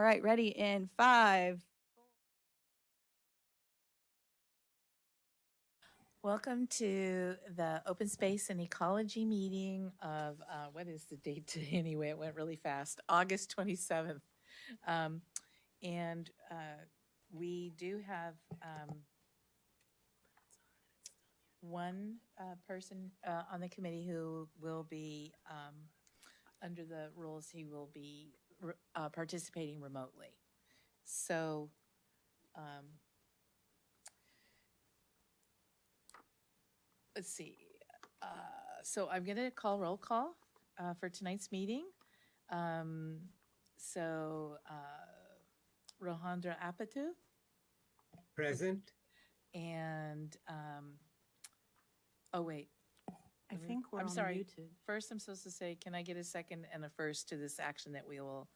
All right, ready in 5. Welcome to the Open Space and Ecology meeting of, what is the date today anyway? It went really fast, August 27th. And we do have one person on the committee who will be, under the rules, he will be participating remotely. So let's see. So I'm going to call roll call for tonight's meeting. Rohandra Apatu. Present. And, oh, wait. I think we're all muted. First, I'm supposed to say, can I get a second and a first to this action that we will,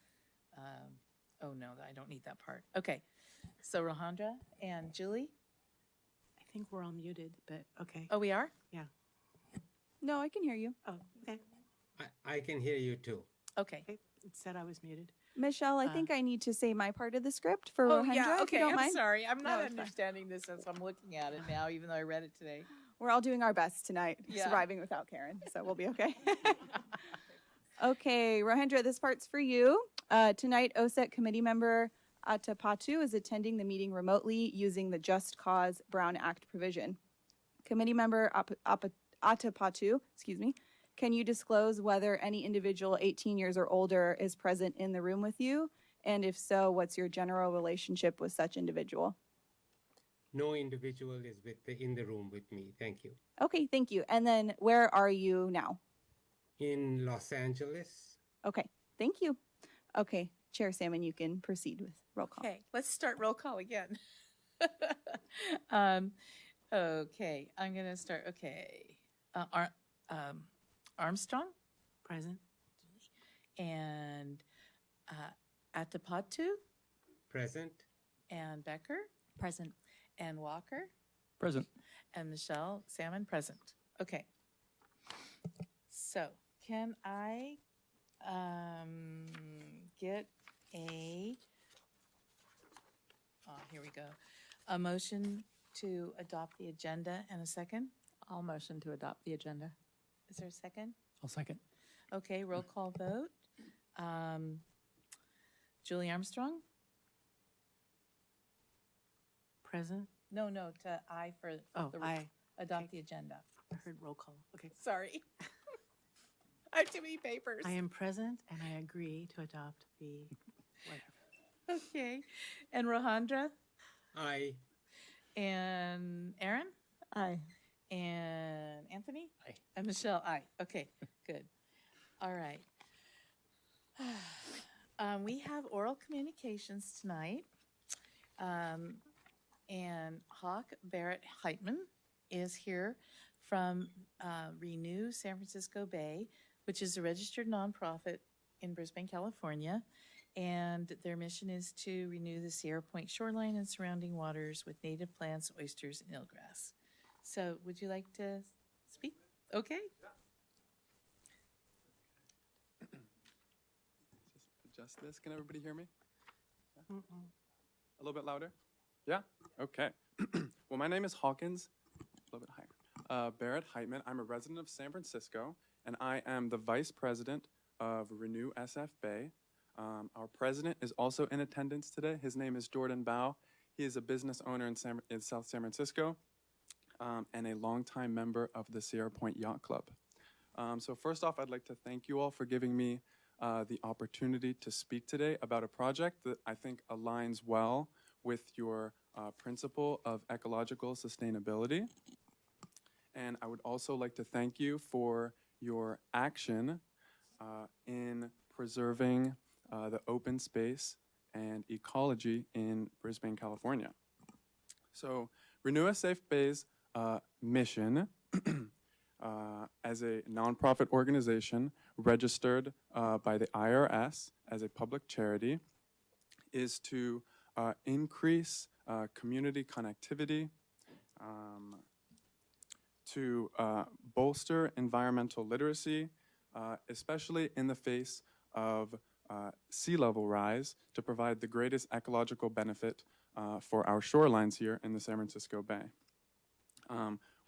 oh, no, I don't need that part. Okay. So Rohandra and Julie? I think we're all muted, but okay. Oh, we are? Yeah. No, I can hear you. Oh, okay. I can hear you too. Okay. Okay. It said I was muted. Michelle, I think I need to say my part of the script for Oh, Rohandra, yeah, if you okay, don't I'm mind. sorry. I'm not No, it's fine. understanding this as I'm looking at it now, even though I read it today. We're all doing our best tonight, Yeah. surviving without Karen, so we'll be okay. Okay, Rohandra, this part's for you. Tonight, OSEC committee member Atapatu is attending the meeting remotely using the Just Cause Brown Act provision. Committee member Atapatu, can you disclose whether any individual 18 years or older is present in the room with you? And if so, what's your general relationship with such individual? No individual is in the room with me. Thank you. Okay, thank you. And then where are you now? In Los Angeles. Okay, thank you. Okay, Chair Salmon, you can proceed with roll call. Okay, let's start roll call again. Okay, I'm going to start. Okay. Armstrong? Present. And Atapatu? Present. And Becker? Present. And Walker? Present. And Michelle Salmon, present. Okay. So can I get a, here we go, a motion to adopt the agenda and a second? I'll motion to adopt the agenda. Is there a second? I'll second. Okay, roll call vote. Julie Armstrong? Present. No, to I for Oh, the aye. adopt the agenda. I heard roll call. Okay. Sorry. I have too many papers. I am present and I agree to adopt the whatever. Okay. And Rohandra? Aye. And Aaron? Aye. And Anthony? Aye. And Michelle, aye. Okay, good. All right. We have oral communications tonight. And Hawk Barrett Heitman is here from Renew San Francisco Bay, which is a registered nonprofit in Brisbane, California. And their mission is to renew the Sierra Point shoreline and surrounding waters with native plants, oysters, and eelgrass. So would you like to speak? Okay. Just adjust this. Can everybody hear me? Yeah? A little bit louder? Yeah? Okay. Well, my name is Hawkins, a little bit higher. Barrett Heitman. I'm a resident of San Francisco, and I am the vice president of Renew SF Bay. Our president is also in attendance today. His name is Jordan Bao. He is a business owner in South San Francisco and a longtime member of the Sierra Point Yacht Club. So first off, I'd like to thank you all for giving me the opportunity to speak today about a project that I think aligns well with your principle of ecological sustainability. And I would also like to thank you for your action in preserving the open space and ecology in Brisbane, California. So Renew Safe Bay's mission as a nonprofit organization registered by the IRS as a public charity is to increase community connectivity, to bolster environmental literacy, especially in the face of sea level rise to provide the greatest ecological benefit for our shorelines here in the San Francisco Bay.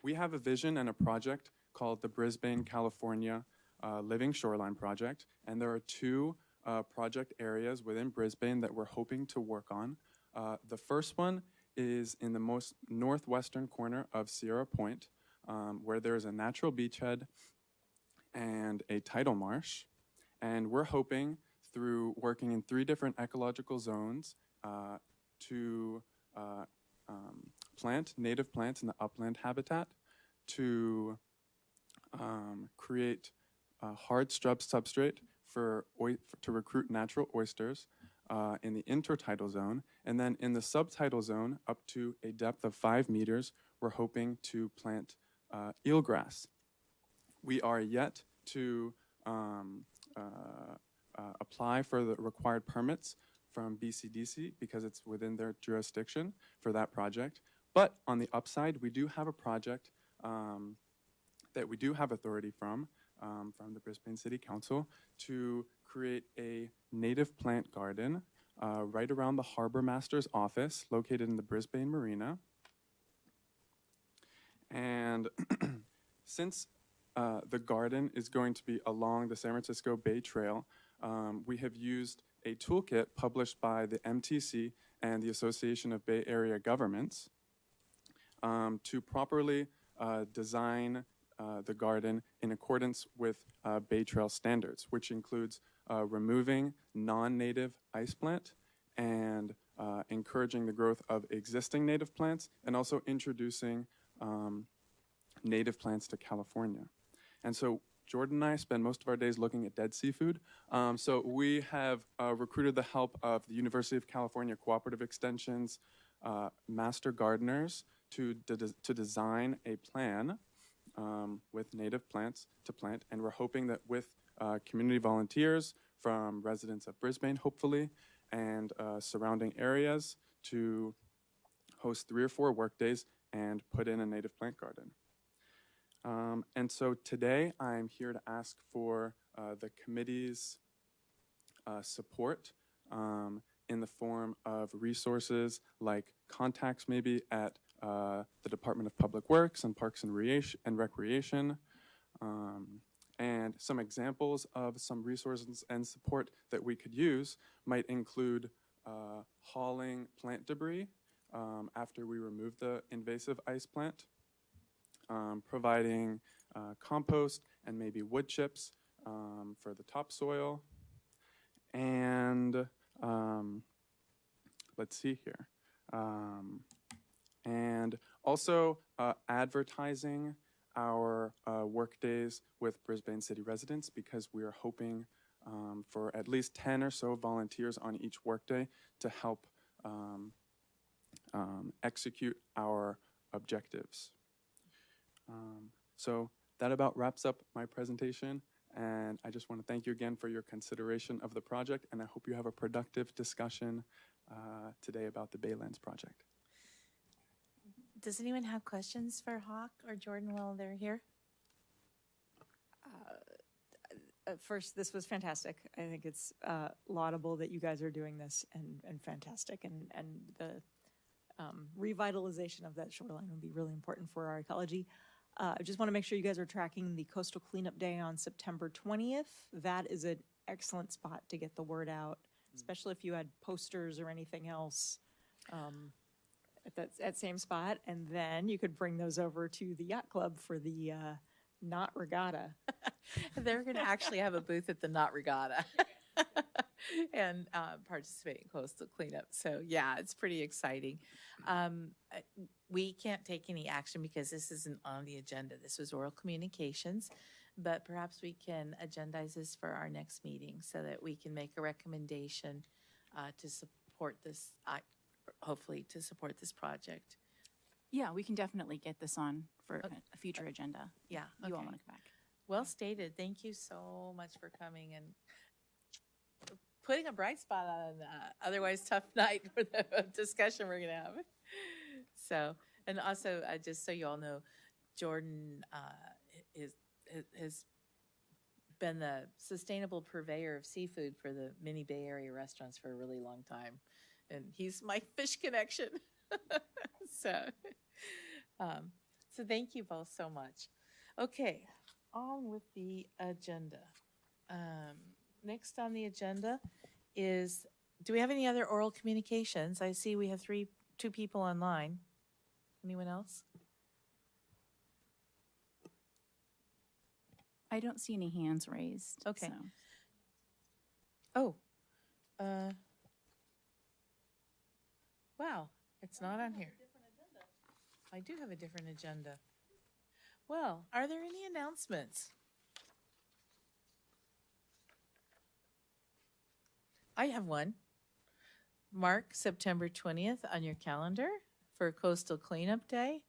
We have a vision and a project called the Brisbane, California Living Shoreline Project, and there are two project areas within Brisbane that we're hoping to work on. The first one is in the most northwestern corner of Sierra Point, where there is a natural beachhead and a tidal marsh. And we're hoping, through working in 3 different ecological zones, to plant native plants in the upland habitat, to create a hard substrate to recruit natural oysters in the intertidal zone, and then in the subtidal zone, up to a depth of 5 meters, we're hoping to plant eelgrass. We are yet to apply for the required permits from BCDC because it's within their jurisdiction for that project. But on the upside, we do have a project that we do have authority from the Brisbane City Council to create a native plant garden right around the Harbor Master's office located in the Brisbane Marina. And since the garden is going to be along the San Francisco Bay Trail, we have used a toolkit published by the MTC and the Association of Bay Area Governments to properly design the garden in accordance with Bay Trail standards, which includes removing non-native ice plant and encouraging the growth of existing native plants, and also introducing native plants to California. And so Jordan and I spend most of our days looking at dead seafood. So we have recruited the help of the University of California Cooperative Extension's master gardeners to design a plan with native plants to plant. And we're hoping that with community volunteers from residents of Brisbane, hopefully, and surrounding areas, to host 3 or 4 work days and put in a native plant garden. And so today I'm here to ask for the committee's support in the form of resources like contacts maybe at the Department of Public Works and Parks and Recreation, and some examples of some resources and support that we could use might include hauling plant debris after we remove the invasive ice plant, providing compost and maybe wood chips for the topsoil, and let's see here, and also advertising our work days with Brisbane City residents, because we are hoping for at least 10 or so volunteers on each workday to help execute our objectives. So that about wraps up my presentation, and I just want to thank you again for your consideration of the project, and I hope you have a productive discussion today about the Baylands project. Does anyone have questions for Hawk or Jordan while they're here? First, this was fantastic. I think it's laudable that you guys are doing this, and fantastic, and the revitalization of that shoreline would be really important for our ecology. I just want to make sure you guys are tracking the Coastal Cleanup Day on September 20th. That is an excellent spot to get the word out, especially if you had posters or anything else at that same spot. And then you could bring those over to the yacht club for the Knot Regatta. They're going to actually have a booth at the Knot Regatta and participate in coastal cleanup. So yeah, it's pretty exciting. We can't take any action because this isn't on the agenda. This was oral communications, but perhaps we can agendize this for our next meeting so that we can make a recommendation to support this, hopefully to support this project. Yeah, we can definitely get this on for a future agenda. Yeah, You all okay. want to come back. Well stated. Thank you so much for coming and putting a bright spot on an otherwise tough night for the discussion we're going to have. So, and also, just so you all know, Jordan has been the sustainable purveyor of seafood for the mini Bay Area restaurants for a really long time. And he's my fish connection. So, so thank you both so much. Okay, on with the agenda. Next on the agenda is, do we have any other oral communications? I see we have two people online. Anyone else? I don't see any hands raised. Okay. so. Oh, wow, it's not on here. I do have a different agenda. Well, are there any announcements? I have one. Mark September 20th on your calendar for Coastal Cleanup Day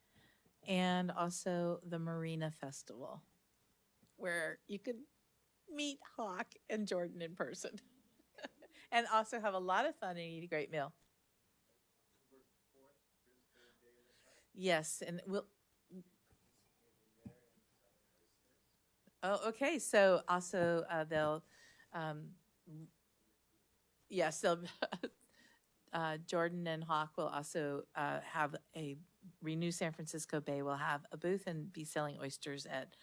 and also the Marina Festival, where you can meet Hawk and Jordan in person and also have a lot of fun and eat a great meal. Yes, and we'll. Oh, okay. So also they'll, yes, they'll. Jordan and Hawk will also have a Renew San Francisco Bay will have a booth and be selling oysters at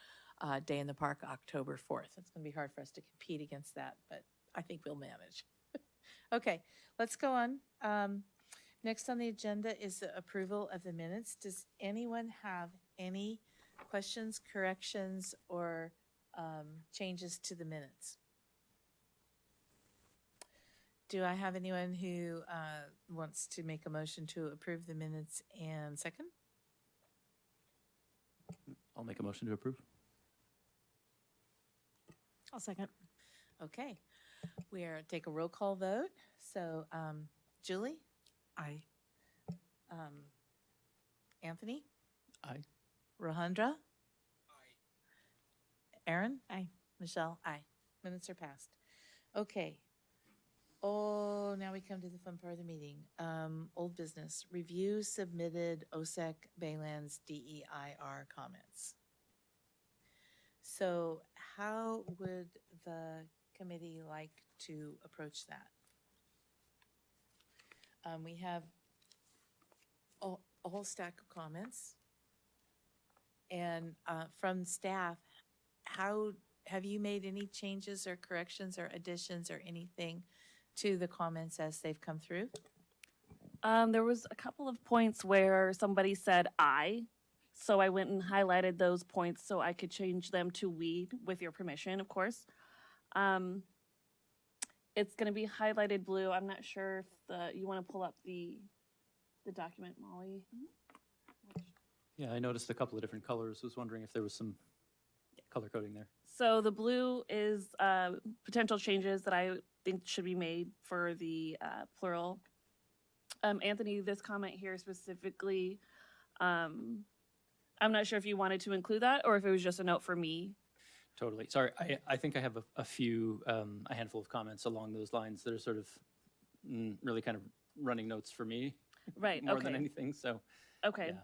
Day in the Park October 4th. It's going to be hard for us to compete against that, but I think we'll manage. Okay, let's go on. Next on the agenda is the approval of the minutes. Does anyone have any questions, corrections, or changes to the minutes? Do I have anyone who wants to make a motion to approve the minutes and second? I'll make a motion to approve. I'll second. Okay, we are take a roll call vote. So Julie? Aye. Anthony? Aye. Rohandra? Aye. Aaron? Aye. Michelle? Aye. Minutes are passed. Okay. Oh, now we come to the fun part of the meeting. Old business. Review submitted OSEC Baylands DEIR comments. So how would the committee like to approach that? We have a whole stack of comments. And from staff, how have you made any changes or corrections or additions or anything to the comments as they've come through? There was a couple of points where somebody said I, so I went and highlighted those points so I could change them to we, with your permission, of course. It's going to be highlighted blue. I'm not sure if you want to pull up the document, Molly. Yeah, I noticed a couple of different colors. Was wondering if there was some color coding there. So the blue is potential changes that I think should be made for the plural. Anthony, this comment here specifically, I'm not sure if you wanted to include that or if it was just a note for me. Totally. Sorry, I think I have a handful of comments along those lines that are sort of really kind of running notes for me. Right, more okay. than anything, so. Okay. Yeah.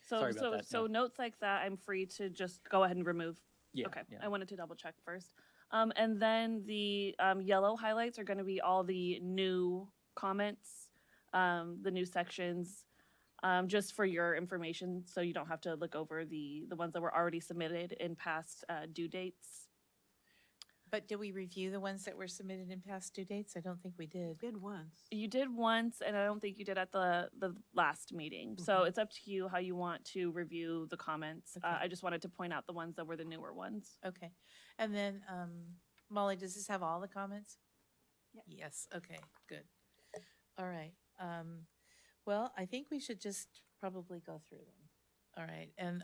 So, Sorry about that, so no. notes like that, I'm free to just go ahead and remove. Yeah. Okay, Yeah. I wanted to double check first. And then the yellow highlights are going to be all the new comments, the new sections, just for your information, so you don't have to look over the ones that were already submitted in past due dates. But did we review the ones that were submitted in past due dates? I don't think we did. Did once. You did once, and I don't think you did at the last meeting. So it's up to you how you want to review the comments. Okay. I just wanted to point out the ones that were the newer ones. Okay. And then, Molly, does this have all the comments? Yes. Okay, good. All right. Well, I think we should just probably go through them. All right. And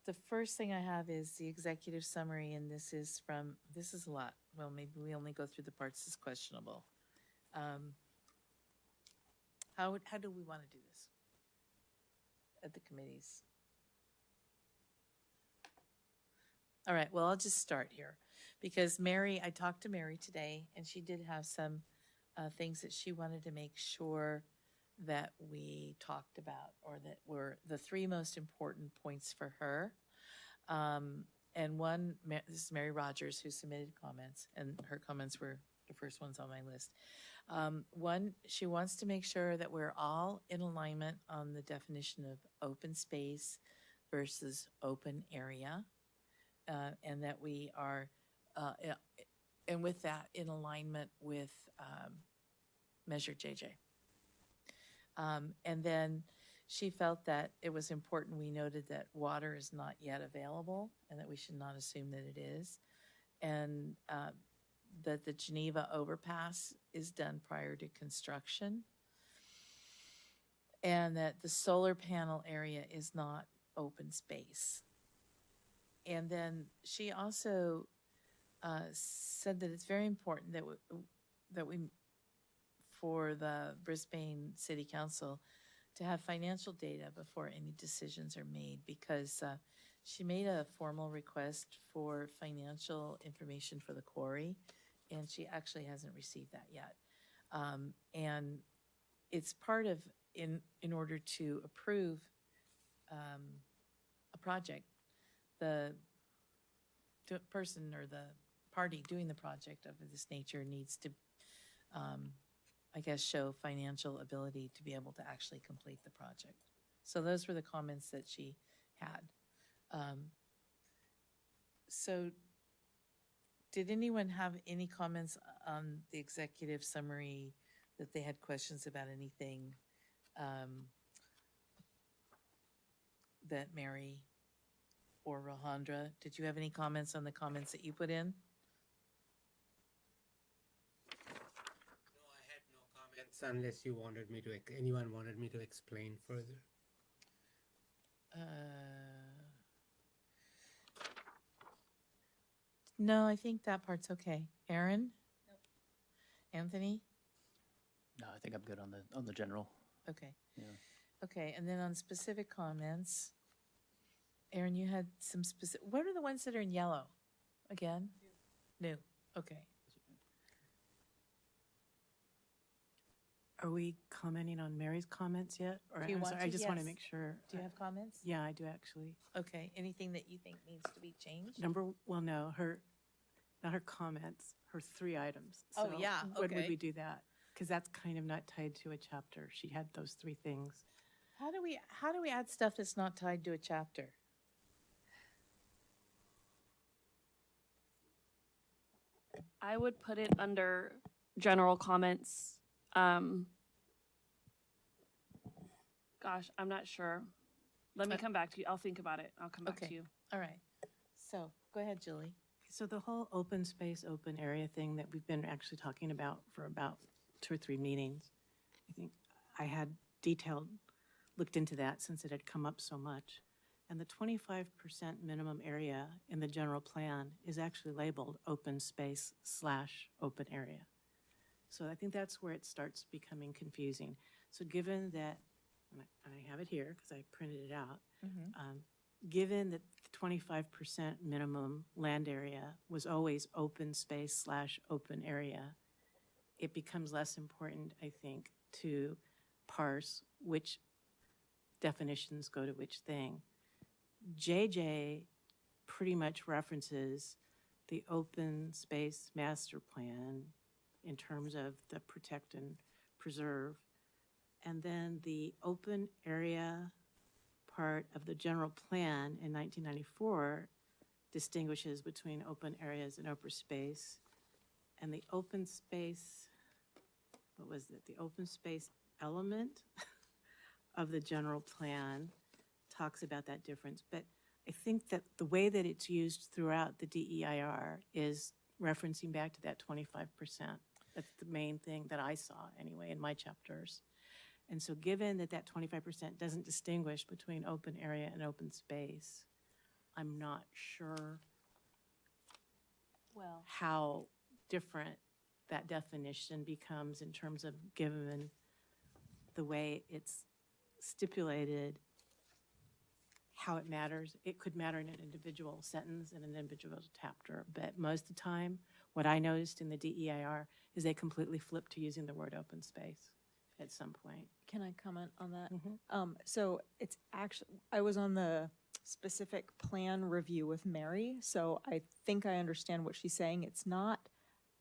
the first thing I have is the executive summary, and this is a lot. Well, maybe we only go through the parts that's questionable. How do we want to do this at the committees? All right, well, I'll just start here because I talked to Mary today, and she did have some things that she wanted to make sure that we talked about or that were the three most important points for her. And one, this is Mary Rogers, who submitted comments, and her comments were the first ones on my list. One, she wants to make sure that we're all in alignment on the definition of open space versus open area, and that we are, and with that, in alignment with Measure JJ. And then she felt that it was important we noted that water is not yet available and that we should not assume that it is. And that the Geneva overpass is done prior to construction. And that the solar panel area is not open space. And then she also said that it's very important that we for the Brisbane City Council to have financial data before any decisions are made, because she made a formal request for financial information for the quarry, and she actually hasn't received that yet. And it's part of, in order to approve a project, the person or the party doing the project of this nature needs to I guess, show financial ability to be able to actually complete the project. So those were the comments that she had. So did anyone have any comments on the executive summary, that they had questions about anything that Mary or Rohandra, did you have any comments on the comments that you put in? Unless you wanted me to, anyone wanted me to explain further. No, I think that part's okay. Aaron? Nope. Anthony? No, I think I'm good on the general. Okay. Yeah. Okay, and then on specific comments, Aaron, you had some specific, what are the ones that are in yellow? Again? New. Okay. Are we commenting on Mary's comments yet? Or Do you I'm want sorry, I to? just want to Yes. make sure. Do you have comments? Yeah, I do actually. Okay, anything that you think needs to be changed? No, not her comments, her 3 items. Oh, So yeah, When would okay. we do that? Because that's kind of not tied to a chapter. She had those 3 things. How do we add stuff that's not tied to a chapter? I would put it under general comments. Gosh, I'm not sure. Let me come back to you. I'll think about it. I'll come back Okay. to you. All right. So go ahead, Julie. So the whole open space, open area thing that we've been actually talking about for about 2 or 3 meetings, I think I had looked into that since it had come up so much. And the 25% minimum area in the general plan is actually labeled open space / open area. So I think that's where it starts becoming confusing. So given that, and I have it here because I printed it out, given that the 25% minimum land area was always open space / open area, it becomes less important, I think, to parse which definitions go to which thing. JJ pretty much references the open space master plan in terms of the protect and preserve. And then the open area part of the general plan in 1994 distinguishes between open areas and open space. And the open space, what was it? The open space element of the general plan talks about that difference. But I think that the way that it's used throughout the DEIR is referencing back to that 25%. That's the main thing that I saw anyway in my chapters. And so given that that 25% doesn't distinguish between open area and open space, I'm not sure how different that definition becomes in terms of given the way it's stipulated, how it matters. It could matter in an individual sentence, in an individual chapter, but most of the time, what I noticed in the DEIR is they completely flipped to using the word open space at some point. Can I comment on that? Mhm. So it's actually, I was on the specific plan review with Mary, so I think I understand what she's saying. It's not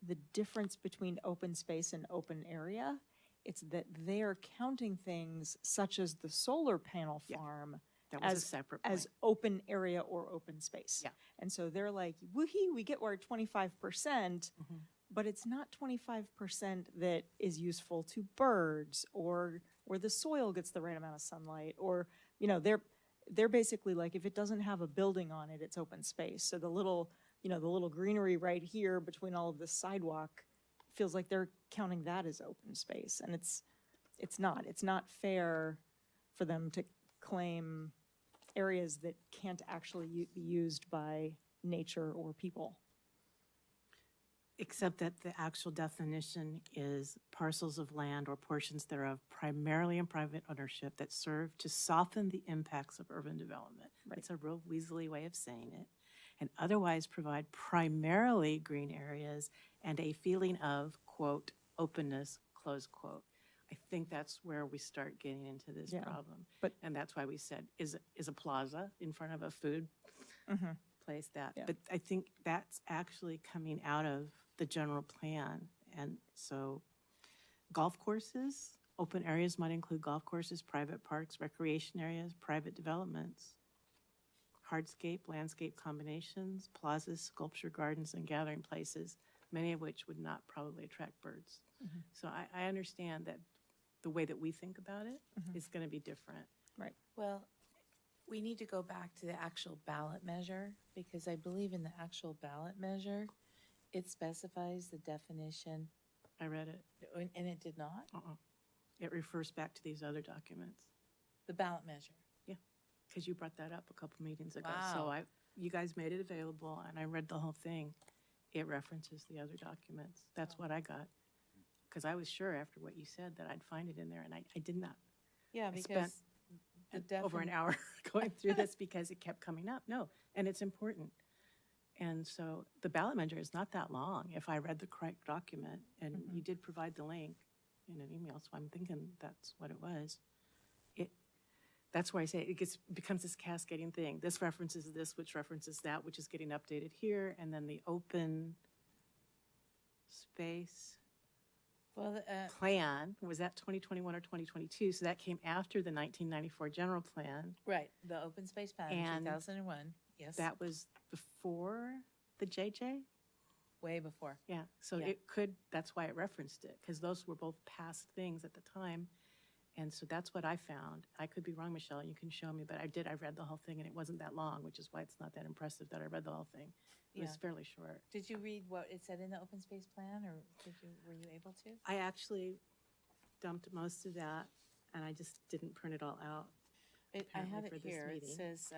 the difference between open space and open area. It's that they're counting things such as the solar panel Yeah. farm That was a as, separate as point. open area or open space. Yeah. And so they're like, woohoo, we get our 25%, Mhm. but it's not 25% that is useful to birds or where the soil gets the right amount of sunlight, or, you know, they're basically like, if it doesn't have a building on it, it's open space. So the little, you know, the little greenery right here between all of the sidewalk feels like they're counting that as open space. And it's not fair for them to claim areas that can't actually be used by nature or people. Except that the actual definition is parcels of land or portions thereof primarily in private ownership that serve to soften the impacts of urban development. Right. It's a real weaselly way of saying it. And otherwise provide primarily green areas and a feeling of, quote, openness, close quote. I think that's where we start getting into this Yeah, problem. but- And that's why we said, is a plaza in front of a food place that? Yeah. But I think that's actually coming out of the general plan. And so golf courses, open areas might include golf courses, private parks, recreation areas, private developments, hardscape, landscape combinations, plazas, sculpture gardens, and gathering places, many of which would not probably attract birds. So I understand that the way that we think about it is going to be different. Well, we need to go back to the actual ballot measure, because I believe in the actual ballot measure, it specifies the definition, I read it. and it did not, It refers back to these other documents. the ballot measure. Because you brought that up a couple meetings ago. Wow. So you guys made it available, and I read the whole thing. It references the other documents. That's what I got. Because I was sure after what you said that I'd find it in there, and I did not. Yeah, I because the Over an defin- hour going through this because it kept coming up. No, and it's important. And so the ballot measure is not that long, if I read the correct document, and you did provide the link in an email, so I'm thinking that's what it was. That's why I say it becomes this cascading thing. This references this, which references that, which is getting updated here, and then the open space well, plan, was that 2021 or 2022? So that came after the 1994 general plan. right, the open space plan in And 2001, yes, That was before the JJ? way before. Yeah, so Yeah. it could, that's why it referenced it, because those were both past things at the time. And so that's what I found. I could be wrong, Michelle, you can show me, but I read the whole thing, and it wasn't that long, which is why it's not that impressive that I read the whole thing. It was Yeah. fairly short. Did you read what it said in the open space plan, or were you able to? I actually dumped most of that, and I just didn't print it all out. I apparently have for it this here. It meeting. says,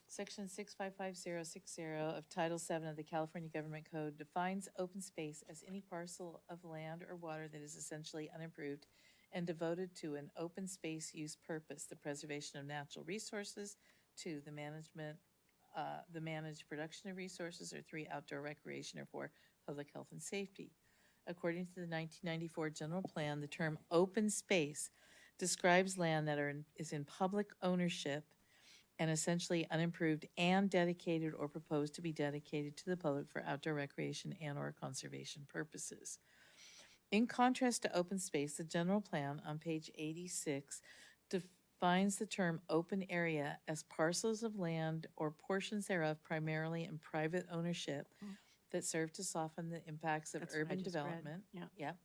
Section 655060 of Title VII of the California Government Code defines open space as any parcel of land or water that is essentially unimproved and devoted to an open space use purpose, the preservation of natural resources, 2, the managed production of resources, or 3, outdoor recreation, or 4, public health and safety. According to the 1994 general plan, the term open space describes land that is in public ownership and essentially unimproved and dedicated or proposed to be dedicated to the public for outdoor recreation and/or conservation purposes. In contrast to open space, the general plan on page 86 defines the term open area as parcels of land or portions thereof primarily in private ownership that serve to soften the impacts of That's what I urban just read. development. Yeah. Yep.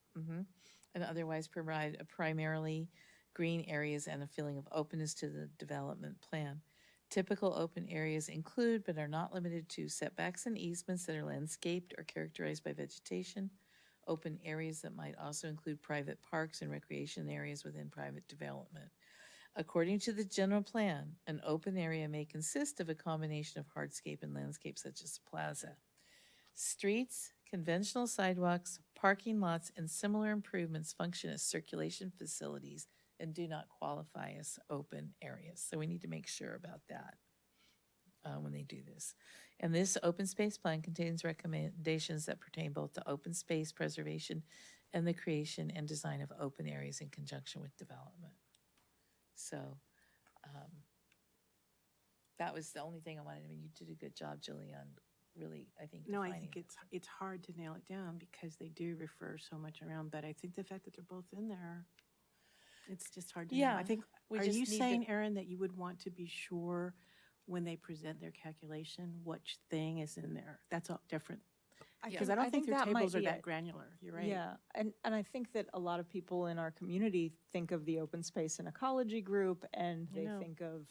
And otherwise provide a primarily green areas and a feeling of openness to the development plan. Typical open areas include, but are not limited to, setbacks and easements that are landscaped or characterized by vegetation, open areas that might also include private parks and recreation areas within private development. According to the general plan, an open area may consist of a combination of hardscape and landscape such as a plaza. Streets, conventional sidewalks, parking lots, and similar improvements function as circulation facilities and do not qualify as open areas. So we need to make sure about that when they do this. And this open space plan contains recommendations that pertain both to open space preservation and the creation and design of open areas in conjunction with development. So that was the only thing I wanted. I mean, you did a good job, Julie, on really, I think, No, I defining think it's hard to nail it down because they do refer so much around, but I think the fact that they're both in there, it's just hard to know. Yeah, I think, we are just you need to- saying, Erin, that you would want to be sure when they present their calculation, which thing is in there? That's all different. Because I don't think their that might tables are be that it. granular. You're right. Yeah, and I think that a lot of people in our community think of the open space and ecology group, and I they know. think of,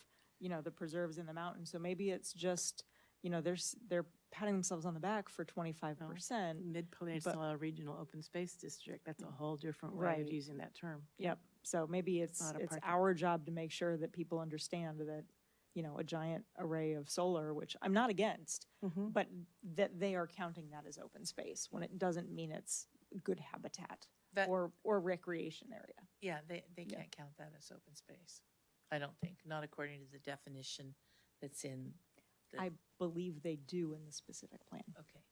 the preserves in the mountains. So maybe it's just, they're patting themselves on the back for 25%. Mid-Peninsula Regional Open Space District, that's a whole different way Right. of using that term. Yep. So maybe it's not a it's parking. our job to make sure that people understand that, a giant array of solar, which I'm not against, Mhm. but that they are counting that as open space when it doesn't mean it's good habitat That- or recreation area. Yeah, they Yeah. can't count that as open space. I don't think, not according to the definition that's in the, I believe they do in the specific plan. okay.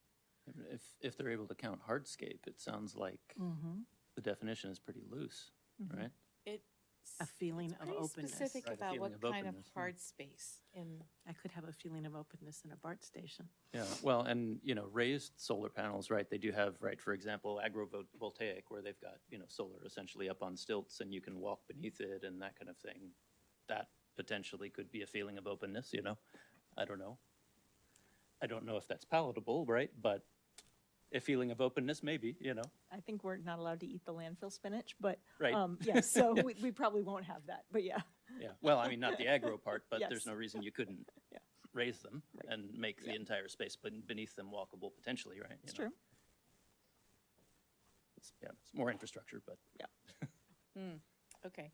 If they're able to count hardscape, it sounds like Mhm. the definition is pretty loose, right? It's A feeling of pretty openness. specific Right, a about feeling what of kind of openness, yeah. hard space in, I could have a feeling of openness in a BART station. Yeah, well, and, raised solar panels, right, they do have, right, for example, agrovoltaic, where they've got, solar essentially up on stilts and you can walk beneath it and that kind of thing. That potentially could be a feeling of openness, I don't know. I don't know if that's palatable, right, but a feeling of openness, maybe, I think we're not allowed to eat the landfill spinach, but, Right. yes, so we probably won't have that, but yeah. Yeah, well, I mean, not the agro part, but Yes. there's no reason you couldn't Yeah. raise them Right. and make the Yeah. entire space beneath them walkable potentially, right? It's true. It's more infrastructure, but okay.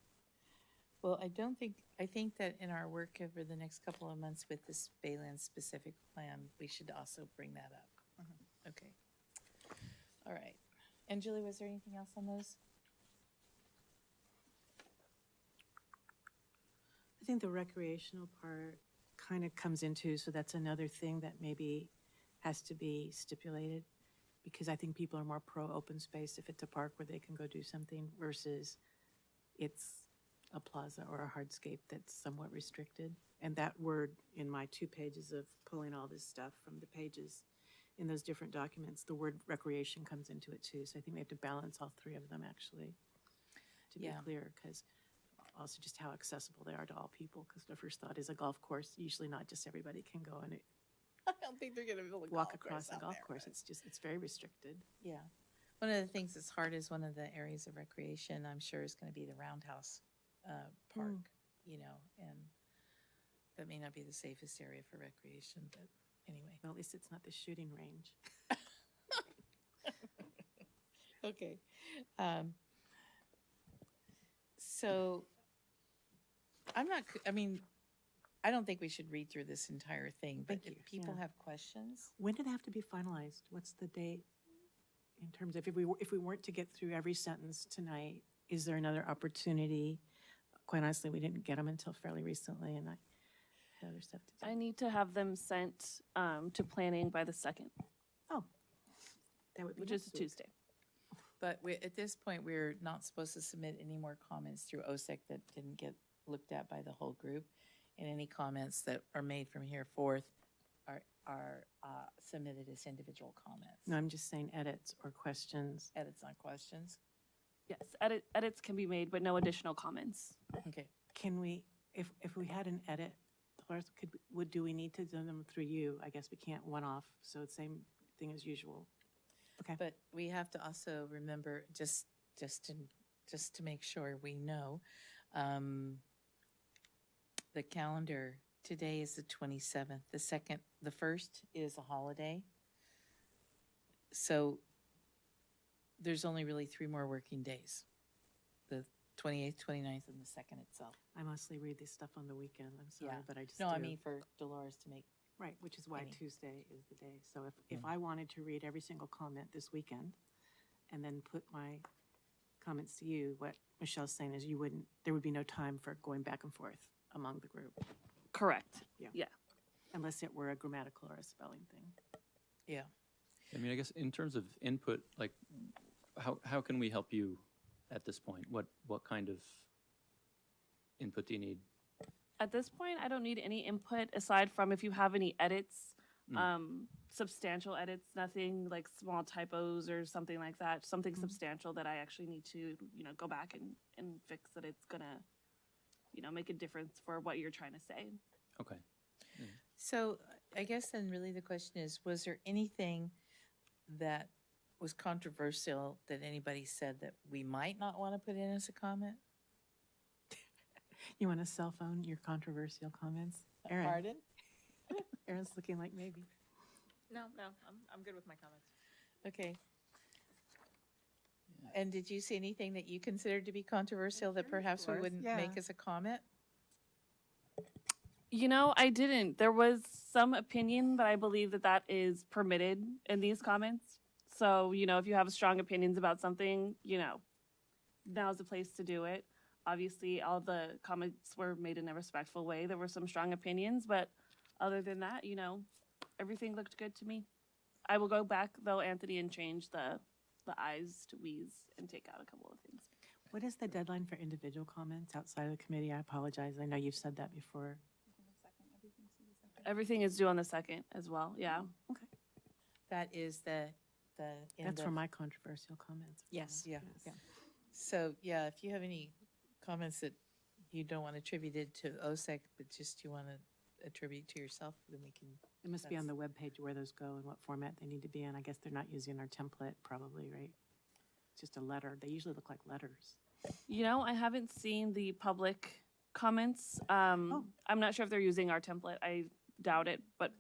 Well, I think that in our work over the next couple of months with this Baylands Specific Plan, we should also bring that up. Okay. All right. And Julie, was there anything else on those? I think the recreational part kind of comes into, so that's another thing that maybe has to be stipulated, because I think people are more pro-open space if it's a park where they can go do something versus it's a plaza or a hardscape that's somewhat restricted. And that word in my 2 pages of pulling all this stuff from the pages in those different documents, the word recreation comes into it too. So I think we have to balance all 3 of them actually, to be Yeah. clear, because also just how accessible they are to all people, because the first thought is a golf course, usually not just everybody can go and I don't think they're going to build a walk across a golf course. It's very restricted. Yeah. One of the things that's hard is one of the areas of recreation, I'm sure, is going to be the Roundhouse Park, and that may not be the safest area for recreation, but anyway. Well, at least it's not the shooting range. Okay. So I don't think we should read through this entire thing, but Thank if you, people yeah. have questions, When do they have to be finalized? What's the date in terms of, if we weren't to get through every sentence tonight, is there another opportunity? Quite honestly, we didn't get them until fairly recently, and I had other stuff to do. I need to have them sent to planning by the 2nd, Oh, that would be which is next week. Tuesday. but at this point, we're not supposed to submit any more comments through OSEC that didn't get looked at by the whole group. And any comments that are made from here forth are submitted as individual comments. No, I'm just saying edits or questions. Edits on questions. Yes, edits can be made, but no additional comments. Okay. Can we, if we had an edit, Dolores, do we need to do them through you? I guess we can't one-off, so it's same thing as usual. Okay. But we have to also remember, just to make sure we know, the calendar, today is the 27th, the 1st is a holiday. So there's only really 3 more working days, the 28th, 29th, and the 2nd itself. I mostly read this stuff on the weekend, I'm sorry, Yeah. but I just No, I do. mean for Dolores to make, Right, which is why any. Tuesday is the day. So if I wanted to read every single comment this weekend and then put my comments to you, what Michelle's saying is there would be no time for going back and forth among the group, Correct. Yeah. Yeah. unless it were a grammatical or a spelling thing. yeah. I mean, I guess in terms of input, like, how can we help you at this point? What kind of input do you need At this point, I don't need any input aside from if you have any edits, substantial edits, nothing like small typos or something like that, something substantial that I actually need to, go back and fix that it's gonna, make a difference for what you're trying to say. Okay. So I guess then really the question is, was there anything that was controversial that anybody said that we might not want to put in as a comment? You want to cell phone your controversial comments? Erin? Pardon? Erin's looking like maybe. No, I'm good with my comments. Okay. And did you see anything that you considered to be controversial that perhaps we wouldn't make as a comment? I didn't. There was some opinion, but I believe that is permitted in these comments. So, if you have strong opinions about something, now's the place to do it. Obviously, all the comments were made in a respectful way. There were some strong opinions, but other than that, everything looked good to me. I will go back, though, Anthony, and change the I's to we's and take out a couple of things. What is the deadline for individual comments outside of the committee? I apologize. I know you've said that before. Everything is due on the 2nd as well, yeah. Okay. That is the end That's of- for my controversial comments. Yes. Yeah. Yeah. So, yeah, if you have any comments that you don't want attributed to OSEC, but just you want to attribute to yourself, then we can. It must be on the webpage where those go and what format they need to be in. I guess they're not using our template probably, right? It's just a letter. They usually look like letters. I haven't seen the public comments. I'm not sure if they're using our template. I doubt it, but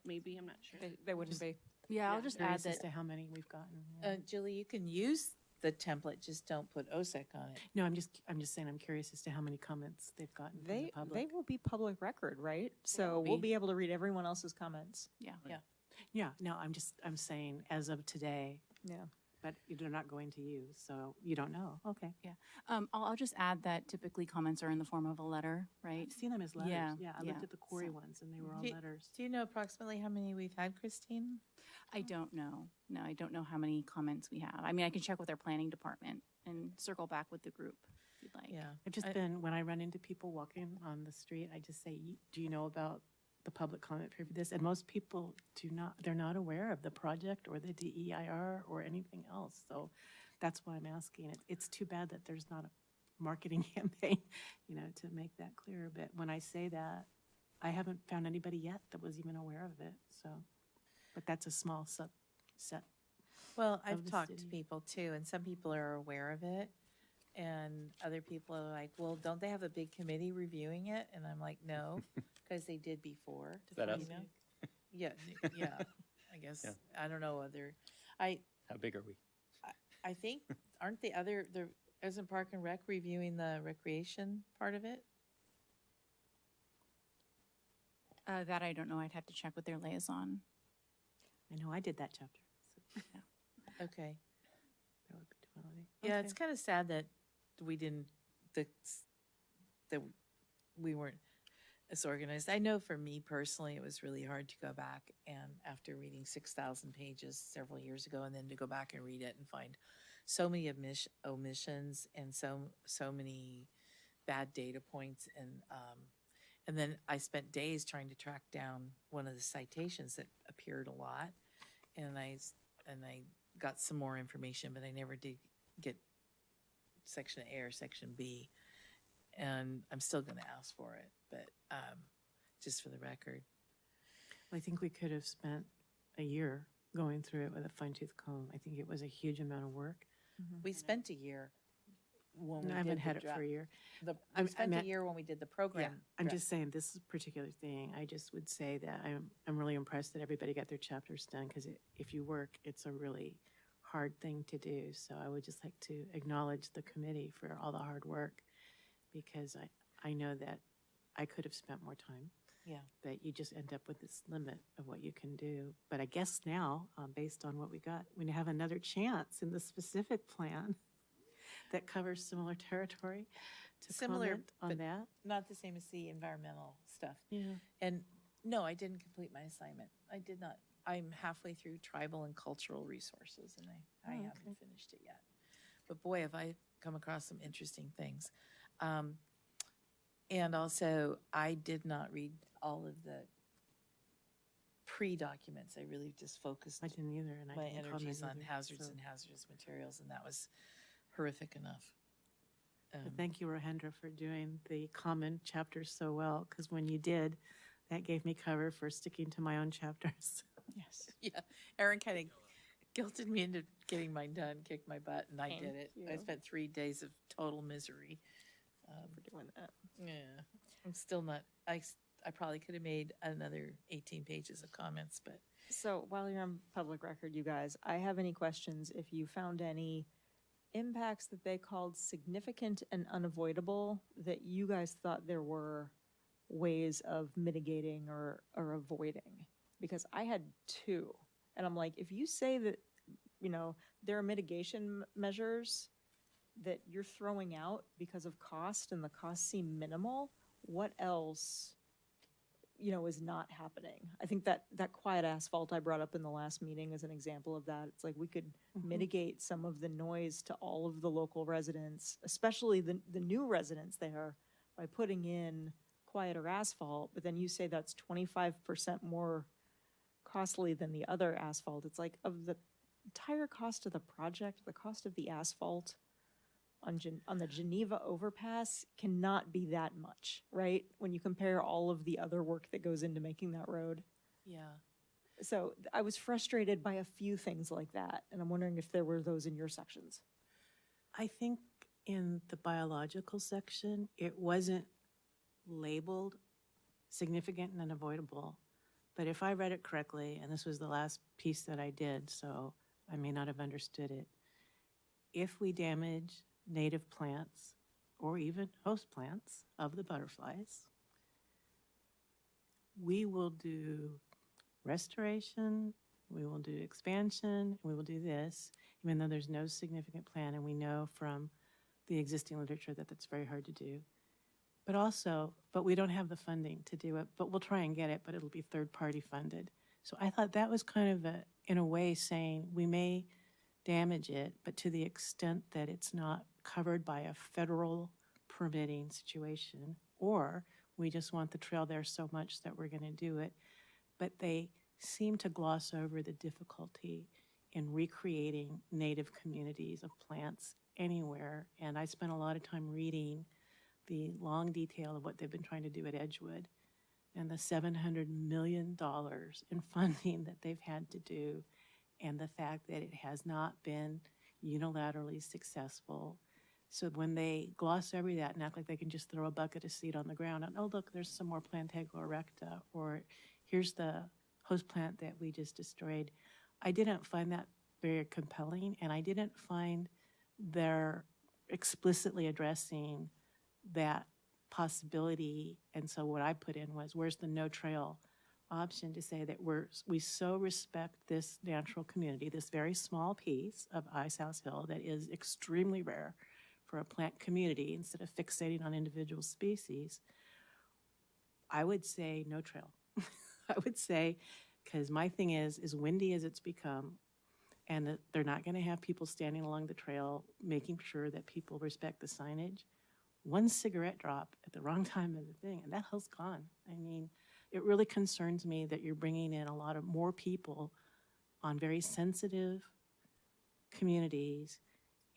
maybe, I'm not sure. They wouldn't be. Yeah, I'll just add Curious that. as to how many we've gotten. Yeah. Julie, you can use the template, just don't put OSEC on it. No, I'm just saying I'm curious as to how many comments they've gotten from the They public. will be public record, right? So will we'll be. be able to read everyone else's comments. Yeah. Yeah, no, I'm saying as of today, Yeah. but they're not going to you, so you don't know. Okay. I'll just add that typically comments are in the form of a letter, right? I've seen them as letters. Yeah, I looked yeah. at the Corey So- ones and they were all Do- letters. Do you know approximately how many we've had, Christine? I don't know. No, I don't know how many comments we have. I mean, I can check with our planning department and circle back with the group if you'd like. Yeah. I've just been, when I run into people walking on the street, I just say, do you know about the public comment period for this? And most people they're not aware of the project or the DEIR or anything else. So that's why I'm asking. It's too bad that there's not a marketing campaign, to make that clear. But when I say that, I haven't found anybody yet that was even aware of it. So, but that's a small subset. Well, Of I've the talked to city. people too, and some people are aware of it. And other people are like, well, don't they have a big committee reviewing it? And I'm like, no, because they did before. Is that us? Yeah, yeah, I guess, Yeah. I don't know whether, How big are we? I think, aren't isn't Park and Rec reviewing the recreation part of it? That I don't know. I'd have to check with their liaison. I know I did that chapter. So Okay. that would be duality. Yeah, it's kind of sad that we didn't, that we weren't as organized. I know for me personally, it was really hard to go back and after reading 6,000 pages several years ago, and then to go back and read it and find so many omissions and so many bad data points. And then I spent days trying to track down one of the citations that appeared a lot. And I got some more information, but I never did get section A or section B. And I'm still going to ask for it, but just for the record. I think we could have spent a year going through it with a fine-tooth comb. I think it was a huge amount of work. We spent a year when we I did haven't the had it draft. for a year. We I spent a meant- year when we did the program. I'm draft. just saying this particular thing, I just would say that I'm really impressed that everybody got their chapters done, because if you work, it's a really hard thing to do. So I would just like to acknowledge the committee for all the hard work, because I know that I could have spent more time. Yeah. But you just end up with this limit of what you can do. But I guess now, based on what we got, we have another chance in the specific plan that covers similar territory to Similar, comment on but that. Not the same as the environmental stuff. Yeah. And no, I didn't complete my assignment. I did not. I'm halfway through tribal and cultural resources, and I Oh, okay. haven't finished it yet. But boy, have I come across some interesting things. And also, I did not read all of the pre-documents. I really just focused I didn't either, and I my didn't comment energies on either, hazards so- and hazardous materials, and that was horrific enough. But thank you, Rohendra, for doing the common chapters so well, because when you did, that gave me cover for sticking to my own chapters. Yes. Yeah, Erin kind of guilted me into getting mine done, kicked my butt, and I did it. I you. spent 3 days of total misery. For doing that. Yeah, I'm still not, I probably could have made another 18 pages of comments, but So while you're on public record, you guys, I have any questions if you found any impacts that they called significant and unavoidable that you guys thought there were ways of mitigating or avoiding? Because I had 2. And I'm like, if you say that, there are mitigation measures that you're throwing out because of cost and the costs seem minimal, what else, is not happening? I think that quiet asphalt I brought up in the last meeting is an example of that. It's like we could mitigate some of the noise to all of the local residents, especially the new residents there, by putting in quieter asphalt, but then you say that's 25% more costly than the other asphalt. It's like, of the entire cost of the project, the cost of the asphalt on the Geneva overpass cannot be that much, right? When you compare all of the other work that goes into making that road. yeah. So I was frustrated by a few things like that, and I'm wondering if there were those in your sections. I think in the biological section, it wasn't labeled significant and unavoidable. But if I read it correctly, and this was the last piece that I did, so I may not have understood it, if we damage native plants or even host plants of the butterflies, we will do restoration, we will do expansion, we will do this, even though there's no significant plan, and we know from the existing literature that that's very hard to do. But we don't have the funding to do it, but we'll try and get it, but it'll be third-party funded. So I thought that was kind of in a way saying we may damage it, but to the extent that it's not covered by a federal permitting situation, or we just want the trail there so much that we're going to do it. But they seem to gloss over the difficulty in recreating native communities of plants anywhere. And I spent a lot of time reading the long detail of what they've been trying to do at Edgewood and the $700 million in funding that they've had to do, and the fact that it has not been unilaterally successful. So when they gloss over that and act like they can just throw a bucket of seed on the ground and, oh, look, there's some more Plantago erecta, or here's the host plant that we just destroyed, I didn't find that very compelling, and I didn't find they're explicitly addressing that possibility. And so what I put in was, where's the no trail option to say that we so respect this natural community, this very small piece of Ice House Hill that is extremely rare for a plant community, instead of fixating on individual species, I would say no trail. I would say, because my thing is windy as it's become, and they're not going to have people standing along the trail making sure that people respect the signage. One cigarette drop at the wrong time of the thing, and that hill's gone. I mean, it really concerns me that you're bringing in a lot of more people on very sensitive communities,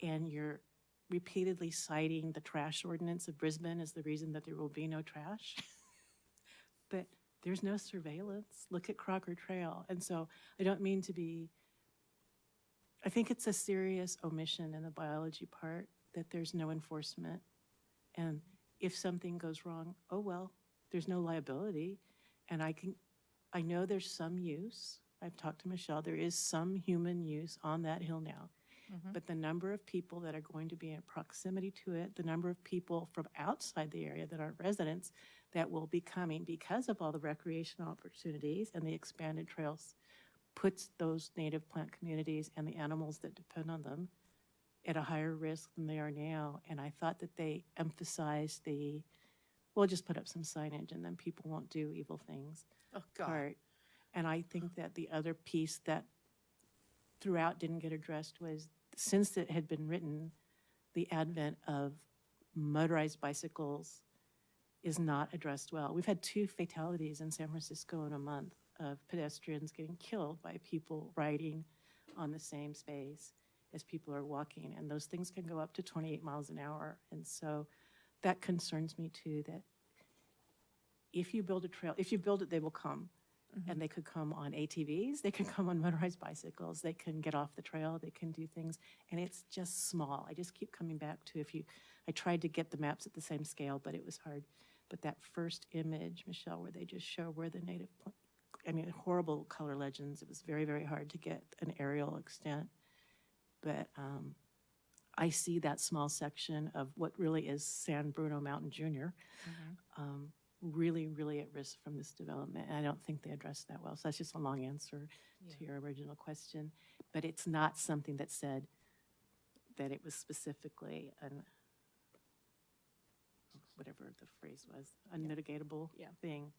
and you're repeatedly citing the trash ordinance of Brisbane as the reason that there will be no trash. But there's no surveillance. Look at Crocker Trail. And so I don't mean to be, I think it's a serious omission in the biology part that there's no enforcement. And if something goes wrong, oh well, there's no liability. And I know there's some use. I've talked to Michelle, there is some human use on that hill now. But the number of people that are going to be in proximity to it, the number of people from outside the area that aren't residents that will be coming because of all the recreational opportunities and the expanded trails, puts those native plant communities and the animals that depend on them at a higher risk than they are now. And I thought that they emphasized we'll just put up some signage and then people won't do evil things part. And I think that the other piece that throughout didn't get addressed was, since it had been written, the advent of motorized bicycles is not addressed well. We've had 2 fatalities in San Francisco in a month of pedestrians getting killed by people riding on the same space as people are walking, and those things can go up to 28 miles an hour. And so that concerns me too, that if you build a trail, if you build it, they will come. And they could come on ATVs, they can come on motorized bicycles, they can get off the trail, they can do things, and it's just small. I just keep coming back to I tried to get the maps at the same scale, but it was hard. But that first image, Michelle, where they just show where the native, horrible color legends, it was very, very hard to get an aerial extent. But I see that small section of what really is San Bruno Mountain Junior, really, really at risk from this development. And I don't think they addressed that well. So that's just a long answer to your original question. But it's not something that said that it was specifically whatever the phrase was, unmitigatable thing.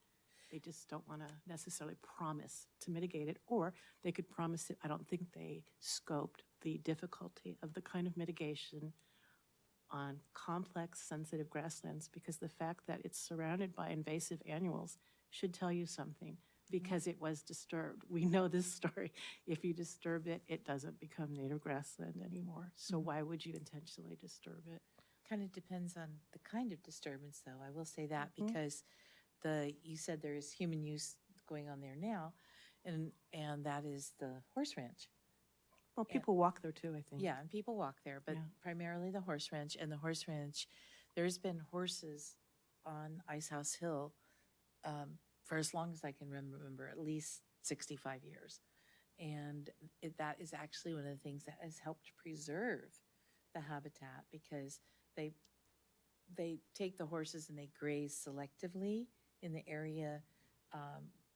They just don't want to necessarily promise to mitigate it, or they could promise it. I don't think they scoped the difficulty of the kind of mitigation on complex, sensitive grasslands, because the fact that it's surrounded by invasive annuals should tell you something, because it was disturbed. We know this story. If you disturb it, it doesn't become native grassland anymore. So why would you intentionally disturb it? Kind of depends on the kind of disturbance, though. I will say that because you said there is human use going on there now, and that is the horse ranch. Well, people walk there too, I think. Yeah, and people walk there, but primarily the horse ranch. And the horse ranch, there's been horses on Ice House Hill for as long as I can remember, at least 65 years. And that is actually one of the things that has helped preserve the habitat, because they take the horses and they graze selectively in the area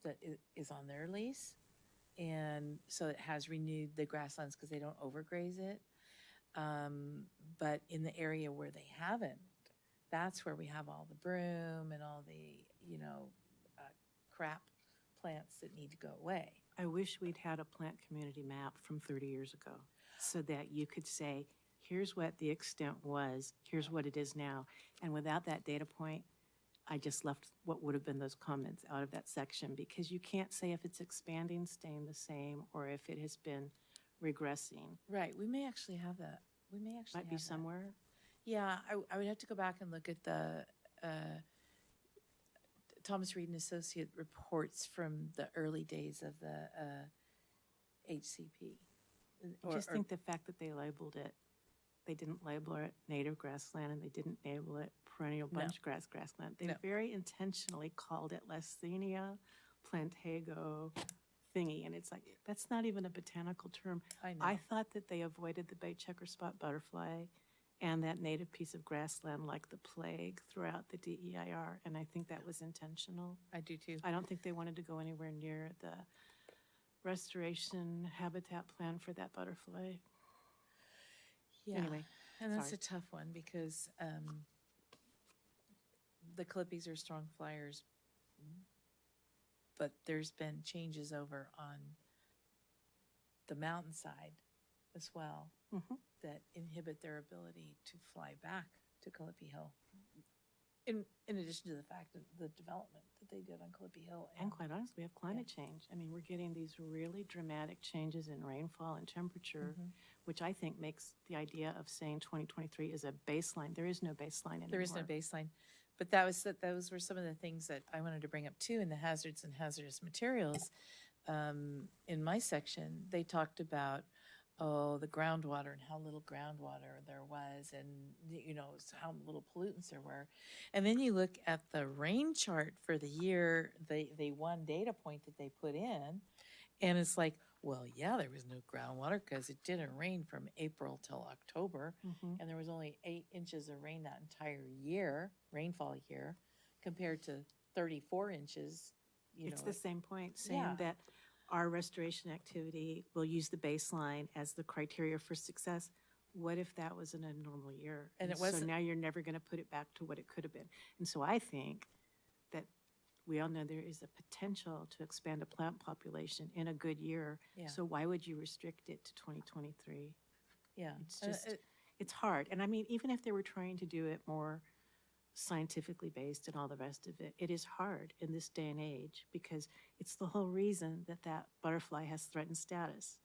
that is on their lease. And so it has renewed the grasslands because they don't overgraze it. But in the area where they haven't, that's where we have all the broom and all the, crap plants that need to go away. I wish we'd had a plant community map from 30 years ago so that you could say, here's what the extent was, here's what it is now. And without that data point, I just left what would have been those comments out of that section, because you can't say if it's expanding, staying the same, or if it has been regressing. Right. We may actually have that. We may actually Might be have that. somewhere. Yeah, I would have to go back and look at the Thomas Reed and Associate reports from the early days of the HCP. I just think the fact that they labeled it, they didn't label it native grassland and they didn't label it perennial bunch grassland. They very intentionally called it Lysthenia plantago thingy. And it's like, that's not even a botanical term. I know. I thought that they avoided the bay checker spot butterfly and that native piece of grassland like the plague throughout the DEIR. And I think that was intentional. I do too. I don't think they wanted to go anywhere near the restoration habitat plan for that butterfly. Yeah. Anyway, and that's sorry. a tough one because the Clippies are strong flyers, but there's been changes over on the mountainside as well that inhibit their ability to fly back to Clippy Hill. In addition to the fact that the development that they did on Clippy Hill. And quite honestly, we have climate change. I mean, we're getting these really dramatic changes in rainfall and temperature, which I think makes the idea of saying 2023 is a baseline. There is no baseline anymore. There is no baseline. But those were some of the things that I wanted to bring up too in the hazards and hazardous materials. In my section, they talked about, the groundwater and how little groundwater there was and, how little pollutants there were. And then you look at the rain chart for the year, the one data point that they put in, and it's like, well, yeah, there was no groundwater because it didn't rain from April till October, and there was only 8 inches of rain that entire year, rainfall year, compared to 34 inches, It's the same point, saying that our restoration activity will use the baseline as the criteria for success. What if that was in a normal year? And it so wasn't. now you're never going to put it back to what it could have been. And so I think that we all know there is a potential to expand a plant population in a good year. Yeah. So why would you restrict it to 2023? Yeah. It's just, it's hard. And I mean, even if they were trying to do it more scientifically based and all the rest of it. It is hard in this day and age because it's the whole reason that that butterfly has threatened status.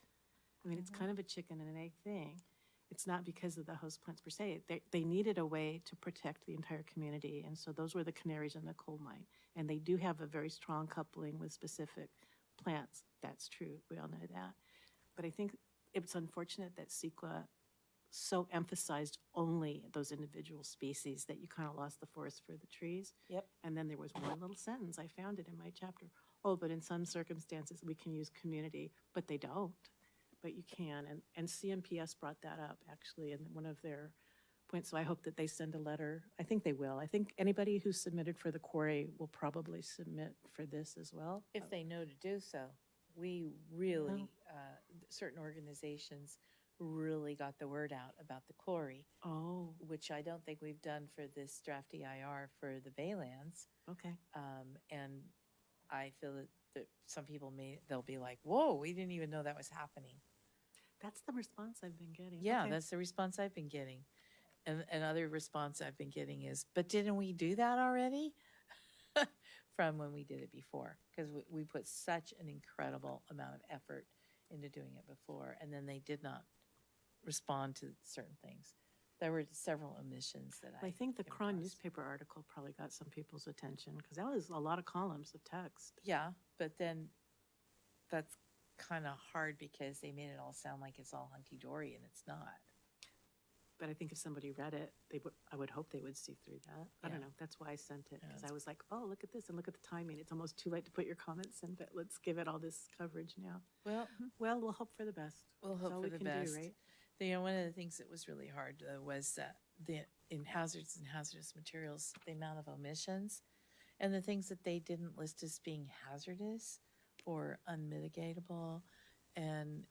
I mean, it's kind of a chicken and an egg thing. It's not because of the host plants per se. They needed a way to protect the entire community, and so those were the canaries in the coal mine. And they do have a very strong coupling with specific plants. That's true. We all know that. But I think it's unfortunate that CEQA so emphasized only those individual species that you kind of lost the forest for the trees. Yep. And then there was one little sentence, I found it in my chapter. Oh, but in some circumstances, we can use community, but they don't. But you can, and CMPS brought that up, actually, in one of their points, so I hope that they send a letter. I think they will. I think anybody who submitted for the quarry will probably submit for this as well. If they know to do so. We really, certain organizations really got the word out about the quarry, Oh, which I don't think we've done for this draft EIR for the Baylands. okay. And I feel that some people they'll be like, whoa, we didn't even know that was happening. That's the response I've been getting. Yeah, Okay. that's the response I've been getting. And another response I've been getting is, but didn't we do that already? From when we did it before, because we put such an incredible amount of effort into doing it before, and then they did not respond to certain things. There were several omissions that I think the came Cron across. newspaper article probably got some people's attention, because that was a lot of columns of text. Yeah, but then that's kind of hard because they made it all sound like it's all hunky-dory, and it's not. But I think if somebody read it, I would hope they would see through that. I don't Yeah. know. That's why I sent it, Yeah, because it's- I was like, oh, look at this and look at the timing. It's almost too late to put your comments in, but let's give it all this coverage now. Well, Well, we'll hope for the best. we'll That's hope all for we the can best. do, right? One of the things that was really hard was that in hazards and hazardous materials, the amount of omissions and the things that they didn't list as being hazardous or unmitigatable. And,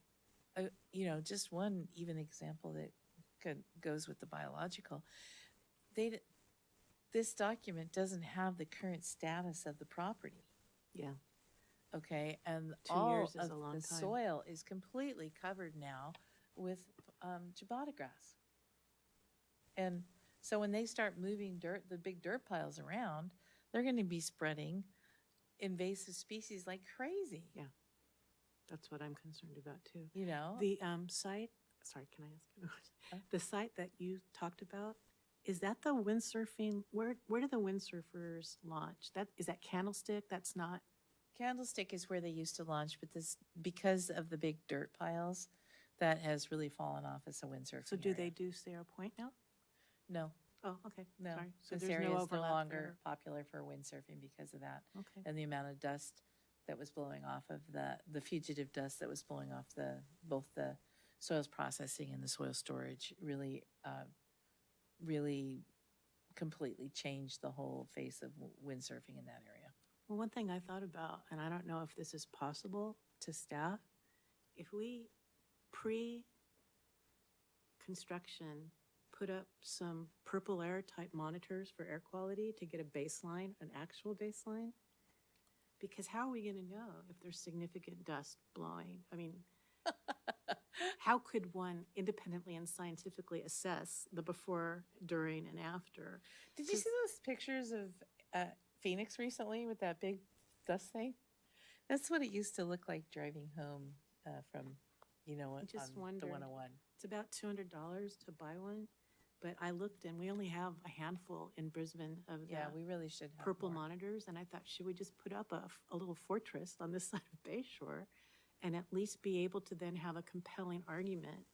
just one even example that goes with the biological. This document doesn't have the current status of the property. Yeah. Okay, and 2 all years is of a long the time. soil is completely covered now with ciabatta grass. And so when they start moving the big dirt piles around, they're going to be spreading invasive species like crazy. Yeah. That's what I'm concerned about too. The The site, sorry, can I ask you a Huh? question? The site that you talked about, is that the windsurfing, where do the windsurfers launch? Is that Candlestick? That's not, Candlestick is where they used to launch, but because of the big dirt piles, that has really fallen off as a windsurfing so do area. they do Sierra Point now? No, Oh, okay, no. sorry. So This there's area no is no overlap longer there. popular for windsurfing because of that. Okay. And the amount of dust that was blowing off of the fugitive dust that was blowing off both the soils processing and the soil storage really completely changed the whole face of windsurfing in that area. Well, one thing I thought about, and I don't know if this is possible to staff, if we pre-construction put up some purple air type monitors for air quality to get a baseline, an actual baseline, because how are we going to know if there's significant dust blowing? I mean, how could one independently and scientifically assess the before, during, and after? Did you see those pictures of Phoenix recently with that big dust thing? That's what it used to look like driving home from, I just on the wondered. 101. It's about $200 to buy one, but I looked and we only have a handful in Brisbane of the Yeah, we really should have purple more. monitors, and I thought, should we just put up a little fortress on this side of Bayshore and at least be able to then have a compelling argument?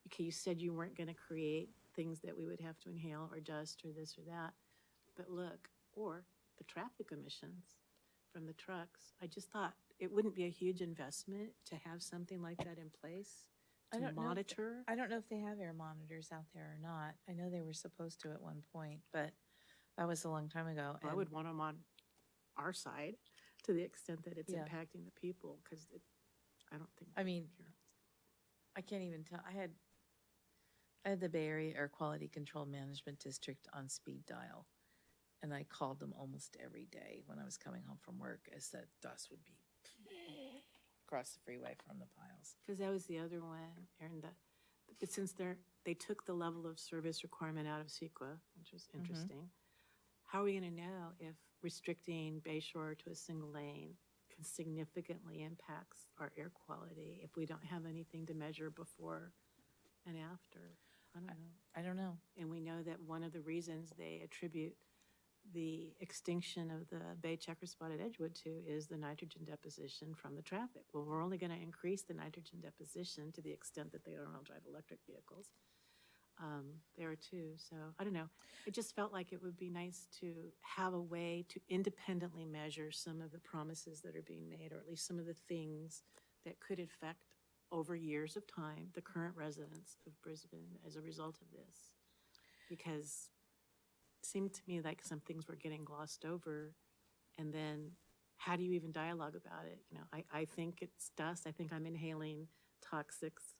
Okay, you said you weren't going to create things that we would have to inhale or dust or this or that, but look, or the traffic emissions from the trucks. I just thought it wouldn't be a huge investment to have something like that in place I to don't know if- monitor. I don't know if they have air monitors out there or not. I know they were supposed to at one point, but that was a long time ago. I would want them on our side to the extent that it's Yeah. impacting the people, because I don't think. I mean, I can't even tell. I had the Bay Area Air Quality Control Management District on speed dial, and I called them almost every day when I was coming home from work, as that dust would be across the freeway from the piles. Because that was the other one, Erin, but since they took the level of service requirement out of CEQA, which was interesting, how are we going to know if restricting Bayshore to a single lane can significantly impacts our air quality if we don't have anything to measure before and after? I don't know. I don't know. And we know that one of the reasons they attribute the extinction of the bay checker spotted edgewood to is the nitrogen deposition from the traffic. Well, we're only going to increase the nitrogen deposition to the extent that they don't all drive electric vehicles. There too. So I don't know. It just felt like it would be nice to have a way to independently measure some of the promises that are being made, or at least some of the things that could affect over years of time the current residents of Brisbane as a result of this. Because it seemed to me like some things were getting glossed over, and then how do you even dialogue about it? You know, I think it's dust. I think I'm inhaling toxics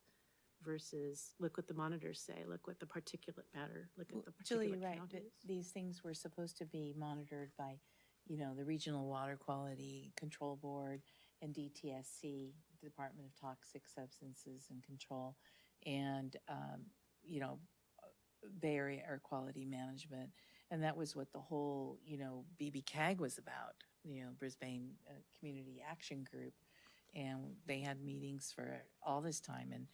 versus look what the monitors say, look what the particulate matter, look at the Julie, you're particulate right. count But is. these things were supposed to be monitored by, you know, the Regional Water Quality Control Board and DTSC, Department of Toxic Substances and Control, and, you know, Bay Area Air Quality Management. And that was what the whole, you know, BBCAG was about, you know, Brisbane Community Action Group. And they had meetings for all this time, and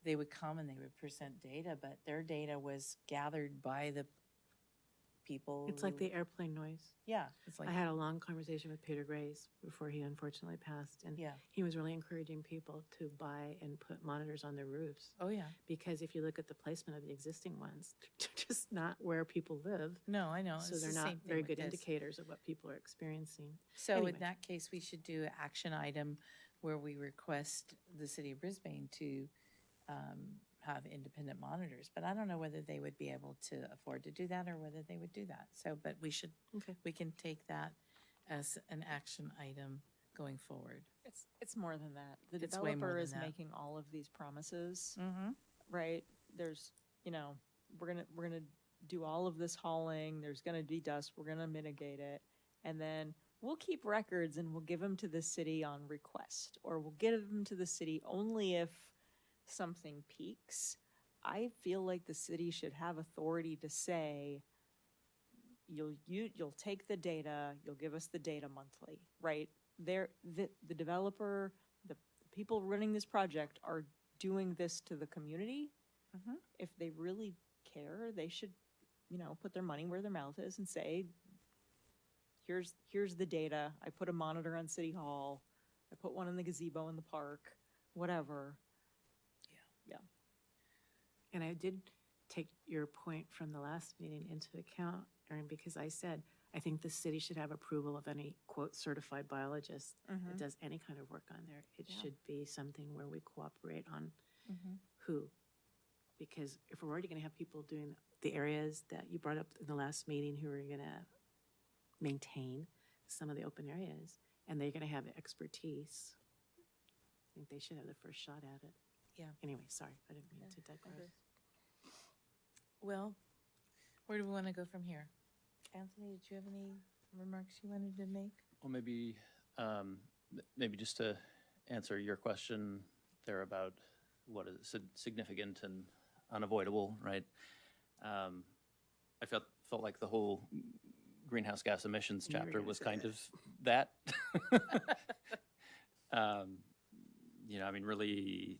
they would come and they would present data, but their data was gathered by the people. It's like who- the airplane noise. Yeah, it's like, I had a long conversation with Peter Grace before he unfortunately passed, and yeah, he was really encouraging people to buy and put monitors on their roofs. oh, yeah. Because if you look at the placement of the existing ones, they're just not where people live. No, I know. So it's they're the not same thing very with good this. indicators of what people are experiencing. So Anyway. in that case, we should do an action item where we request the city of Brisbane to have independent monitors. But I don't know whether they would be able to afford to do that or whether they would do that. So, but we should, Okay. we can take that as an action item going forward. It's more than that. The It's way more developer than is that. making all of these promises, Mm-hmm. right? There's, you know, we're gonna do all of this hauling. There's gonna be dust. We're gonna mitigate it, and then we'll keep records and we'll give them to the city on request, or we'll give them to the city only if something peaks. I feel like the city should have authority to say, you'll take the data, you'll give us the data monthly, right? The developer, the people running this project are doing this to the community. Mhm. If they really care, they should, you know, put their money where their mouth is and say, here's the data. I put a monitor on City Hall. I put one in the gazebo in the park, whatever. And I did take your point from the last meeting into account, Erin, because I said, I think the city should have approval of any, quote, certified biologist that does any kind of work on there. It Yeah. should be something where we cooperate on Mm-hmm. who. Because if we're already going to have people doing the areas that you brought up in the last meeting who are going to maintain some of the open areas, and they're going to have expertise, I think they should have the first shot at it. Yeah. Anyway, sorry, I didn't mean to digress. Well, where do we want to go from here? Anthony, did you have any remarks you wanted to make? Well, maybe just to answer your question there about what is significant and unavoidable, right? I felt like the whole greenhouse gas emissions You were chapter gonna was say kind that. of that. You know, I mean, really,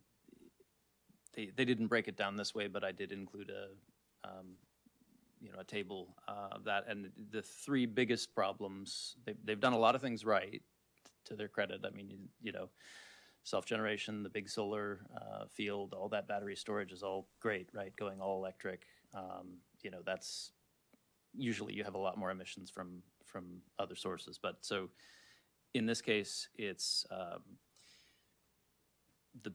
they didn't break it down this way, but I did include a table of that. And the three biggest problems, they've done a lot of things right, to their credit. I mean, you know, self-generation, the big solar field, all that battery storage is all great, right? Going all electric, you know, that's usually you have a lot more emissions from other sources. But so in this case, it's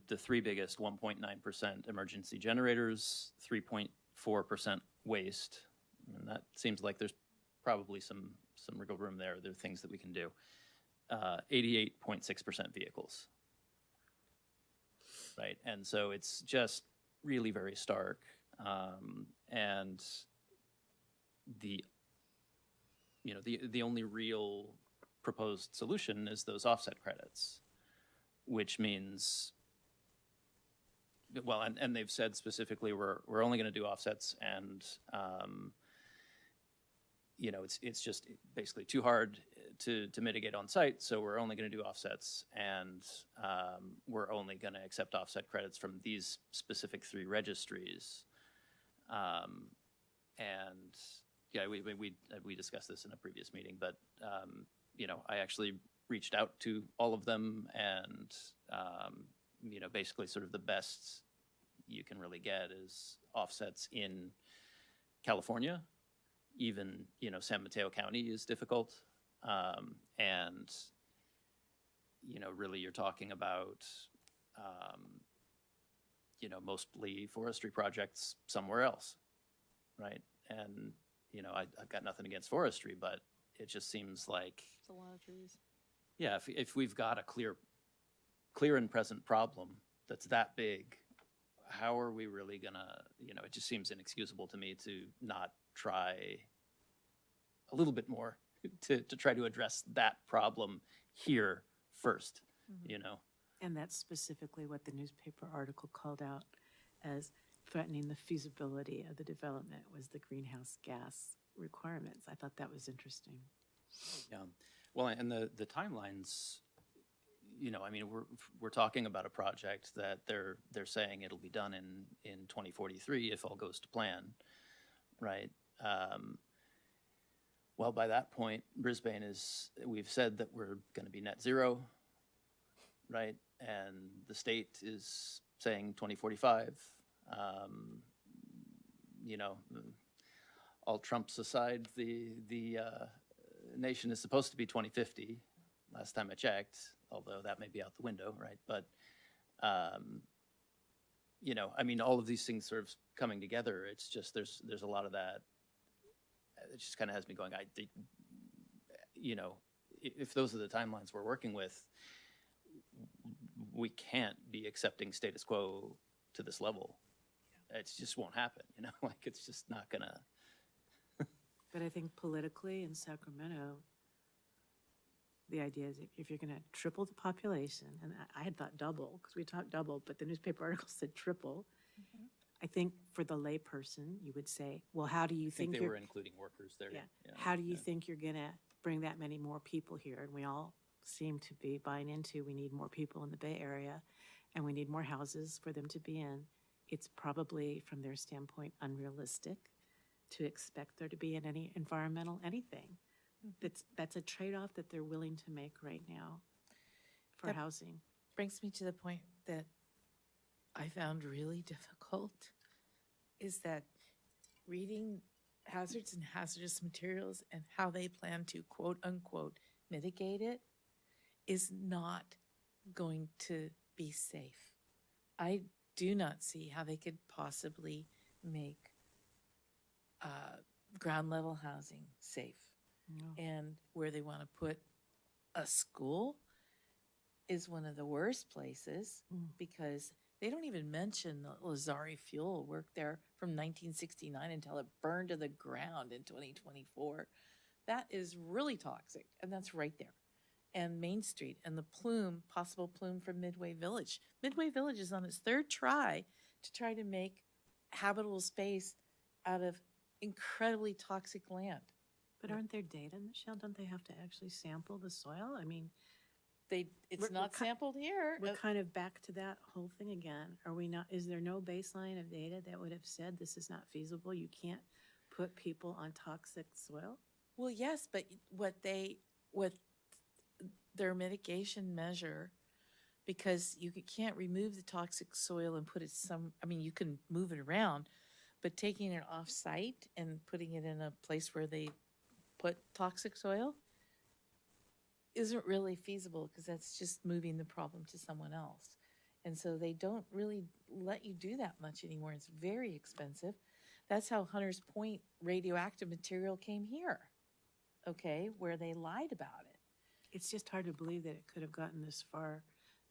the three biggest: 1.9% emergency generators, 3.4% waste, and that seems like there's probably some wiggle room there. There are things that we can do. 88.6% vehicles, right? And so it's just really very stark. And the only real proposed solution is those offset credits, which means, well, and they've said specifically we're only going to do offsets and you know, it's just basically too hard to mitigate on site, so we're only going to do offsets, and we're only going to accept offset credits from these specific 3 registries. And yeah, we discussed this in a previous meeting, but you know, I actually reached out to all of them, and you know, basically sort of the best you can really get is offsets in California. Even, you know, San Mateo County is difficult. And, you know, really you're talking about, you know, mostly forestry projects somewhere else, right? And, you know, I've got nothing against forestry, but it just seems like, It's a lot of trees. yeah, if we've got a clear and present problem that's that big, how are we really gonna, you know, it just seems inexcusable to me to not try a little bit more to try to address that problem here first, you know? And that's specifically what the newspaper article called out as threatening the feasibility of the development was the greenhouse gas requirements. I thought that was interesting. Yeah. Well, and the timelines, you know, I mean, we're talking about a project that they're saying it'll be done in 2043 if all goes to plan, right? Well, by that point, Brisbane we've said that we're going to be net zero, right? And the state is saying 2045. You know, all Trumps aside, the nation is supposed to be 2050. Last time I checked, although that may be out the window, right? But you know, I mean, all of these things sort of coming together. It's just there's a lot of that. It just kind of has me going. I think, you know, if those are the timelines we're working with, we can't be accepting status quo to this level. It just won't happen. You know, like it's just not gonna. But I think politically in Sacramento, the idea is if you're going to triple the population, and I had thought double, because we talked double, but the newspaper article said triple. I think for the layperson, you would say, well, how do you I think think they you're, were including workers there. yeah, Yeah. how do you Yeah. think you're going to bring that many more people here? And we all seem to be buying into, we need more people in the Bay Area, and we need more houses for them to be in. It's probably, from their standpoint, unrealistic to expect there to be in any environmental anything. That's a trade-off that they're willing to make right now for That- housing. Brings me to the point that I found really difficult is that reading hazards and hazardous materials and how they plan to quote unquote mitigate it is not going to be safe. I do not see how they could possibly make ground level housing safe. And where they want to put a school is one of the worst places because they don't even mention the Lazari fuel worked there from 1969 until it burned to the ground in 2024. That is really toxic, and that's right there. And Main Street and the plume, possible plume from Midway Village. Midway Village is on its 3rd try to make habitable space out of incredibly toxic land. But aren't there data, Michelle? Don't they have to actually sample the soil? I mean, It's We're not ki- sampled here. we're kind of back to that whole thing again. Are we not, is there no baseline of data that would have said this is not feasible? You can't put people on toxic soil? Well, yes, but what their mitigation measure, because can't remove the toxic soil and put it you can move it around, but taking it off site and putting it in a place where they put toxic soil isn't really feasible because that's just moving the problem to someone else. And so they don't really let you do that much anymore. It's very expensive. That's how Hunters Point radioactive material came here, okay, where they lied about it. It's just hard to believe that it could have gotten this far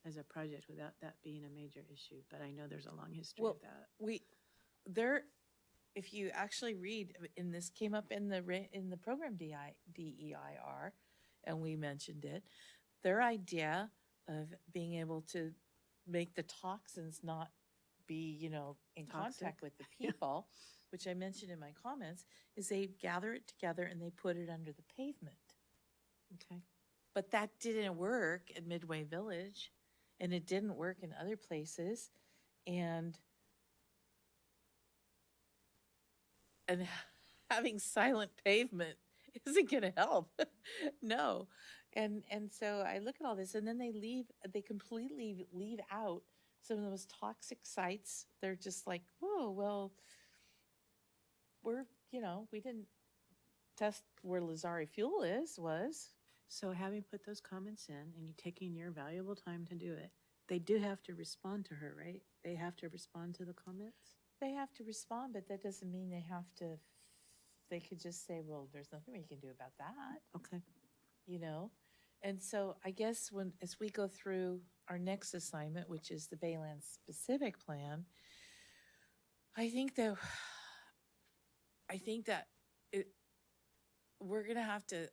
as a project without that being a major issue, but I know there's a long history of that. If you actually read, and this came up in the program DEIR, and we mentioned it, their idea of being able to make the toxins not be, you know, in Toxic. contact with the people, which I mentioned in my comments, is they gather it together and they put it under the pavement. Okay. But that didn't work at Midway Village, and it didn't work in other places. And having silent pavement isn't going to help. No. And so I look at all this, and then they completely leave out some of the most toxic sites. They're just like, whoa, well, we didn't test where Lazari Fuel was. So having put those comments in and you taking your valuable time to do it, they do have to respond to her, right? They have to respond to the comments? They have to respond, but that doesn't mean they could just say, well, there's nothing we can do about that, Okay. you know? And so I guess as we go through our next assignment, which is the Baylands Specific Plan, I think that we're going to have to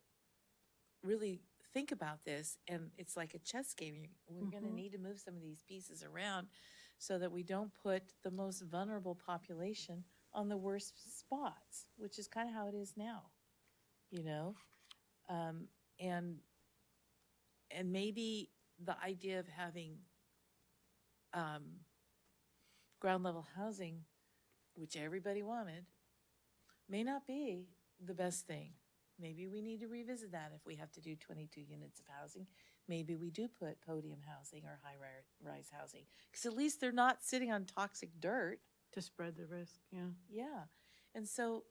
really think about this, and it's like a chess game. We're going to need to move some of these pieces around so that we don't put the most vulnerable population on the worst spots, which is kind of how it is now, you know? And maybe the idea of having ground level housing, which everybody wanted, may not be the best thing. Maybe we need to revisit that if we have to do 22 units of housing. Maybe we do put podium housing or high-rise housing, because at least they're not sitting on toxic dirt. To spread the risk, yeah. Yeah. And so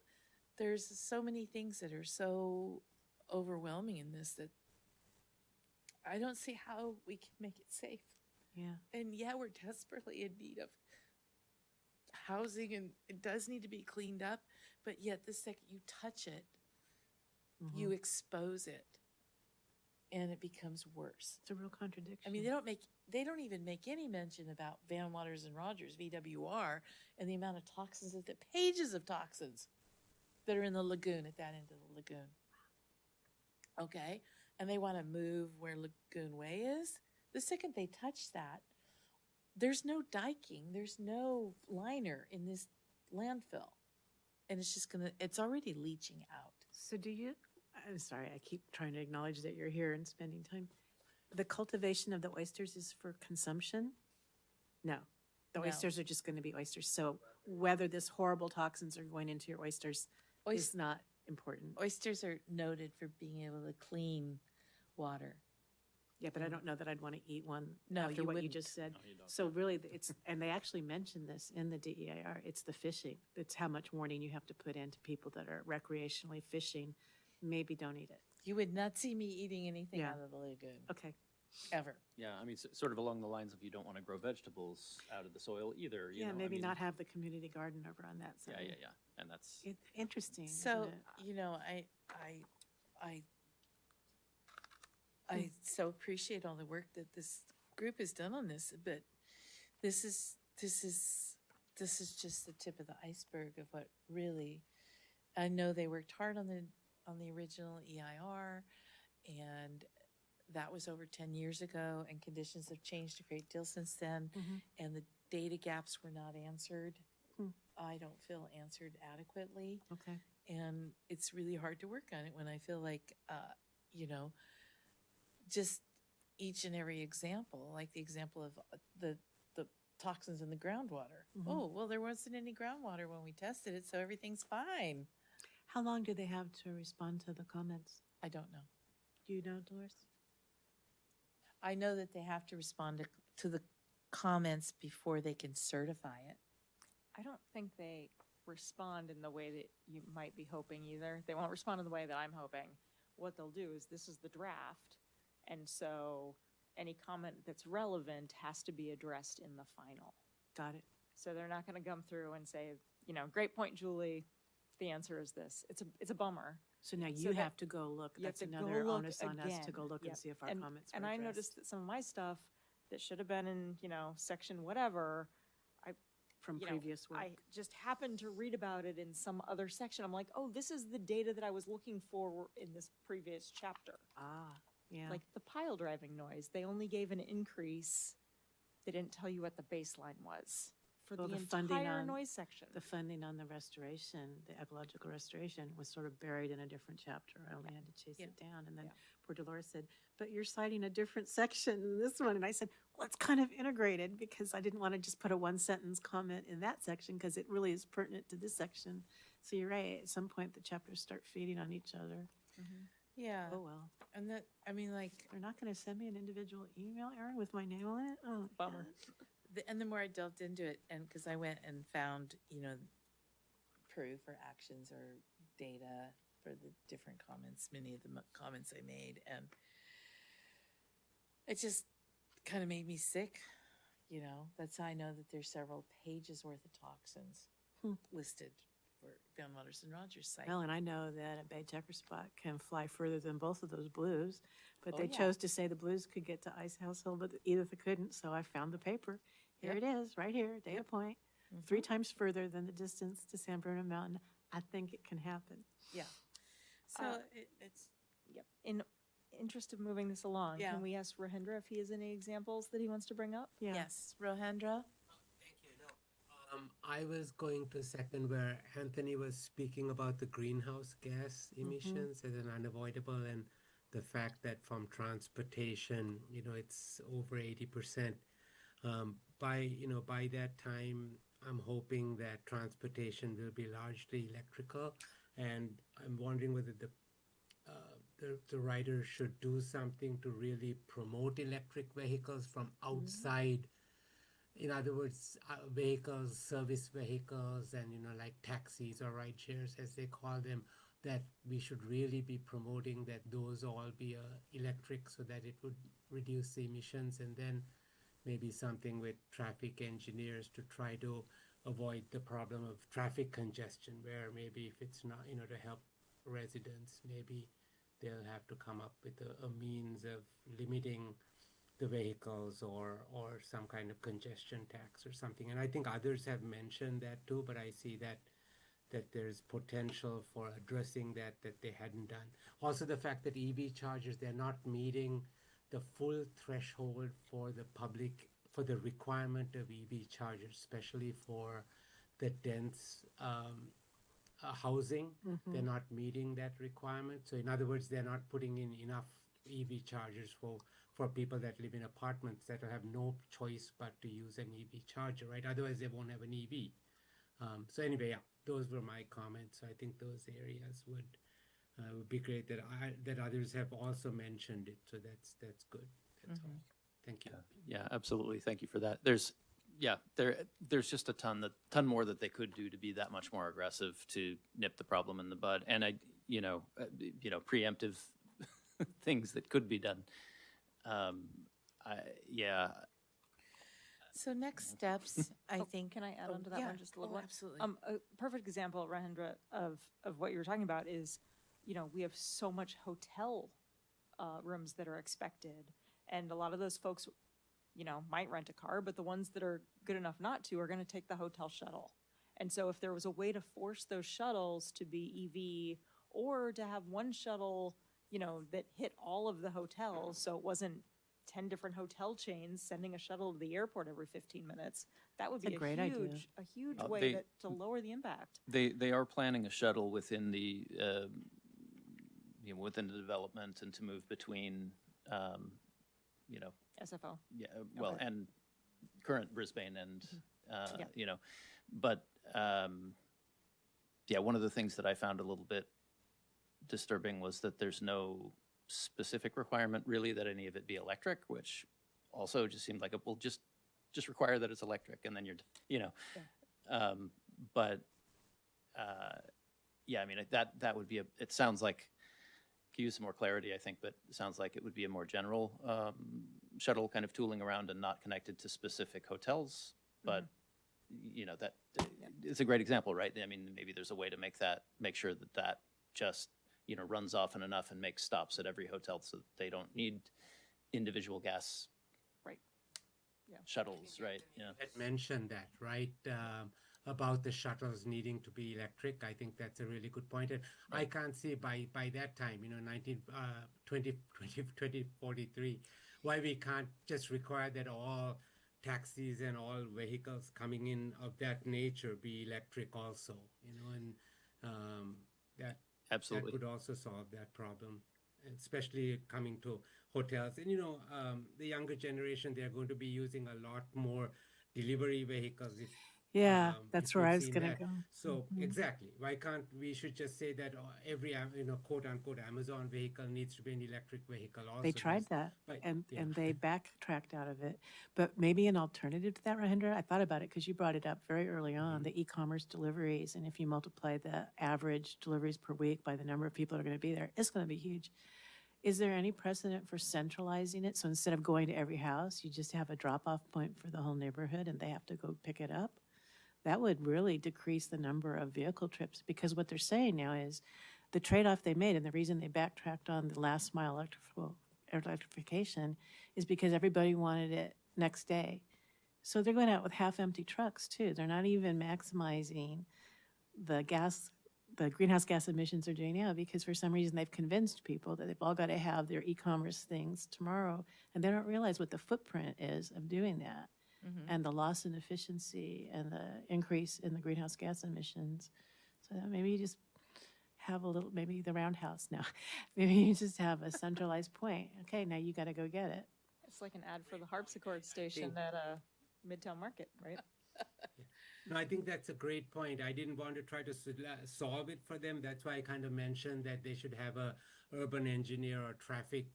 there's so many things that are so overwhelming in this that I don't see how we can make it safe. Yeah. And yeah, we're desperately in need of housing, and it does need to be cleaned up, but yet the second you touch it, you expose it, and it becomes worse. It's a real contradiction. I mean, they don't even make any mention about Van Waters and Rogers, VWR, and the amount of toxins, the pages of toxins that are in the lagoon, at that end of the lagoon. Okay? And they want to move where Lagoon Way is. The second they touch that, there's no diking, there's no liner in this landfill. And it's already leaching out. So I'm sorry, I keep trying to acknowledge that you're here and spending time. The cultivation of the oysters is for consumption? No. The No. oysters are just going to be oysters. So whether this horrible toxins are going into your oysters is not important. Oysters are noted for being able to clean water. Yeah, but I don't know that I'd want to eat one No, after you what you wouldn't. just said. No, you don't. So really, and they actually mentioned this in the DEIR, it's the fishing. It's how much warning you have to put into people that are recreationally fishing. Maybe don't eat it. You would not see me eating anything Yeah. out of the lagoon, Okay. ever. Yeah, I mean, sort of along the lines of you don't want to grow vegetables out of the soil either, you Yeah, know, I maybe mean, not have the community garden over on that Yeah, side. yeah, yeah, and that's, Interesting, So, isn't it? you know, I so appreciate all the work that this group has done on this, but this is just the tip of the iceberg of what really, I know they worked hard on the original EIR, and that was over 10 years ago, and conditions have changed a great deal since then, and the data gaps were not answered. I don't feel answered adequately. Okay. And it's really hard to work on it when I feel like, you know, just each and every example, like the example of the toxins in the groundwater. Oh, well, there wasn't any groundwater when we tested it, so everything's fine. How long do they have to respond to the comments? I don't know. Do you know, Dolores? I know that they have to respond to the comments before they can certify it. I don't think they respond in the way that you might be hoping either. They won't respond in the way that I'm hoping. What they'll do is, this is the draft, and so any comment that's relevant has to be addressed in the final. Got it. So they're not going to come through and say, you know, great point, Julie. The answer is this. It's a bummer. So now So you that- have to go look. You have That's to go another look onus on us to go again. look and Yep. see if our And- comments were And I addressed. noticed that some of my stuff that should have been in, you know, section whatever, From you know, previous work. I just happened to read about it in some other section. I'm like, oh, this is the data that I was looking for in this previous chapter. Yeah. Like the pile driving noise, they only gave an increase. They didn't tell you what the baseline was For Well, the the funding entire on- noise section. The funding on the restoration, the ecological restoration, was sort of buried in a different chapter. I only had to chase Yeah. it down. And then Yeah. poor Dolores said, but you're citing a different section than this one. And I said, well, it's kind of integrated because I didn't want to just put a one-sentence comment in that section because it really is pertinent to this section. So you're right, at some point the chapters start feeding on each other. Yeah, Oh, well. and that, I mean, like, They're not going to send me an individual email, Erin, with my name on it? Oh, Bummer. and the more I delved into it, and because I went and found, proof or actions or data for the different comments, many of the comments I made, and it just kind of made me sick. That's how I know that there's several pages worth of toxins listed for Van Waters and Rogers site. Well, and I know that a bay checker spot can fly further than both of those blues, but Oh, they yeah. chose to say the blues could get to Ice House Hill, but Edith couldn't, so I found the paper. Here Yep. it is, right here, data point, 3 times further than the distance to San Bruno Mountain. I think it can happen. So Uh, it's Yep. In interest of moving this along, Yeah. can we ask Rohindra if he has any examples that he wants to bring up? Yeah. yes, Rohendra. Thank you. No, I was going to second where Anthony was speaking about the greenhouse gas emissions as an unavoidable, and the fact that from transportation, it's over 80%. By that time, I'm hoping that transportation will be largely electrical, and I'm wondering whether the writer should do something to really promote electric vehicles from outside. In other words, vehicles, service vehicles, and like taxis or ride shares as they call them, that we should really be promoting that those all be electric so that it would reduce the emissions, and then maybe something with traffic engineers to try to avoid the problem of traffic congestion, where maybe if it's not, to help residents, maybe they'll have to come up with a means of limiting the vehicles or some kind of congestion tax or something. And I think others have mentioned that too, but I see that there's potential for addressing that they hadn't done. Also, the fact that EV chargers, they're not meeting the full threshold for the requirement of EV chargers, especially for the dense housing. They're not meeting that requirement. So in other words, they're not putting in enough EV chargers for people that live in apartments that will have no choice but to use an EV charger, right? Otherwise, they won't have an EV. So anyway, yeah, those were my comments. So I think those areas would be great that others have also mentioned it. So that's good. That's all. Thank you. Yeah, absolutely. Thank you for that. There's just a ton more that they could do to be that much more aggressive to nip the problem in the bud. And preemptive things that could be done. So next steps, I Oh, think. Can I add Oh, on to that yeah. one just a little Oh, bit? absolutely. A perfect example, Rohindra, of what you were talking about is, we have so much hotel rooms that are expected. And a lot of those folks, might rent a car, but the ones that are good enough not to are going to take the hotel shuttle. And so if there was a way to force those shuttles to be EV, or to have one shuttle, that hit all of the hotels, so it wasn't 10 different hotel chains sending a shuttle to the airport every 15 minutes, that would be a great idea. a huge Oh, way to lower the impact. They are planning a shuttle within the within the development and to move between SFO. yeah, well, Okay. and current Brisbane and, Yeah. but, one of the things that I found a little bit disturbing was that there's no specific requirement really that any of it be electric, which also just seemed like, well, just require that it's electric and then you're, that would be it sounds like, could use some more clarity, I think, but it sounds like it would be a more general shuttle kind of tooling around and not connected to specific hotels. But, that it's a great example, right? I mean, maybe there's a way to make sure that just, runs often enough and makes stops at every hotel so that they don't need individual gas Right. Yeah. shuttles, right? Yeah. Had mentioned that, right? About the shuttles needing to be electric. I think that's a really good point. And I can't see by that time, 2043, why we can't just require that all taxis and all vehicles coming in of that nature be electric also, and that Absolutely. could also solve that problem, especially coming to hotels. And the younger generation, they're going to be using a lot more delivery vehicles. Yeah, If that's where you've I was seen gonna that. go. So exactly, why can't we should just say that every quote unquote Amazon vehicle needs to be an electric vehicle also? They tried There's- that, Right, and yeah. and they backtracked out of it. But maybe an alternative to that, Rahindra, I thought about it because you brought it up very early on, the e-commerce deliveries, and if you multiply the average deliveries per week by the number of people that are going to be there, it's going to be huge. Is there any precedent for centralizing it? So instead of going to every house, you just have a drop-off point for the whole neighborhood and they have to go pick it up? That would really decrease the number of vehicle trips, because what they're saying now is the trade-off they made and the reason they backtracked on the last mile electrification is because everybody wanted it next day. So they're going out with half-empty trucks too. They're not even maximizing the greenhouse gas emissions they're doing now, because for some reason they've convinced people that they've all got to have their e-commerce things tomorrow, and they don't realize what the footprint is of doing that. And the loss in efficiency and the increase in the greenhouse gas emissions. So that maybe you just have maybe the roundhouse now. Maybe you just have a centralized point. Okay, now you got to go get it. It's like an ad for the harpsichord station at Midtown Market, right? No, I think that's a great point. I didn't want to try to solve it for them. That's why I kind of mentioned that they should have a urban engineer or traffic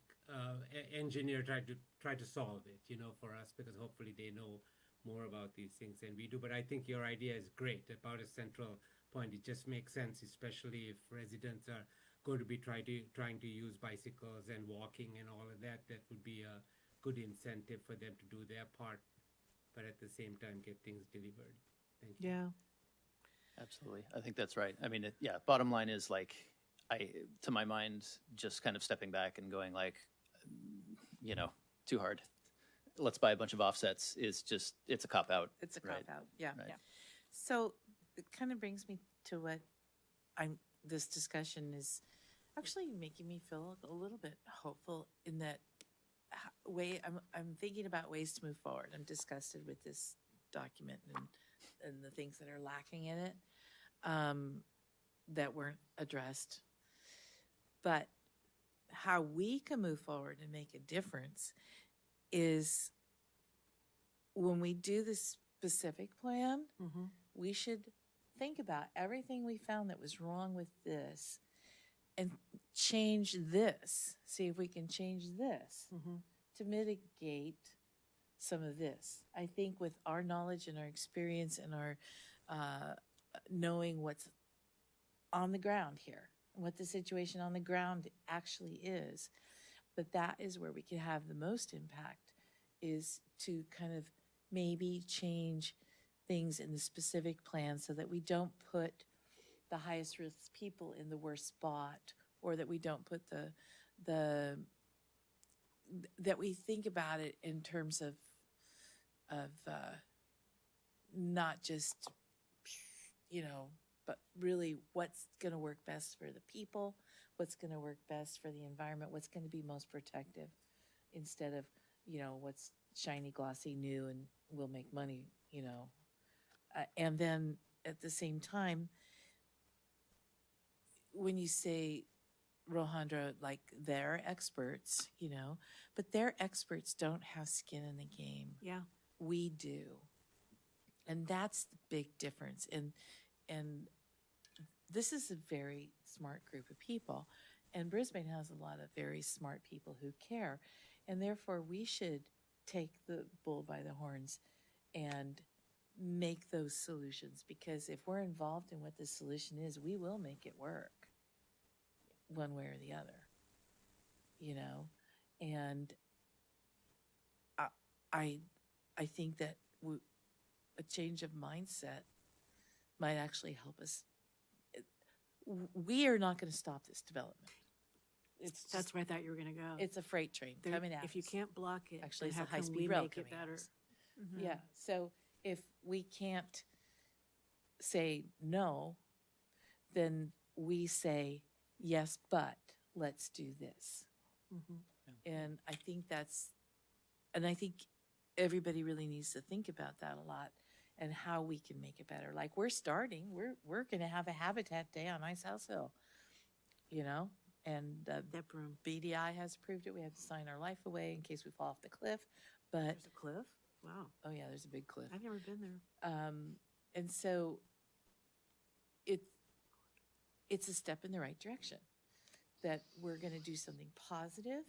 engineer try to solve it, for us, because hopefully they know more about these things than we do. But I think your idea is great about a central point. It just makes sense, especially if residents are going to be trying to use bicycles and walking and all of that. That would be a good incentive for them to do their part, but at the same time get things delivered. Thank you. Yeah. Absolutely. I think that's right. I mean, bottom line is to my mind, just kind of stepping back and going too hard. Let's buy a bunch of offsets it's a cop out. It's a right? cop-out, yeah. Right. So it kind of brings me to what this discussion is actually making me feel a little bit hopeful in that way. I'm thinking about ways to move forward. I'm disgusted with this document and the things that are lacking in it that weren't addressed. But how we can move forward and make a difference is when we do this specific plan, we should think about everything we found that was wrong with this and change this. See if we can change this to mitigate some of this. I think with our knowledge and our experience and our knowing what's on the ground here, what the situation on the ground actually is, that is where we can have the most impact, is to kind of maybe change things in the specific plan so that we don't put the highest risk people in the worst spot, or that we don't put that we think about it in terms of not just, but really what's going to work best for the people, what's going to work best for the environment, what's going to be most protective, instead of, what's shiny, glossy, new, and will make money, and then at the same time, when you say, Rohandra, like they're experts, but their experts don't have skin in the game. Yeah. We do. And that's the big difference. And this is a very smart group of people. And Brisbane has a lot of very smart people who care. And therefore, we should take the bull by the horns and make those solutions. Because if we're involved in what the solution is, we will make it work one way or the other. And I think that a change of mindset might actually help us. We are not going to stop this development. That's where I thought you were going to go. It's a freight train coming at If you us. can't block it, Actually, then it's a how can high-speed we rail make it coming at better? us. Yeah. So if we can't say no, then we say yes, but let's do this. And I think everybody really needs to think about that a lot and how we can make it better. Like we're going to have a habitat day on Ice House Hill, you know, and That broom. BDI has approved it. We have to sign our life away in case we fall off the cliff. But There's a cliff? Wow. oh yeah, there's a big cliff. I've never been there. And so it's a step in the right direction, that we're going to do something positive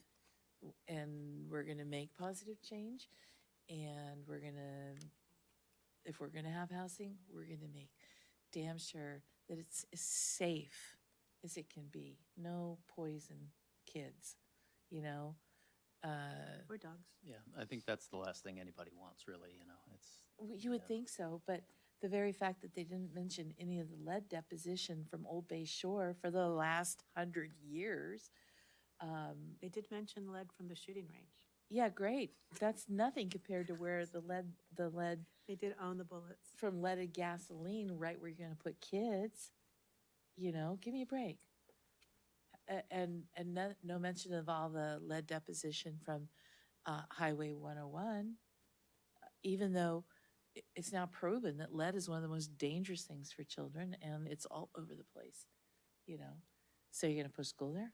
and we're going to make positive change, and we're going to, if we're going to have housing, we're going to make damn sure that it's as safe as it can be. No poison kids, you know? Or dogs. Yeah, I think that's the last thing anybody wants, really, you know, it's. You would Yeah. think so, but the very fact that they didn't mention any of the lead deposition from Old Bay Shore for the last 100 years, They did mention lead from the shooting range. yeah, great. That's nothing compared to where the lead They did own the bullets. from leaded gasoline, right where you're going to put kids. You know, give me a break. And no mention of all the lead deposition from Highway 101, even though it's now proven that lead is one of the most dangerous things for children, and it's all over the place, you know. So you're going to put a school there?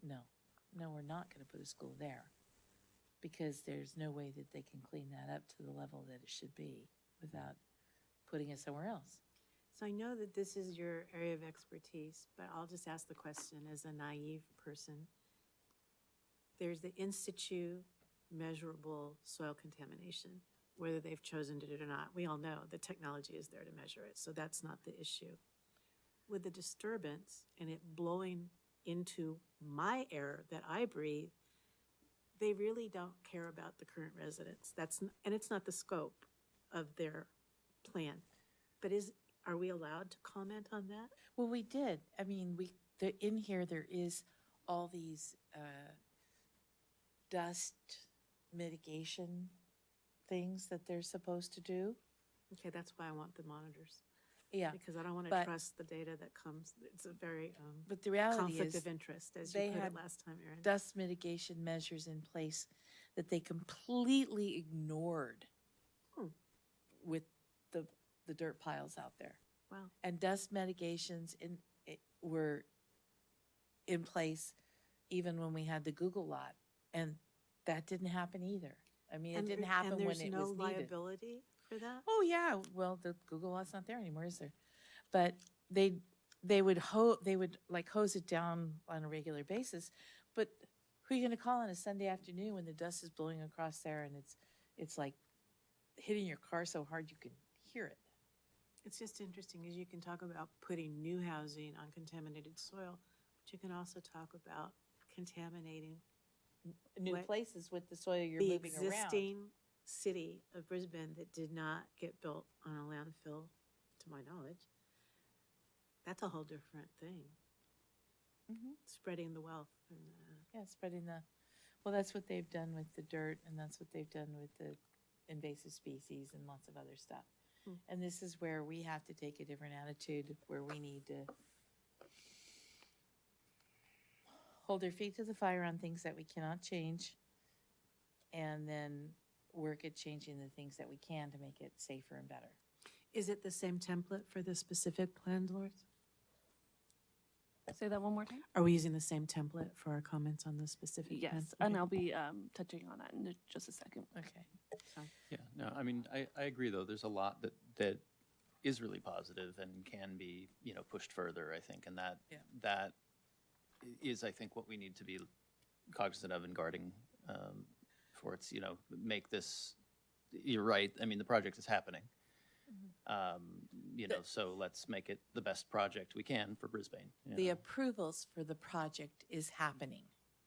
No, we're not going to put a school there, because there's no way that they can clean that up to the level that it should be without putting it somewhere else. So I know that this is your area of expertise, but I'll just ask the question as a naive person. There's the in situ measurable soil contamination, whether they've chosen to do it or not. We all know the technology is there to measure it, so that's not the issue. With the disturbance and it blowing into my air that I breathe, they really don't care about the current residents. And it's not the scope of their plan. But are we allowed to comment on that? Well, we did. I mean, in here there is all these dust mitigation things that they're supposed to do. Okay, that's why I want the monitors. Yeah, Because I don't want to but- trust the data that comes. It's a very but the reality conflict is of interest, as you they put it had last time, Erin. dust mitigation measures in place that they completely ignored with the dirt piles out there. Wow. And dust mitigations were in place even when we had the Google lot, and that didn't happen either. I mean, it didn't happen when it was And there's no needed. liability for that? Oh yeah, well the Google lot's not there anymore, is there? But they would like hose it down on a regular basis. But who are you going to call on a Sunday afternoon when the dust is blowing across there and it's like hitting your car so hard you can hear it? It's just interesting, as you can talk about putting new housing on contaminated soil, but you can also talk about contaminating New What- places with the soil you're the moving around. existing city of Brisbane that did not get built on a landfill, to my knowledge. That's a whole different thing. Mhm. Spreading the wealth. And, Yeah, spreading well, that's what they've done with the dirt, and that's what they've done with the invasive species and lots of other stuff. And this is where we have to take a different attitude, where we need to hold our feet to the fire on things that we cannot change, and then work at changing the things that we can to make it safer and better. Is it the same template for the specific plan, Dolores? Say that one more time? Are we using the same template for our comments on the specific plan? Yes, and Okay. I'll be touching on that in just a second. Okay. Yeah, no, I mean, I agree, though. There's a lot that is really positive and can be, you know, pushed further, I think. And that is, I think, what we need to be cognizant of and guarding for. It's, you know, make this, you're right. I mean, the project is happening. You know, so let's make it the best project we can for Brisbane. you The know. approvals for the project is happening.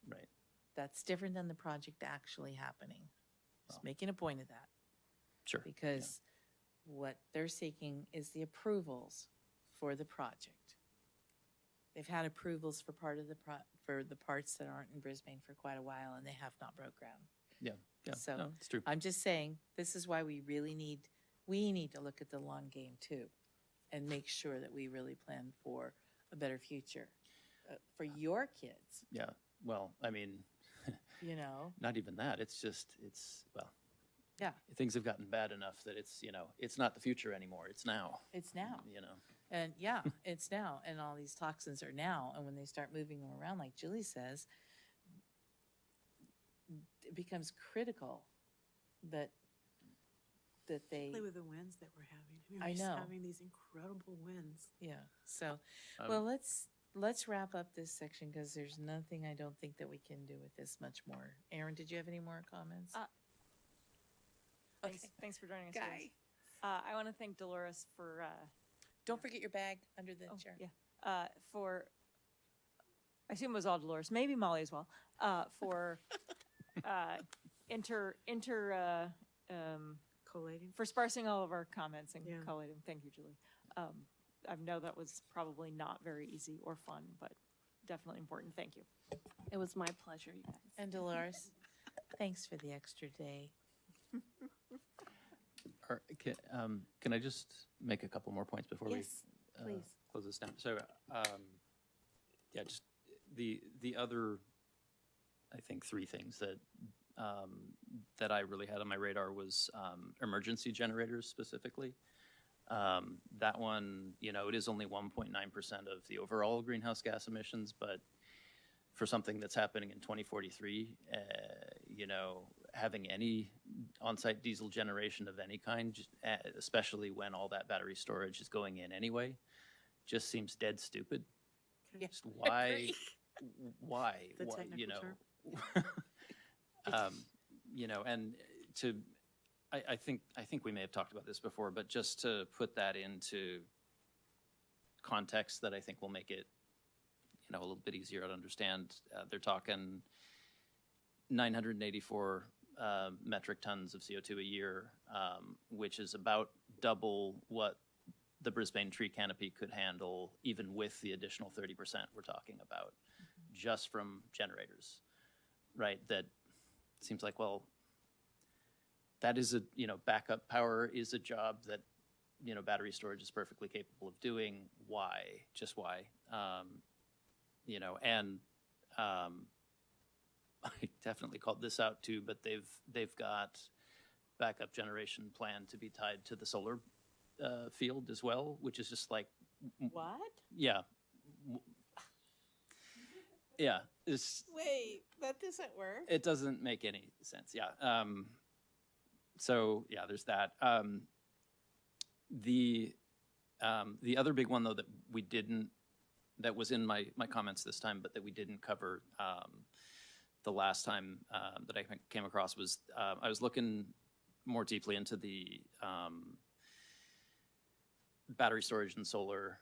Right. That's different than the project actually happening. Just Well. making a point of that. Sure. Because what they're seeking is the approvals for the project. They've had approvals for for the parts that aren't in Brisbane for quite a while, and they have not broke ground. Yeah. So, no, it's true. I'm just saying, this is why we need to look at the long game too, and make sure that we really plan for a better future for your kids, Yeah. Well, I mean, you know? not even that. Well, Yeah. things have gotten bad enough that it's, it's not the future anymore. It's now, It's now. you know. And yeah, it's now. And all these toxins are now. And when they start moving them around, like Julie says, it becomes critical that they, Especially with the winds that we're having. I We're just know. having these incredible winds. yeah. So, Um, well, let's wrap up this section because there's nothing I don't think that we can do with this much more. Aaron, did you have any more comments? Thanks for joining us. Guy. Jules. I want to thank Dolores for, Don't forget your bag under the oh, chair. yeah, for, I assume it was all Dolores, maybe Molly as well, for Collating. for sparsing all of our comments and Yeah. collating. Thank you, Julie. I know that was probably not very easy or fun, but definitely important. Thank you. It was my pleasure, you guys. And Dolores, thanks for the extra day. Can I just make a couple more points before Yes, we please. close this down? So, yeah, just the other, I think, three things that that I really had on my radar was emergency generators specifically. That one, it is only 1.9% of the overall greenhouse gas emissions, but for something that's happening in 2043, having any on-site diesel generation of any kind, especially when all that battery storage is going in anyway, just seems dead stupid. Yeah, Just why, agree. why, The why, technical term. and I think we may have talked about this before, but just to put that into context that I think will make it, a little bit easier to understand. They're talking 984 metric tons of CO2 a year, which is about double what the Brisbane tree canopy could handle, even with the additional 30% we're talking about, just from generators, right? That seems like, well, that is backup power is a job that, battery storage is perfectly capable of doing. Why? Just why? I definitely called this out too, but they've got backup generation plan to be tied to the solar field as well, which is just like, What? yeah, yeah. Wait, that doesn't work. It doesn't make any sense. Yeah. So yeah, there's that. The other big one though that was in my comments this time, but that we didn't cover the last time that I came across was I was looking more deeply into the battery storage and solar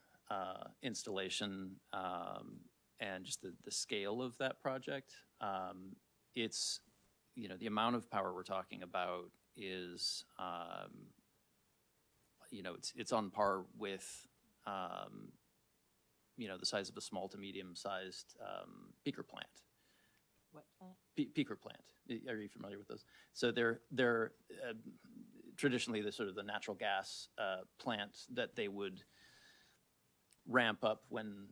installation and just the scale of that project. It's, the amount of power we're talking about is, it's on par with, the size of a small to medium-sized peaker plant. What plant? Peaker plant. Are you familiar with those? So they're traditionally the sort of the natural gas plant that they would ramp up when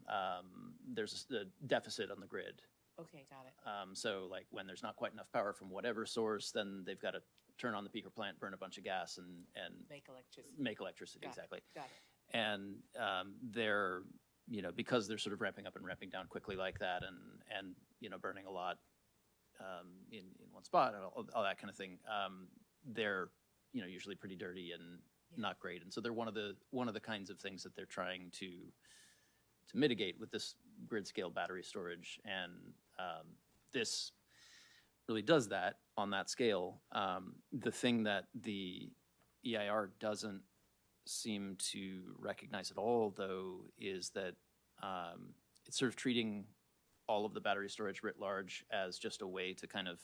there's a deficit on the grid. Okay, got it. So like when there's not quite enough power from whatever source, then they've got to turn on the peaker plant, burn a bunch of gas, and Make electricity. make electricity. Got it, Exactly. Got it. And they're, because they're sort of ramping up and ramping down quickly like that, and burning a lot in one spot, and all that kind of thing. They're usually pretty dirty and not great, and so they're one of the kinds of things that they're trying to mitigate with this grid scale battery storage, and this really does that on that scale. The thing that the EIR doesn't seem to recognize at all, though, is that it's sort of treating all of the battery storage writ large as just a way to kind of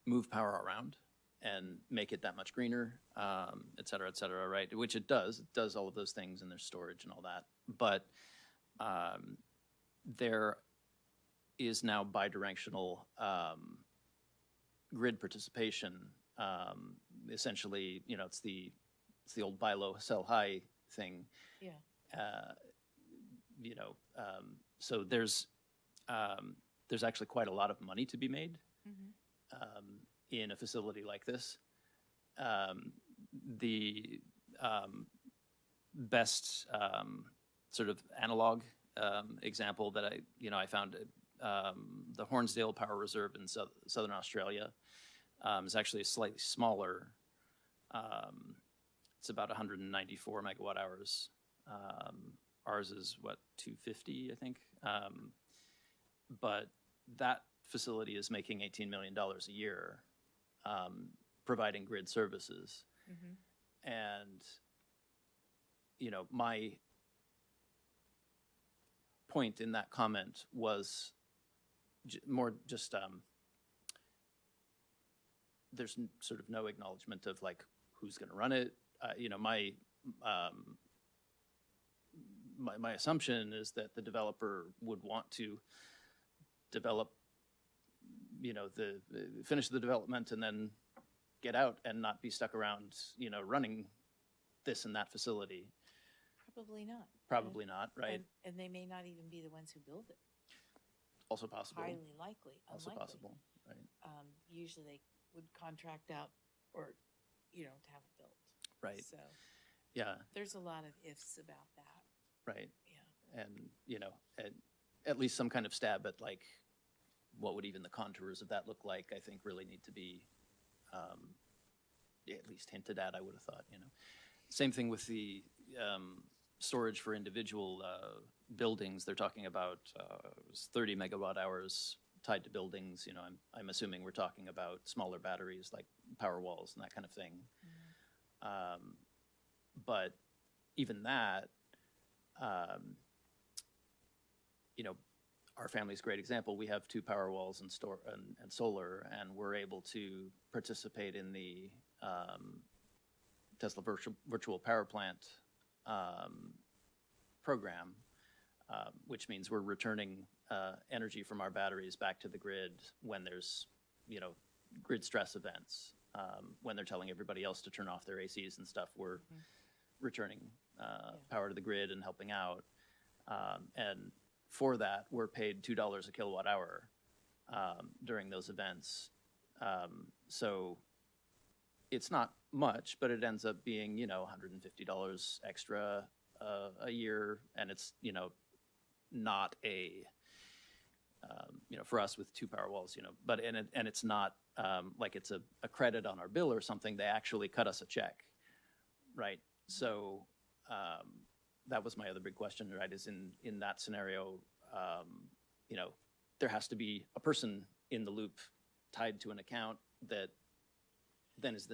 move power around and make it that much greener, et cetera, right? Which it does. It does all of those things, and there's storage and all that. But there is now bidirectional grid participation. Essentially, it's the old buy low, sell high thing. Yeah. So there's actually quite a lot of money to be made. in a facility like this. The best sort of analog example that I found the Hornsdale Power Reserve in southern Australia is actually slightly smaller. It's about 194 megawatt hours. Ours is what, 250, I think. But that facility is making $18 million a year, providing grid services. And, my point in that comment was more just there's sort of no acknowledgement of like who's going to run it. My assumption is that the developer would want to develop, finish the development and then get out and not be stuck around, running this and that facility. Probably not. Probably not, right? And they may not even be the ones who build it. Also possible. Highly likely. Also unlikely. possible, right? Usually they would contract out or, to have it built. Right. So Yeah, there's a lot of ifs about that. right. Yeah. And, at least some kind of stab at like, what would even the contours of that look like, I think really need to be at least hinted at, I would have thought, Same thing with the storage for individual buildings. They're talking about it was 30 megawatt hours tied to buildings. I'm assuming we're talking about smaller batteries like power walls and that kind of thing. But even that, our family's a great example. We have 2 power walls and solar, and we're able to participate in the Tesla virtual power plant program, which means we're returning energy from our batteries back to the grid when there's, grid stress events. When they're telling everybody else to turn off their ACs and stuff, we're returning power to the grid and helping out. And for that, we're paid $2 a kilowatt hour during those events. So it's not much, but it ends up being, $150 extra a year. And it's, not a, for us with 2 power walls, but, and it's not like it's a credit on our bill or something. They actually cut us a check, right? So that was my other big question, right, is in that scenario, there has to be a person in the loop tied to an account that then is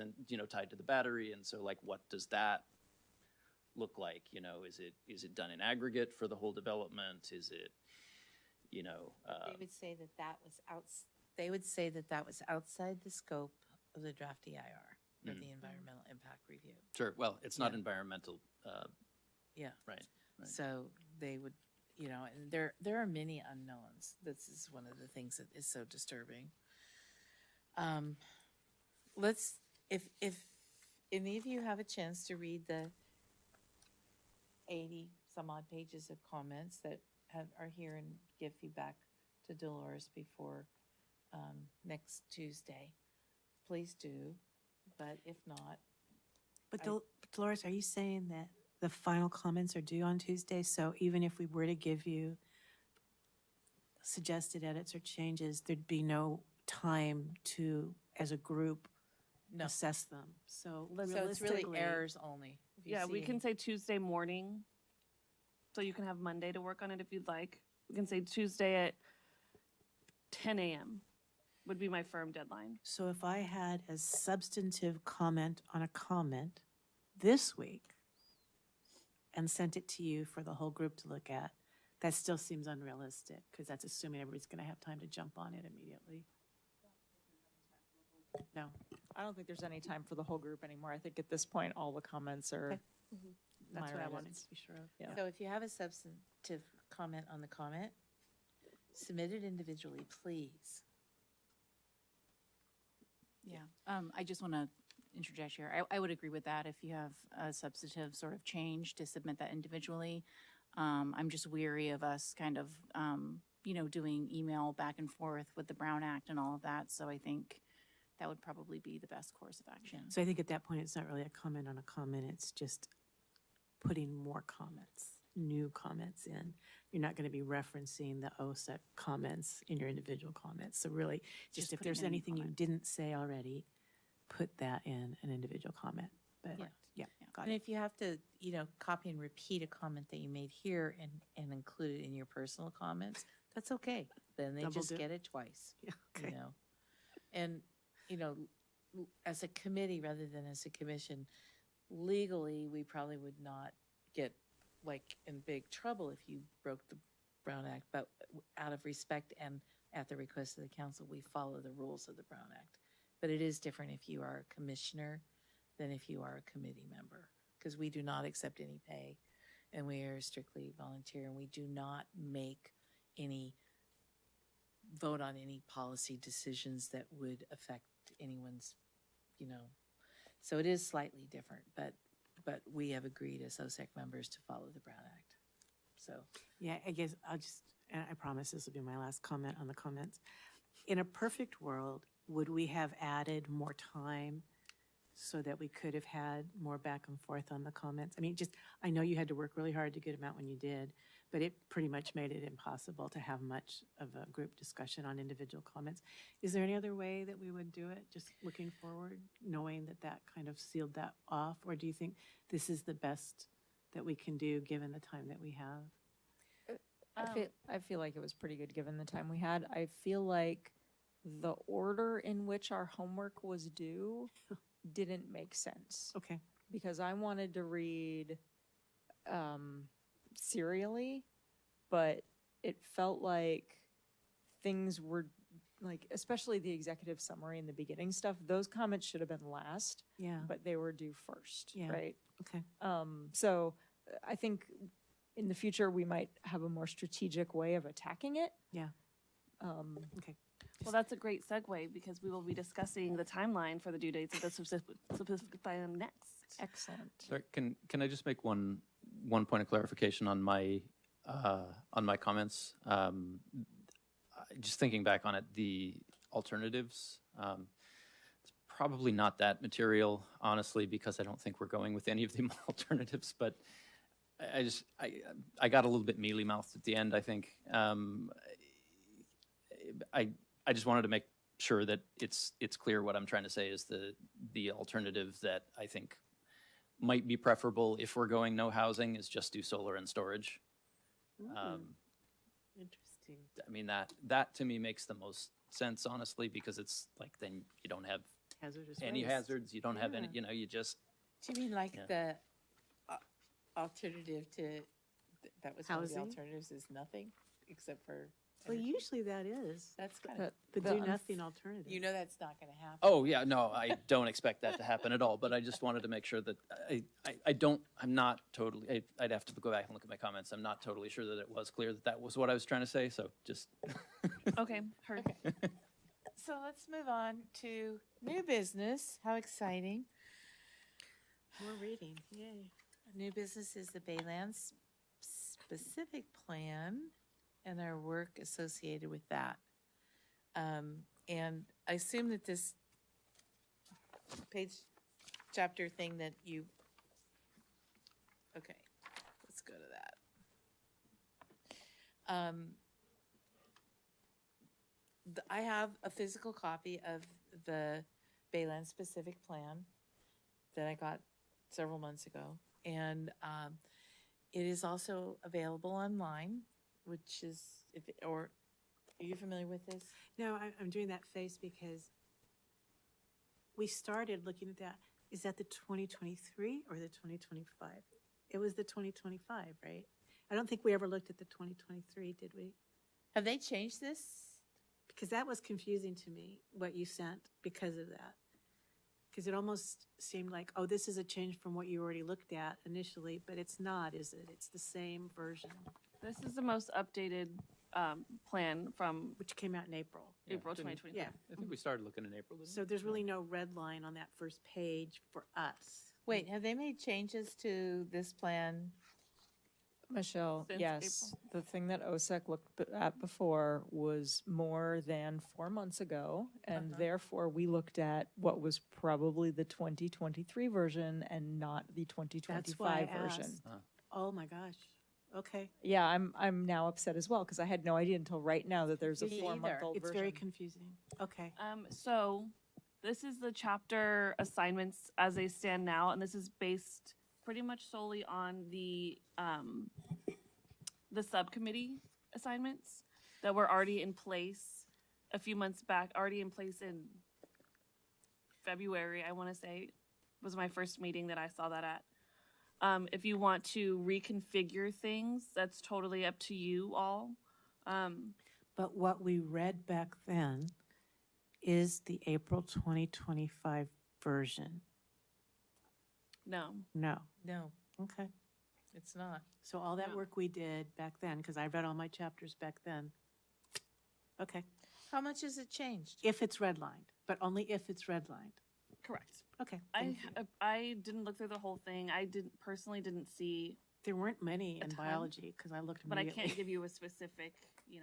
tied to the battery. And so like, what does that look like? Is it done in aggregate for the whole development? Is it, They would say they would say that was outside the scope of the draft EIR, or the environmental impact review. Sure. Well, it's not Yeah. environmental, Yeah. right? Right. So they would, and there are many unknowns. This is one of the things that is so disturbing. If any of you have a chance to read the 80 some odd pages of comments that are here and give feedback to Dolores before next Tuesday, please do. But if not, But Dolores, are you saying that the final comments are due on Tuesday? So even if we were to give you suggested edits or changes, there'd be no time to, as a group, no. assess them. So So it's realistically, really errors only. If you Yeah, we see can say Tuesday morning. So you can have Monday to work on it if you'd like. We can say Tuesday at 10 a.m. would be my firm deadline. So if I had a substantive comment on a comment this week and sent it to you for the whole group to look at, that still seems unrealistic because that's assuming everybody's going to have time to jump on it immediately. No. I don't think there's any time for the whole group anymore. I think at this point, all the comments are. Okay. That's what I minor wanted edits. to be sure of. Yeah. So if you have a substantive comment on the comment, submit it individually, please. Yeah, I just want to interject here. I would agree with that if you have a substantive sort of change to submit that individually. I'm just weary of us kind of, doing email back and forth with the Brown Act and all of that. So I think that would probably be the best course of action. So I think at that point, it's not really a comment on a comment, it's just putting more comments, new comments in. You're not going to be referencing the OSEC comments in your individual comments. So really, just if putting there's a new anything you comment. didn't say already, put that in an individual comment. But, Yeah. yeah, got And it. if you have to, copy and repeat a comment that you made here and include it in your personal comments, that's okay. Then they Double just dip. get it twice, Yeah, okay. And, as a committee rather than as a commission, legally, we probably would not get in big trouble if you broke the Brown Act, but out of respect and at the request of the council, we follow the rules of the Brown Act. But it is different if you are a commissioner than if you are a committee member, because we do not accept any pay, and we are strictly volunteer, and we do not vote on any policy decisions that would affect anyone's, so it is slightly different, but we have agreed as OSEC members to follow the Brown Act. So, Yeah, I guess and I promise this will be my last comment on the comments. In a perfect world, would we have added more time so that we could have had more back and forth on the comments? I mean, I know you had to work really hard to get them out when you did, but it pretty much made it impossible to have much of a group discussion on individual comments. Is there any other way that we would do it, just looking forward, knowing that kind of sealed that off? Or do you think this is the best that we can do, given the time that we have? I feel like it was pretty good given the time we had. I feel like the order in which our homework was due didn't make sense. Okay. Because I wanted to read serially, but it felt like things were especially the executive summary and the beginning stuff, those comments should have been last, Yeah. but they were due first, Yeah. right? Okay. So I think in the future, we might have a more strategic way of attacking it. Yeah. Okay. Well, that's a great segue because we will be discussing the timeline for the due dates of the specific plan next. Excellent. Sorry, can I just make one point of clarification on my comments? Just thinking back on it, the alternatives, it's probably not that material, honestly, because I don't think we're going with any of the alternatives. But I got a little bit mealy-mouthed at the end, I think. I just wanted to make sure that it's clear what I'm trying to say is the alternative that I think might be preferable if we're going no housing is just do solar and storage. Interesting. I mean, that to me makes the most sense, honestly, because it's then you don't have Hazardous any waste. hazards, you don't have any, you just, do you mean Yeah. the alternative to, that was one of the Housing? alternatives is nothing, except for, Well, usually that is that's kind of, the the do-nothing alternative. that's not going to happen. oh, yeah, no, I don't expect that to happen at all, but I just wanted to make sure that I'm not totally, I'd have to go back and look at my comments. I'm not totally sure that it was clear that was what I was trying to say, so just. Okay, heard. Okay. So let's move on to new business. How exciting. More reading, yay. New business is the Baylands Specific Plan and our work associated with that. And I assume that this chapter thing that you, okay, let's go to that. I have a physical copy of the Baylands Specific Plan that I got several months ago. And it is also available online, which is, are you familiar with this? No, I'm doing that face because we started looking at that. Is that the 2023 or the 2025? It was the 2025, right? I don't think we ever looked at the 2023, did we? Have they changed this? Because that was confusing to me, what you sent because of that. Because it almost seemed like, oh, this is a change from what you already looked at initially, but it's not, is it? It's the same version, This is the most updated plan from which came out in April. April didn't- 2025. Yeah. I think we started looking in April, didn't we? So there's really no red line on that first page for us. Wait, have they made changes to this plan? Michelle, Since yes, the thing that OSEC looked at before was more than 4 months ago, and therefore we looked at what was probably the 2023 version and not the That's why I 2025 version. asked. Oh, my gosh. Okay. Yeah, I'm now upset as well because I had no idea until right now that there's a Me 4-month-old It's version. very confusing. Okay. So this is the chapter assignments as they stand now, and this is based pretty much solely on the subcommittee assignments that were already in place a few months back, already in place in February, I want to say, was my first meeting that I saw that at. If you want to reconfigure things, that's totally up to you all. But what we read back then is the April 2025 version. No. No. No, Okay. it's not. So all that No. work we did back then, because I read all my chapters back then. Okay. How much has it changed? If it's redlined, but only if it's redlined. Correct. Okay. I thank you. I didn't look through the whole thing. I didn't see, There weren't many in ton, biology because I looked but I immediately. can't give you a specific, Yeah.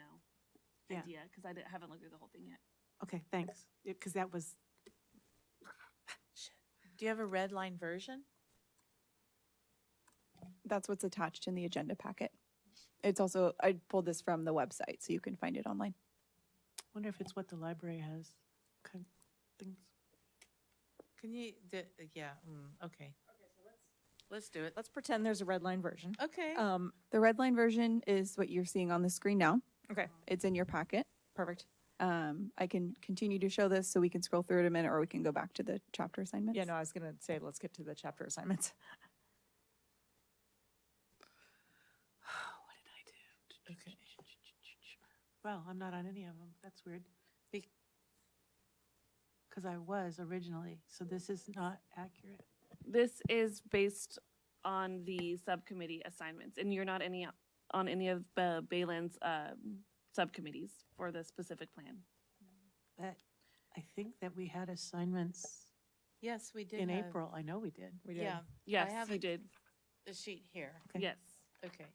idea because haven't looked through the whole thing yet. Okay, thanks. Because that was, Do you have a red line version? That's what's attached in the agenda packet. It's also, I pulled this from the website, so you can find it online. wonder if it's what the library has. Kind of things. Can you, yeah, okay. Let's do it. Let's pretend there's a red line version. Okay. The red line version is what you're seeing on the screen now. Okay, It's in your packet. perfect. I can continue to show this so we can scroll through it a minute, or we can go back to the chapter assignments. Yeah, no, I was gonna say, let's get to the chapter assignments. What did I do? Okay. Well, I'm not on any of them. That's weird. Be- Because I was originally, so this is not accurate. This is based on the subcommittee assignments, and you're not on any of the Baylands subcommittees for the specific plan. But I think that we had assignments Yes, we did in have- April. I know we did. We did. Yeah, Yes, have you a- did. the sheet here. Okay. Yes. Okay.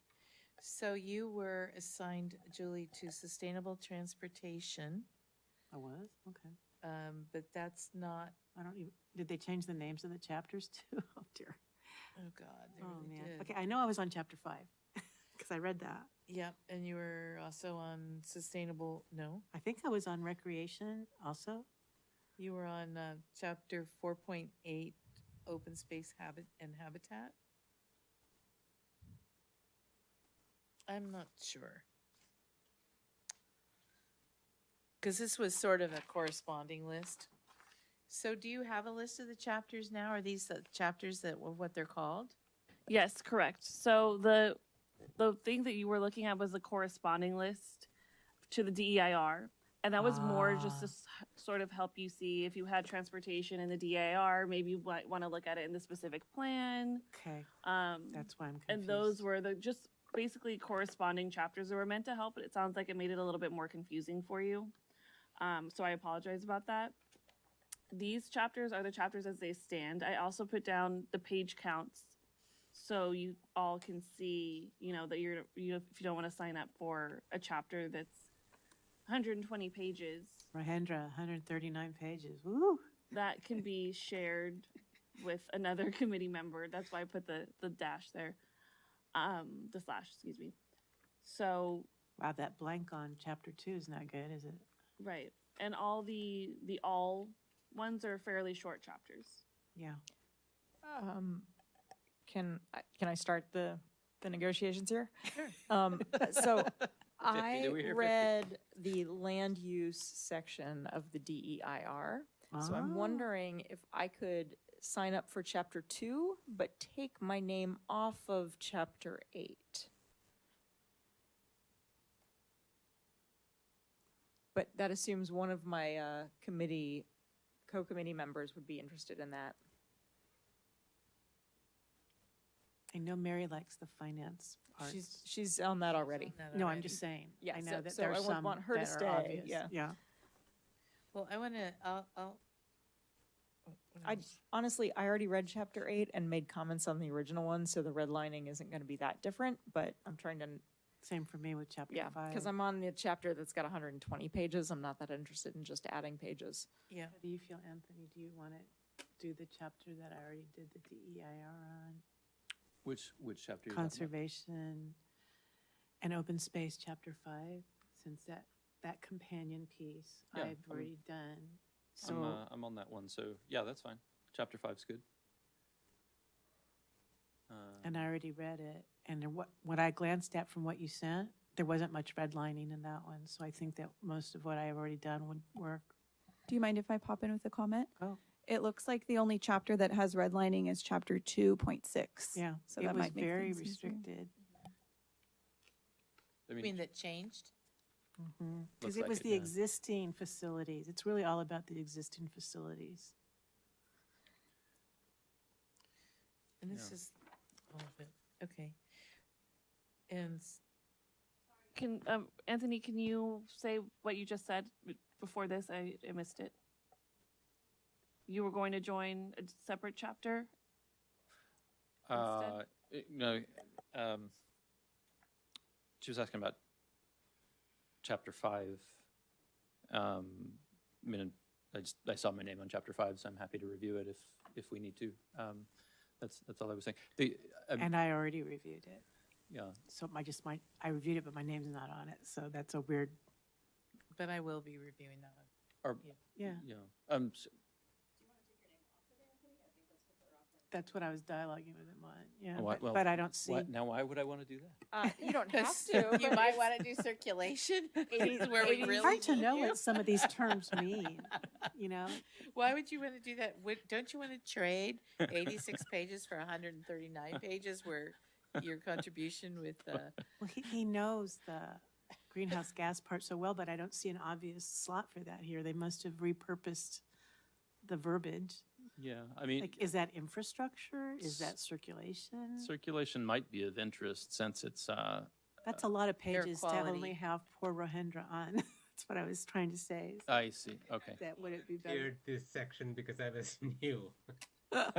So you were assigned, Julie, to sustainable transportation, I was? Okay. but that's not, I don't even, did they change the names of the chapters too? Oh dear. oh God, they Oh, really man. did. Okay, I know I was on chapter 5 because I read that. Yep, and you were also on sustainable, no, I think I was on recreation also. you were on chapter 4.8, open space and habitat. I'm not sure. Because this was sort of a corresponding list. So do you have a list of the chapters now? Are these the chapters that were what they're called? Yes, correct. So the thing that you were looking at was the corresponding list to the DEIR. And that was more just to sort of help you see if you had transportation in the DEIR, maybe you might want to look at it in the specific plan. Okay, that's why I'm confused. And those were the just basically corresponding chapters that were meant to help, but it sounds like it made it a little bit more confusing for you. So I apologize about that. These chapters are the chapters as they stand. I also put down the page counts so you all can see, that if you don't want to sign up for a chapter that's 120 pages, Mahendra, 139 pages. Woo! that can be shared with another committee member. That's why I put the dash there. The slash, excuse me. So, Wow, that blank on chapter 2 is not good, is it? right. And all the all ones are fairly short chapters. Yeah. Can I start the negotiations here? Sure. So I do we hear 50? read the land use section of the DEIR. So I'm Ah. wondering if I could sign up for chapter 2, but take my name off of chapter 8. But that assumes one of my co-committee members would be interested in that. I know Mary likes the finance part. She's on that already. No, I'm just saying. Yeah, I know so- that so there are I would some want her to that are stay, obvious. yeah. Yeah. Well, I want to, I'll honestly, I already read chapter 8 and made comments on the original one, so the redlining isn't gonna be that different, but I'm trying to, Same for me with chapter yeah, 5. because I'm on the chapter that's got 120 pages. I'm not that interested in just adding pages. Yeah. How do you feel, Anthony? Do you want to do the chapter that I already did the DEIR on? Which chapter? You're talking about? Conservation and open space, chapter 5, since that companion piece Yeah, I've already done. So, I'm on that one, so yeah, that's fine. Chapter 5's good. and I already read it, and what I glanced at from what you sent, there wasn't much redlining in that one, so I think that most of what I've already done would work. Do you mind if I pop in with a comment? Oh. It looks like the only chapter that has redlining is chapter 2.6. Yeah, So it that was might make very things easier. restricted. I You mean that changed? Because Looks it like was it, the yeah. existing facilities. It's really all about the existing facilities. And this Yeah. is all of it. Okay. And Can, Anthony, can you say what you just said before this? I missed it. You were going to join a separate chapter? No, she was asking about chapter 5. I mean, I saw my name on chapter 5, so I'm happy to review it if we need to. That's all I was saying. And I already reviewed it. Yeah, So I reviewed it, but my name's not on it. So that's a weird, but I will be reviewing that one. or, yeah. yeah. That's what I was dialoguing with him on. Yeah, Why- well, but I don't see. Now, why would I want to do that? You don't have Because to. you might want to do circulation. Is where we It's really hard to need know you. what some of these terms mean, you know? Why would you want to do that? Don't you want to trade 86 pages for 139 pages where your contribution with Well, he knows the greenhouse gas part so well, but I don't see an obvious slot for that here. They must have repurposed the verbiage. Yeah, I mean, Like, is that infrastructure? Is that circulation? circulation might be of interest since it's, That's a lot of air pages to quality. only have poor Rohendra on. That's what I was trying to say. is I see, okay. That would it be better? Cleared this section because I was new. That's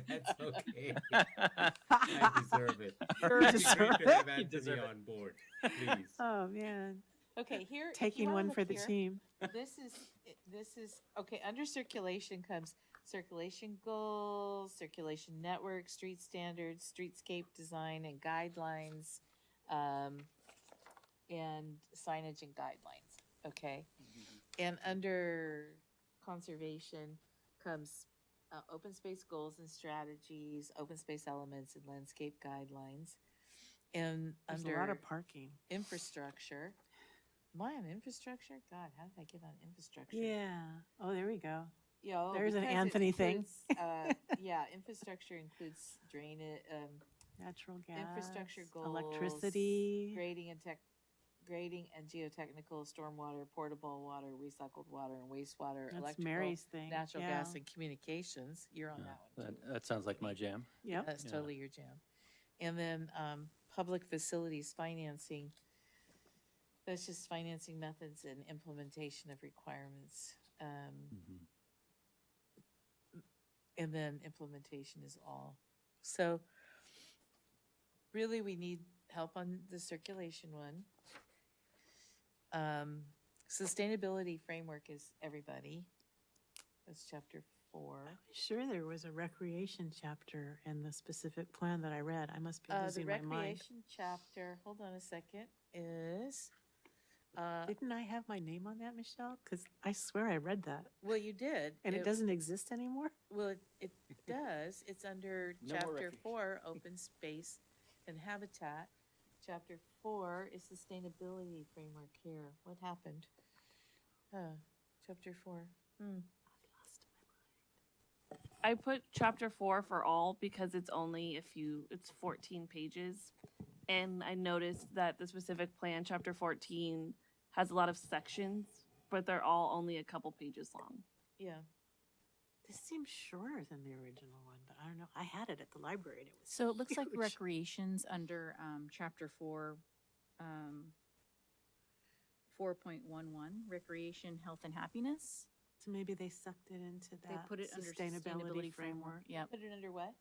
That's okay. I deserve it. You It'd be deserve great to it. have You Anthony deserve it. on board, please. Oh, man. okay, here. if you Taking wanna one look for the here, team. This is, okay, under circulation comes circulation goals, circulation network, street standards, streetscape design and guidelines, and signage and guidelines, okay? And under conservation comes open space goals and strategies, open space elements and landscape guidelines. And There's under a lot of parking. infrastructure, am I on infrastructure? God, how did I get on infrastructure? Yeah. Oh, there we go. Yeah, oh, There's an because it Anthony thing. includes, yeah, infrastructure includes drainage, Natural gas. infrastructure goals, Electricity. grading and geotechnical, stormwater, portable water, recycled water, and wastewater, That's electrical, Mary's thing. natural yeah. gas, and communications. You're on that one too. That sounds like my jam. Yep. That's Yeah. totally your jam. And then public facilities financing. That's just financing methods and implementation of requirements. And then implementation is all. So really, we need help on the circulation one. Sustainability framework is everybody. That's chapter 4. I'm sure there was a recreation chapter in the specific plan that I read. I must be The losing my mind. recreation chapter, hold on a second, is, Didn't I have my name on that, Michelle? Because I swear I read that. well, you did. And it doesn't exist anymore? Well, it does. It's under No more chapter recreation. 4, open space and habitat. Chapter 4 is sustainability framework here. What happened? Chapter 4. I put chapter 4 for all because it's only it's 14 pages. And I noticed that the specific plan, chapter 14, has a lot of sections, but they're all only a couple pages long. Yeah. This seems shorter than the original one, but I don't know. I had it at the library and it was So it looks like huge. recreation's under chapter 4, 4.11, recreation, health and happiness. It's So maybe they sucked it into They that put it under sustainability framework. Yep. Put it under what?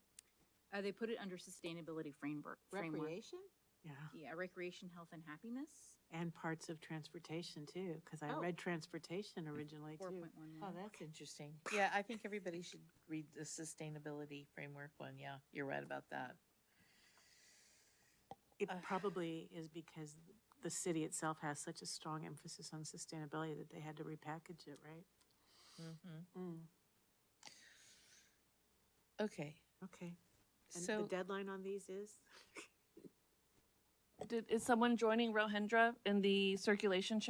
They put it under sustainability framework. Recreation? Yeah, Yeah, recreation, health, and happiness. and parts of transportation too, because I Oh. read transportation originally too. 4.1. Oh, that's interesting. Yeah, I think everybody should read the sustainability framework one. Yeah, you're right about that. It probably is because the city itself has such a strong emphasis on sustainability that they had to repackage it, right? Mm-hmm. Mm, Okay, okay. And so the deadline on these is? Is someone joining Rohindra in the circulation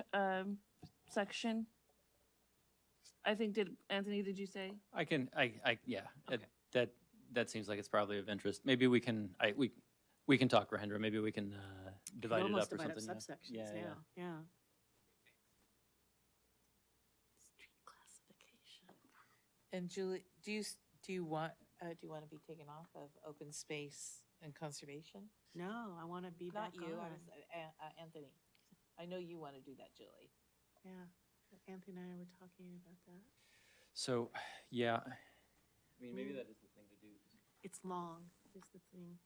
section? I think, Anthony, did you say? I can, yeah, Okay. that seems like it's probably of interest. Maybe we can, we can talk, Rohindra, maybe we can divide it Almost up or divide something. subsections Yeah, yeah. now, yeah. Street classification. and Julie, do you want to be taken off of open space and conservation? No, I want to be Not back you, I on. was Anthony. I know you want to do that, Julie. Yeah, Anthony and I were talking about that. So, yeah, I mean, maybe that is the thing to do. It's long, is the thing.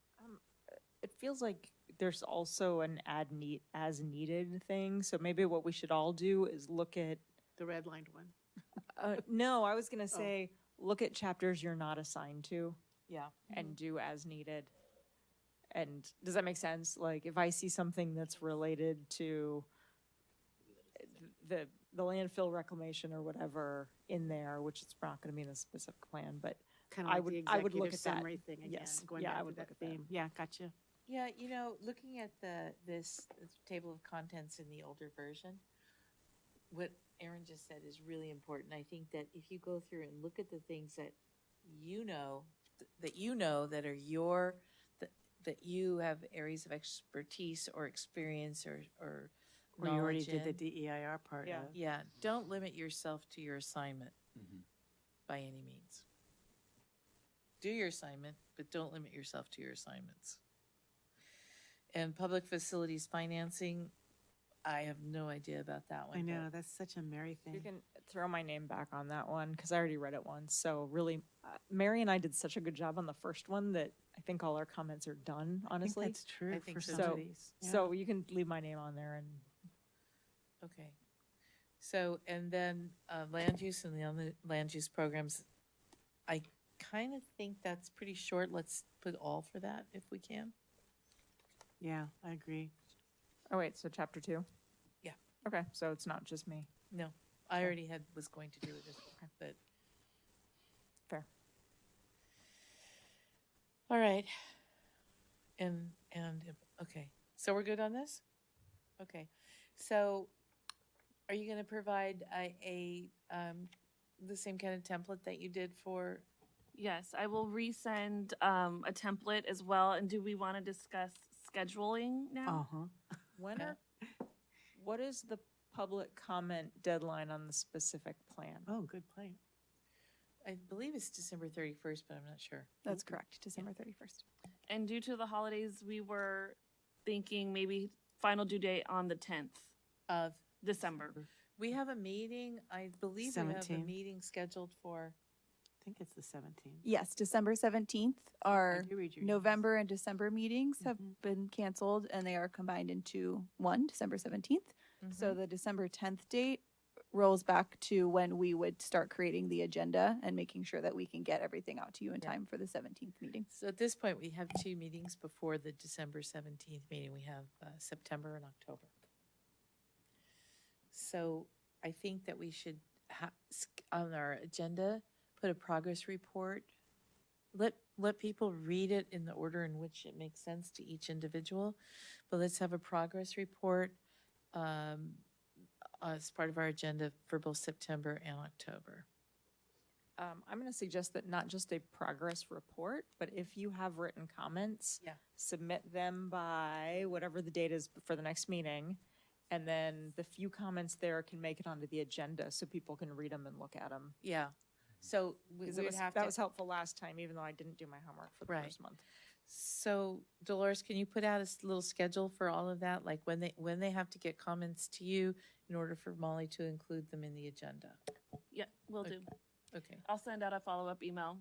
It feels like there's also an as needed thing. So maybe what we should all do is look at. The redlined one. No, I was gonna say look at chapters you're not assigned to Yeah. and do as needed. And does that make sense? Like if I see something that's related to the landfill reclamation or whatever in there, which it's not going to be in the specific plan, but Kind I of would- like the I would look executive at that. summary thing again. Yes. Going Yeah, back I to would that look at that. theme. Yeah, gotcha. Yeah, looking at this table of contents in the older version, what Erin just said is really important. I think that if you go through and look at the things that that are that you have areas of expertise or experience or Or you already knowledge did the in, DEIR part Yeah. of. yeah, don't limit yourself to your assignment Mhm. by any means. Do your assignment, but don't limit yourself to your assignments. And public facilities financing, I have no idea about that one. I know, but- that's such a Mary thing. you can throw my name back on that one because I already read it once. So really, Mary and I did such a good job on the first one that I think all our comments are done, I think honestly. that's true I think for so some of too. these. Yeah. So you can leave my name on there and Okay. So, and then land use and the other land use programs, I kind of think that's pretty short. Let's put all for that if we can. Yeah, I agree. oh wait, so chapter 2? Yeah. Okay, so it's not just me. No, I already was going to do it, but. Fair. All right. And, okay, so we're good on this? Okay, so are you gonna provide the same kind of template that you did for, Yes, I will resend a template as well. And do we want to discuss scheduling now? Uh-huh. What is the public comment deadline on the specific plan? Oh, good point. I believe it's December 31st, but I'm not sure. That's correct, December 31st. And due to the holidays, we were thinking maybe final due date on the 10th Of, December. we have a meeting, I believe we have a 17th. meeting scheduled for, I think it's the 17th. Yes, December 17th. I Our do read your emails. November and December meetings have Mhm. been canceled and they are combined into one, December 17th. So the December 10th date rolls back to when we would start creating the agenda and making sure that we can get everything out to you in Yeah. time for the 17th meeting. So at this point, we have 2 meetings before the December 17th meeting. We have September and October. So I think that we should, on our agenda, put a progress report. Let people read it in the order in which it makes sense to each individual. But let's have a progress report as part of our agenda for both September and October. I'm going to suggest that not just a progress report, but if you have written comments, Yeah. submit them by whatever the date is for the next meeting. And then the few comments there can make it onto the agenda so people can read them and look at them. Yeah. So we Because would have that to. was helpful last time, even though I didn't do my homework for the Right. first month. So Dolores, can you put out a little schedule for all of that? Like when they have to get comments to you in order for Molly to include them in the agenda? Will do. Okay. I'll send out a follow-up email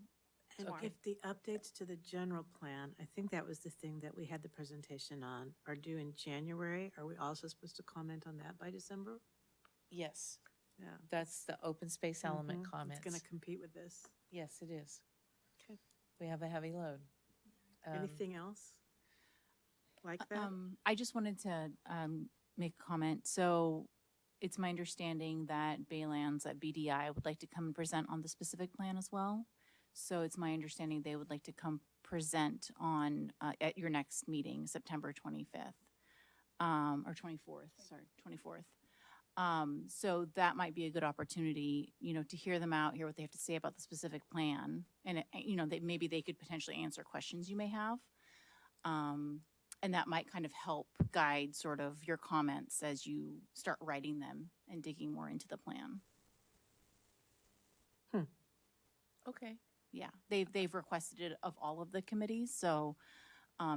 And tomorrow. if the updates to the general plan, I think that was the thing that we had the presentation on, are due in January, are we also supposed to comment on that by December? Yes, Yeah. that's the open space element Mhm. comments. It's gonna compete with this. Yes, it is. Okay. We have a heavy load. Anything else like that? I just wanted to make a comment. So it's my understanding that Baylands at BDI would like to come and present on the specific plan as well. So it's my understanding they would like to come present on at your next meeting, September 25th, or 24th. Sorry, 24th. So that might be a good opportunity, you know, to hear them out, hear what they have to say about the specific plan, and you know, maybe they could potentially answer questions you may have. And that might kind of help guide sort of your comments as you start writing them and digging more into the plan. Okay. Yeah, they've requested it of all of the committees, so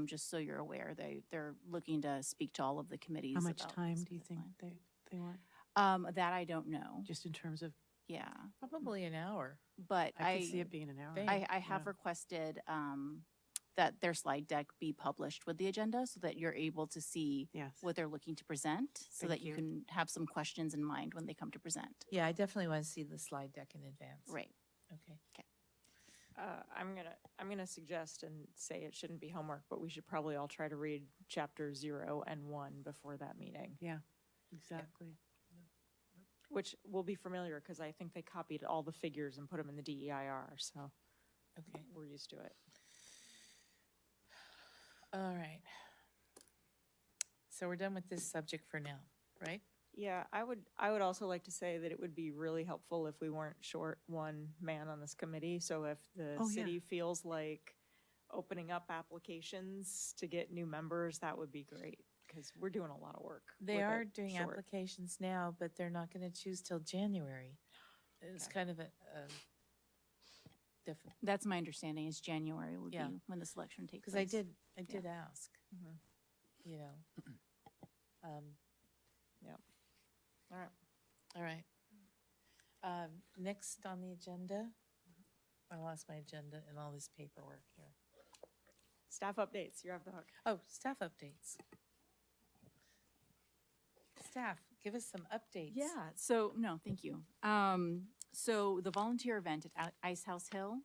just so you're aware, they're looking to speak to all of the committees. How much about time the do you specific think they want, plan. That I don't know. just in terms of, Yeah, Probably an hour. but I could see it being an hour. Thank- I have Yeah. requested that their slide deck be published with the agenda so that you're able to see Yes. what they're looking to present, so that Thank you you. can have some questions in mind when they come to present. Yeah, I definitely want to see the slide deck in advance. Right. Okay. I'm gonna suggest and say it shouldn't be homework, but we should probably all try to read chapter 0 and 1 before that meeting, Yeah, exactly. which will be familiar because I think they copied all the figures and put them in the DEIR, so Okay. we're used to it. All right. So we're done with this subject for now, right? Yeah, I would also like to say that it would be really helpful if we weren't short one man on this committee. So if the Oh, yeah. city feels like opening up applications to get new members, that would be great because we're doing a lot of work. They with are it doing short. applications now, but they're not going to choose till January. It's Okay. kind of a different, That's my understanding, is January would Yeah. be when the selection takes because place. I did ask, Mhm. you know. Yep. All right. All right. Next on the agenda, I lost my agenda in all this paperwork here. Staff updates, you're off the hook. Oh, staff updates. Staff, give us some updates. Yeah, so, no, thank you. So the volunteer event at Ice House Hill,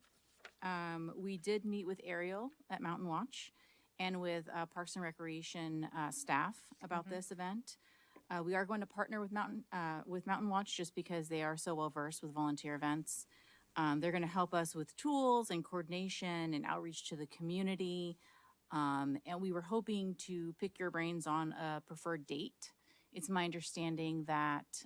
we did meet with Ariel at Mountain Watch and with Parks and Recreation staff about this event. We are going to partner with Mountain Watch just because they are so well versed with volunteer events. They're going to help us with tools and coordination and outreach to the community. And we were hoping to pick your brains on a preferred date. It's my understanding that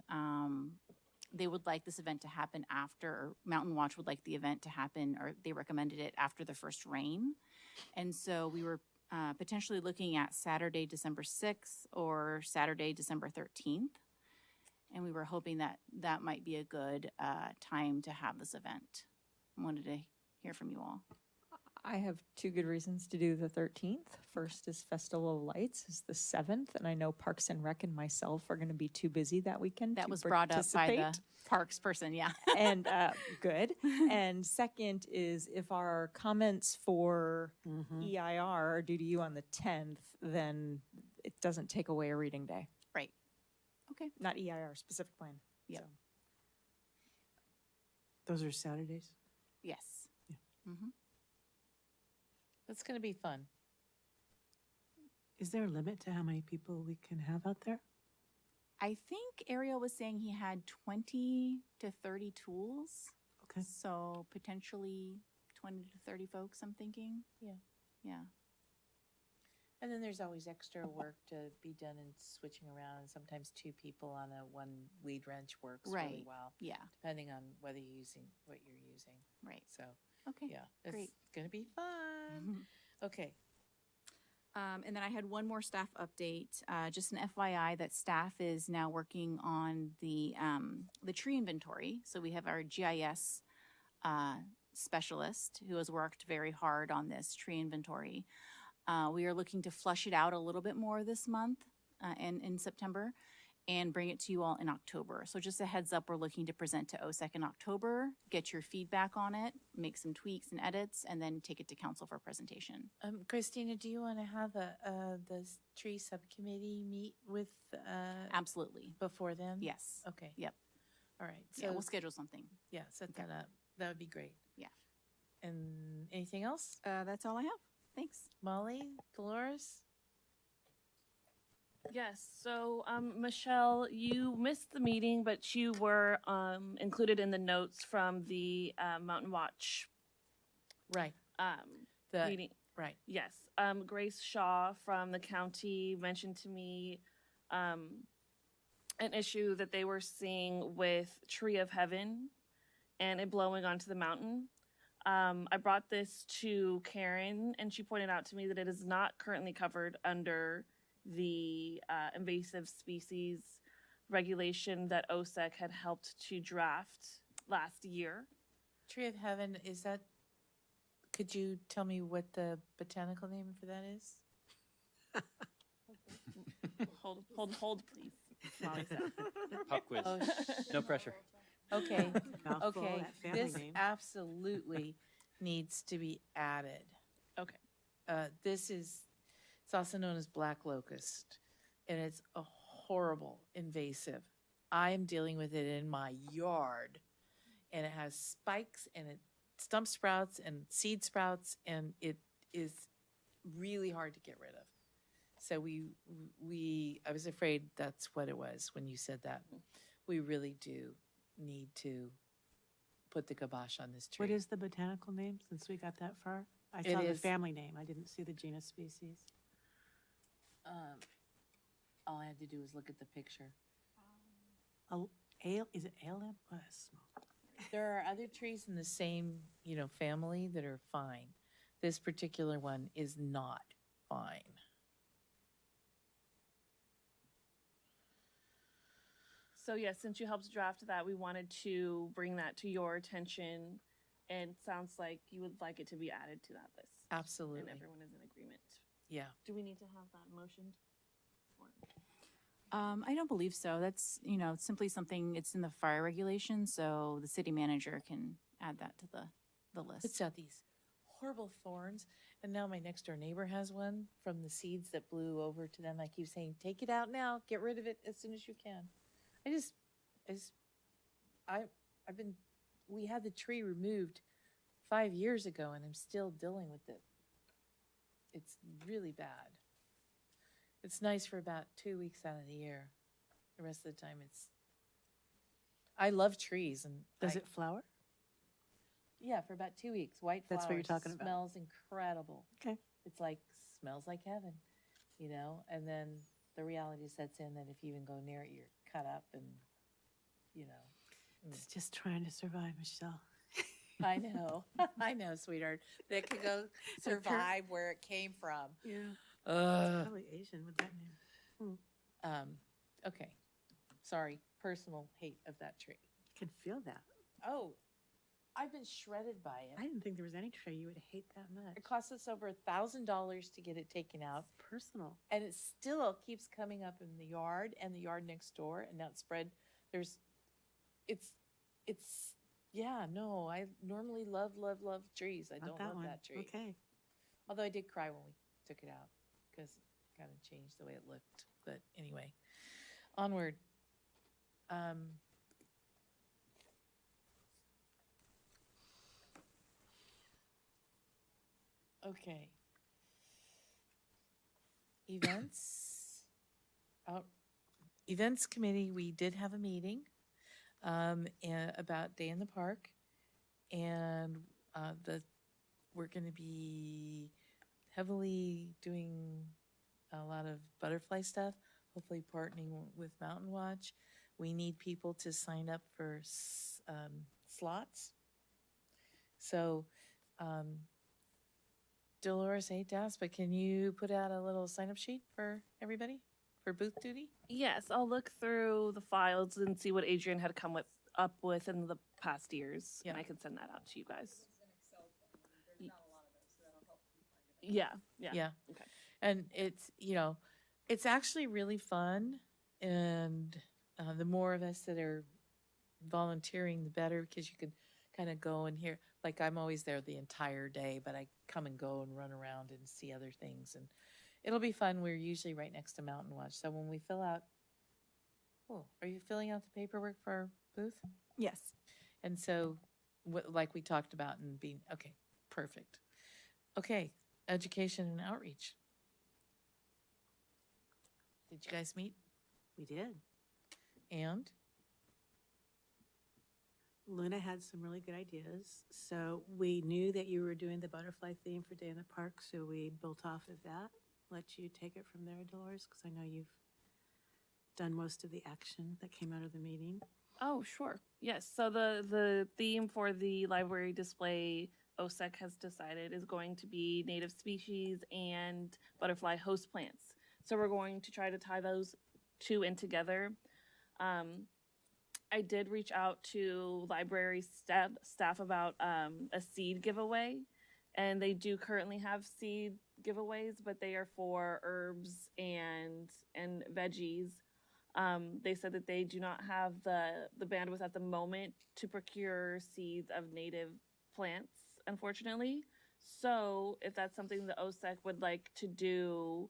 they would like this event to happen after, or Mountain Watch would like the event to happen, or they recommended it after the first rain. And so we were potentially looking at Saturday, December 6th or Saturday, December 13th. And we were hoping that that might be a good time to have this event. I wanted to hear from you all. I have two good reasons to do the 13th. First is Festival of Lights is the 7th, and I know Parks and Rec and myself are going to be too busy that weekend That to was brought up by the participate. parks person, yeah. And good. And second is if our comments for EIR are due to you on the 10th, then it doesn't take away a reading day. Right. Okay. Not EIR, specific plan. Yep. So, Those are Saturdays? Yes. Mm-hmm. That's going to be fun. Is there a limit to how many people we can have out there? I think Ariel was saying he had 20 to 30 tools. Okay. So potentially 20 to 30 folks, I'm thinking. Yeah. Yeah. And then there's always extra work to be done and switching around. And sometimes two people on a one weed wrench works really Right. well, Yeah. depending on whether you're using what you're using. Right. So, Okay. yeah, it's great. going to be fun. Okay. And then I had one more staff update, just an FYI that staff is now working on the tree inventory. So we have our GIS specialist who has worked very hard on this tree inventory. We are looking to flush it out a little bit more this month and in September. and bring it to you all in October. So just a heads up, we're looking to present to OSEC in October, get your feedback on it, make some tweaks and edits, and then take it to council for presentation. Christina, do you want to have the tree subcommittee meet with, Absolutely. before then? Yes. Okay. Yep. All right. Yeah, we'll So, schedule something. yeah, set that up. That would be great. Yeah. And anything else? That's all I have. Thanks. Molly, Dolores? Yes, so Michelle, you missed the meeting, but you were included in the notes from the Mountain Watch Right. um, The, meeting. right. Yes, Grace Shaw from the county mentioned to me an issue that they were seeing with Tree of Heaven and it blowing onto the mountain. I brought this to Karen, and she pointed out to me that it is not currently covered under the invasive species regulation that OSEC had helped to draft last year. Tree of Heaven, is that, could you tell me what the botanical name for that is? Hold, please. Molly said. Pop quiz. Oh, No pressure. Okay, Mouthful, okay. that family This name. absolutely needs to be added. Okay. This is, it's also known as black locust, and it's a horrible invasive. I am dealing with it in my yard, and it has spikes, and it stump sprouts and seed sprouts, and it is really hard to get rid of. So I was afraid that's what it was when you said that. We really do need to put the kibosh on this tree. What is the botanical name, since we got that far? I It saw the is- family name. I didn't see the genus species. All I had to do was look at the picture. Is it ALM? Oh, that's small. There are other trees in the same, family that are fine. This particular one is not fine. So yes, since you helped draft that, we wanted to bring that to your attention, and it sounds like you would like it to be added to that list. Absolutely. And everyone is in agreement. Yeah. Do we need to have that motioned? I don't believe so. That's, simply something, it's in the fire regulation, so the city manager can add that to the list. It's got these horrible thorns, and now my next door neighbor has one from the seeds that blew over to them. I keep saying, take it out now, get rid of it as soon as you can. We had the tree removed 5 years ago, and I'm still dealing with it. It's really bad. It's nice for about 2 weeks out of the year. The rest of the time, I love trees, and Does it flower? Yeah, for about 2 weeks. White flowers. That's what you're talking about. Smells incredible. Okay. It's smells like heaven, and then the reality sets in that if you even go near it, you're cut up and, It's just trying to survive, Michelle. I know, I know, sweetheart. That could go survive where it came from. Yeah. Ugh. Probably Asian with that name. Okay. Sorry, personal hate of that tree. I can feel that. Oh, I've been shredded by it. I didn't think there was any tree you would hate that much. It cost us over $1,000 to get it taken out. Personal. And it still keeps coming up in the yard and the yard next door, and now it's spread. I normally love trees. I Not don't that love one. that tree. Okay. Although I did cry when we took it out because it kind of changed the way it looked. But anyway, onward. Okay. Events committee, we did have a meeting about Day in the Park, and we're going to be heavily doing a lot of butterfly stuff, hopefully partnering with Mountain Watch. We need people to sign up for slots. So, Dolores, I hate to ask, but can you put out a little sign-up sheet for everybody for booth duty? Yes, I'll look through the files and see what Adrian had come up with in the past years, Yeah. and I can send that out to you guys. Yeah. Yeah. Okay. And it's actually really fun. And the more of us that are volunteering, the better, because you can kind of go and hear, like I'm always there the entire day, but I come and go and run around and see other things. And it'll be fun. We're usually right next to Mountain Watch. So when we fill out, oh, are you filling out the paperwork for our booth? Yes. And so, like we talked about, and being, okay, perfect. Okay, education and outreach. Did you guys meet? We did. And? Luna had some really good ideas. So we knew that you were doing the butterfly theme for Day in the Park, so we built off of that. Let you take it from there, Dolores, because I know you've done most of the action that came out of the meeting. Oh, sure. Yes. So the theme for the library display OSEC has decided is going to be native species and butterfly host plants. So we're going to try to tie those two in together. I did reach out to library staff about a seed giveaway, and they do currently have seed giveaways, but they are for herbs and veggies. They said that they do not have the bandwidth at the moment to procure seeds of native plants, unfortunately. So if that's something the OSEC would like to do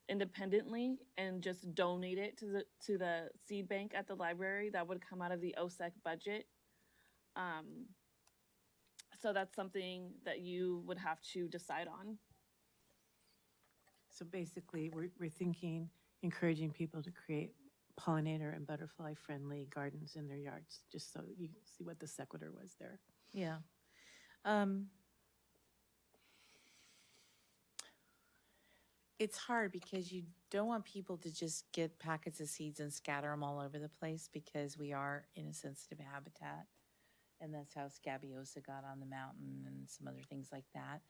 independently and just donate it to the seed bank at the library, that would come out of the OSEC budget. So that's something that you would have to decide on. So basically, we're thinking, encouraging people to create pollinator and butterfly-friendly gardens in their yards, just so you can see what the sequitur was there. Yeah. It's hard because you don't want people to just get packets of seeds and scatter them all over the place, because we are in a sensitive habitat. And that's how scabiosa got on the mountain and some other things like that.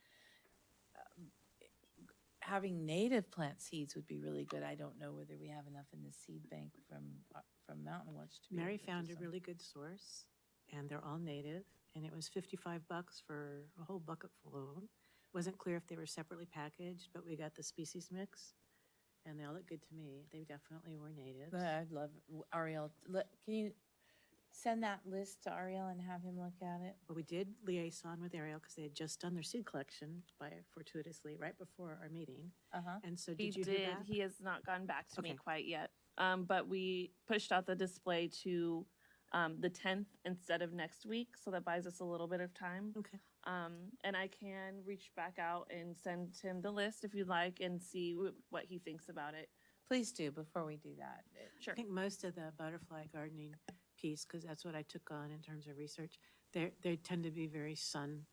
Having native plant seeds would be really good. I don't know whether we have enough in the seed bank from Mountain Watch to be Mary able to do found a something. really good source, and they're all native, and it was $55 for a whole bucket full of them. Wasn't clear if they were separately packaged, but we got the species mix, and they all look good to me. They definitely were natives. I'd love Ariel. Can you send that list to Ariel and have him look at it? But we did liaison with Ariel because they had just done their seed collection fortuitously right before our meeting. Uh-huh. And so He did you hear back? He has not gotten back to me Okay. quite yet. But we pushed out the display to the 10th instead of next week, so that buys us a little bit of time. Okay. And I can reach back out and send him the list if you'd like and see what he thinks about it. Please do before we do that. Sure. I think most of the butterfly gardening piece, because that's what I took on in terms of research, they tend to be very sun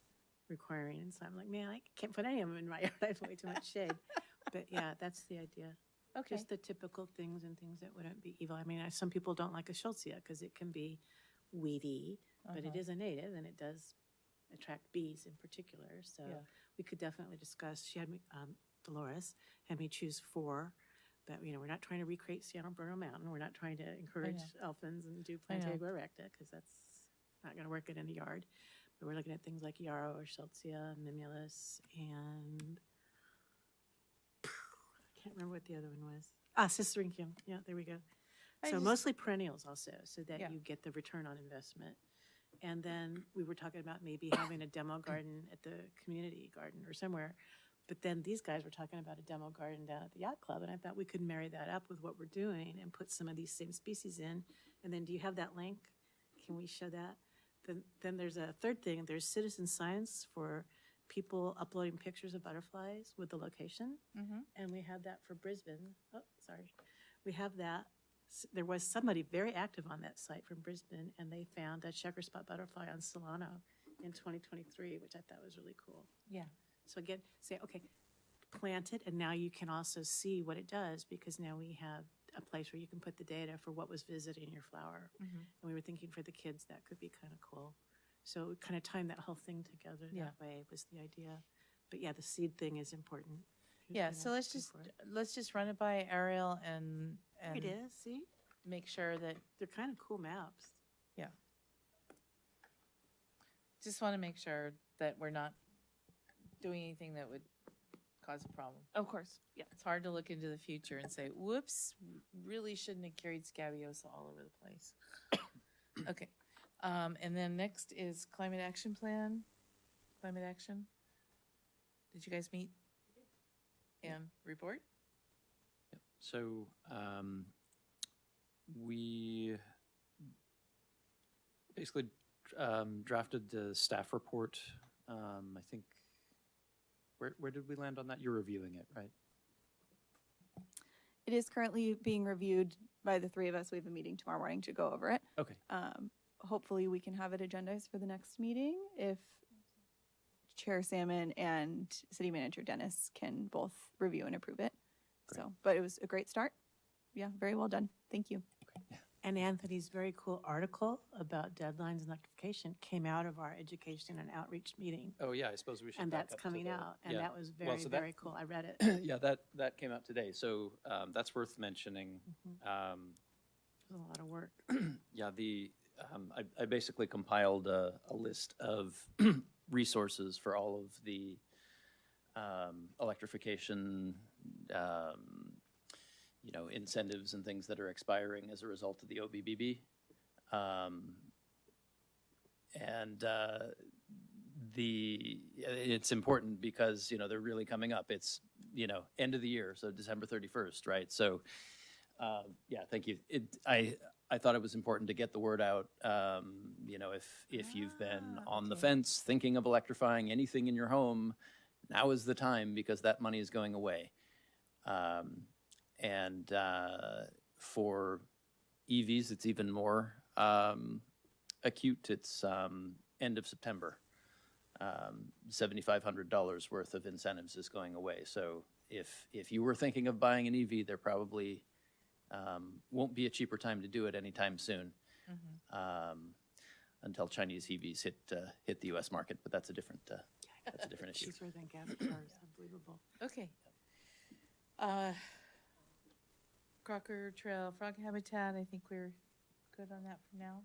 requiring. And so I'm like, man, I can't put any of them in my yard. I have way too much shade. But yeah, that's the idea. Okay. Just the typical things and things that wouldn't be evil. I mean, some people don't like a Schultzia because it can be weedy, but it is a native and it does attract bees in particular. So Yeah. we could definitely discuss. She had me, Dolores had me choose 4. But, we're not trying to recreate San Bruno Mountain. We're not trying to encourage elfins and do I know. Plantago erecta, because that's not going to work in any yard. But we're looking at things like yarrow or Schultzia, mimulus, and I can't remember what the other one was. Sisyrinchium. Yeah, there we go. So mostly perennials also, so that Yeah. you get the return on investment. And then we were talking about maybe having a demo garden at the community garden or somewhere. But then these guys were talking about a demo garden down at the yacht club, and I thought we could marry that up with what we're doing and put some of these same species in. And then do you have that link? Can we show that? Then there's a third thing. There's citizen science for people uploading pictures of butterflies with the location. Mm-hmm. And we have that for Brisbane. Oh, sorry. We have that. There was somebody very active on that site from Brisbane, and they found a checker spot butterfly on Solano in 2023, which I thought was really cool. Yeah. So again, say, okay, plant it, and now you can also see what it does, because now we have a place where you can put the data for what was visiting your flower. Mm-hmm. And we were thinking for the kids, that could be kind of cool. So kind of tying that whole thing together Yeah. that way was the idea. But yeah, the seed thing is important. Who's Yeah, gonna so let's go just for it? run it by Ariel and There it is, see? make sure that, They're kind of cool maps. just want to make sure that we're not doing anything that would cause a problem. Of course, yeah. It's hard to look into the future and say, whoops, really shouldn't have carried scabiosa all over the place. Okay. And then next is climate action plan. Climate action. Did you guys meet and report? Yep. So we basically drafted the staff report. I think, where did we land on that? You're reviewing it, right? It is currently being reviewed by the three of us. We have a meeting tomorrow morning to go over it. Okay. Hopefully we can have it agendized for the next meeting if Chair Salmon and City Manager Dennis can both review and approve it. Great. So, but it was a great start. Yeah, very well done. Thank you. And Anthony's very cool article about deadlines and electrification came out of our education and outreach meeting. Oh, yeah, I suppose we should. And back that's up to coming the- out, and yeah. that was Well, very, so that- very cool. I read it. Yeah, that came out today. So that's worth mentioning. It was a lot of work. Yeah, I basically compiled a list of resources for all of the electrification, incentives and things that are expiring as a result of the OBBB. It's important because, they're really coming up. It's, end of the year, so December 31st, right? So, yeah, thank you. I thought it was important to get the word out. If you've been on the fence thinking of electrifying anything in your home, now is the time because that money is going away. For EVs, it's even more acute. It's end of September. $7,500 worth of incentives is going away. So if you were thinking of buying an EV, there probably won't be a cheaper time to do it anytime soon, until Chinese EVs hit the U.S. market. But that's a different issue. Cheaper than gas cars, unbelievable. Okay. Crocker Trail Frog Habitat, I think we're good on that for now.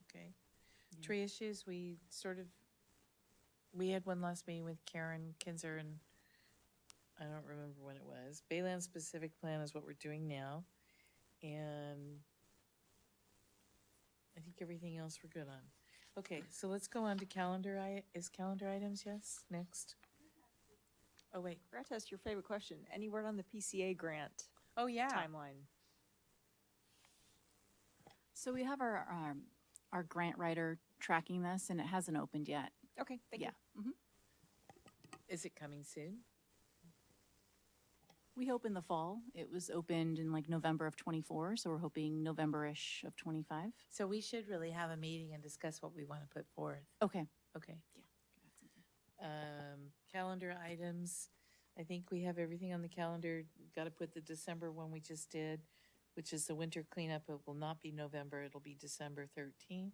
Okay. Tree issues, we had one last meeting with Karen Kinzer, and I don't remember when it was. Baylands Specific Plan is what we're doing now. And I think everything else we're good on. Okay, so let's go on to calendar items, yes, next. Oh, wait. Forgot to ask your favorite question. Any word on the PCA grant Oh, yeah. timeline? So we have our grant writer tracking this, and it hasn't opened yet. Okay, thank you. Yeah. Mhm. Is it coming soon? We hope in the fall. It was opened in like November of 24, so we're hoping November-ish of 25. So we should really have a meeting and discuss what we want to put forth. Okay. Okay. Yeah. Calendar items. I think we have everything on the calendar. Got to put the December one we just did, which is the winter cleanup. It will not be November. It'll be December 13th.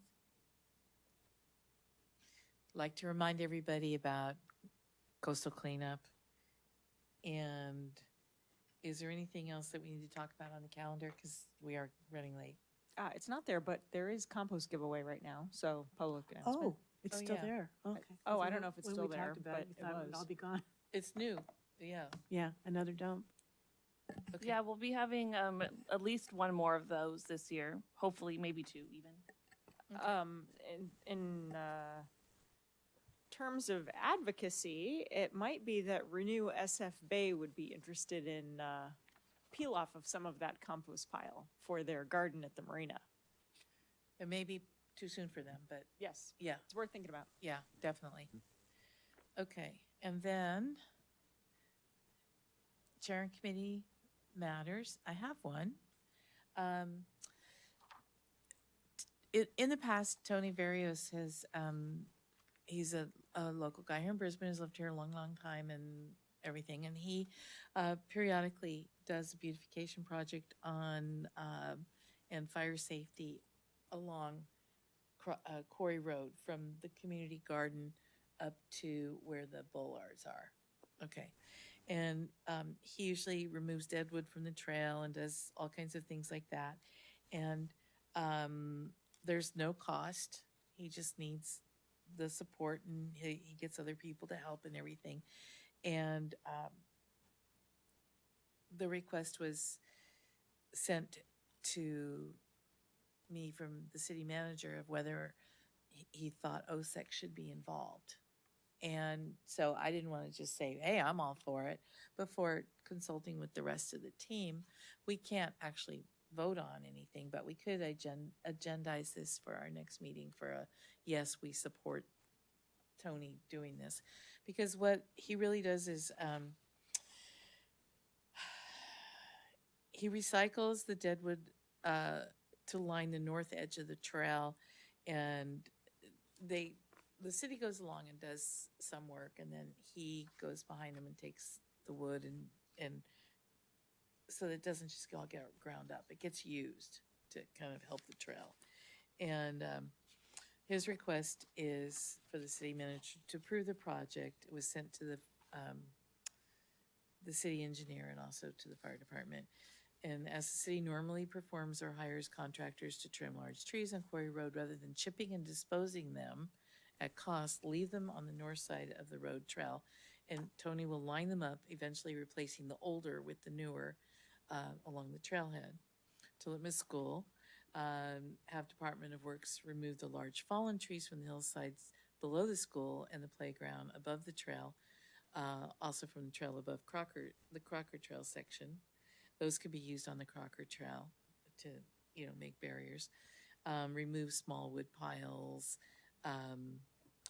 Like to remind everybody about coastal cleanup. And is there anything else that we need to talk about on the calendar? Because we are running late. It's not there, but there is compost giveaway right now, so public announcement. Oh, it's Oh, still yeah. there. Okay. Oh, I don't know if it's When still we there, talked about but it, we it thought it would was. all be gone. It's new. Yeah. Yeah, another dump. Okay. Yeah, we'll be having at least one more of those this year. Hopefully, maybe two even. In terms of advocacy, it might be that Renew SF Bay would be interested in peel off of some of that compost pile for their garden at the marina. It may be too soon for them, but Yes, yeah, it's worth thinking about. yeah, definitely. Okay, and then chair and committee matters. I have one. In the past, Tony Varios has, he's a local guy here in Brisbane, has lived here a long, long time and everything. And he periodically does a beautification project on, and fire safety along Quarry Road from the community garden up to where the bollards are. Okay. And he usually removes dead wood from the trail and does all kinds of things like that. And there's no cost. He just needs the support, and he gets other people to help and everything. And the request was sent to me from the city manager of whether he thought OSEC should be involved. And so I didn't want to just say, hey, I'm all for it. Before consulting with the rest of the team, we can't actually vote on anything, but we could agendize this for our next meeting for a, yes, we support Tony doing this. Because what he really does is he recycles the deadwood to line the north edge of the trail, and the city goes along and does some work, and then he goes behind them and takes the wood and so that it doesn't just all get ground up. It gets used to kind of help the trail. And his request is for the city manager to approve the project. It was sent to the city engineer and also to the fire department. And as the city normally performs or hires contractors to trim large trees on Quarry Road, rather than chipping and disposing them at cost, leave them on the north side of the road trail. And Tony will line them up, eventually replacing the older with the newer along the trailhead. To Litmus School, have Department of Works remove the large fallen trees from the hillsides below the school and the playground above the trail, also from the trail above the Crocker Trail section. Those could be used on the Crocker Trail to, make barriers. Remove small wood piles,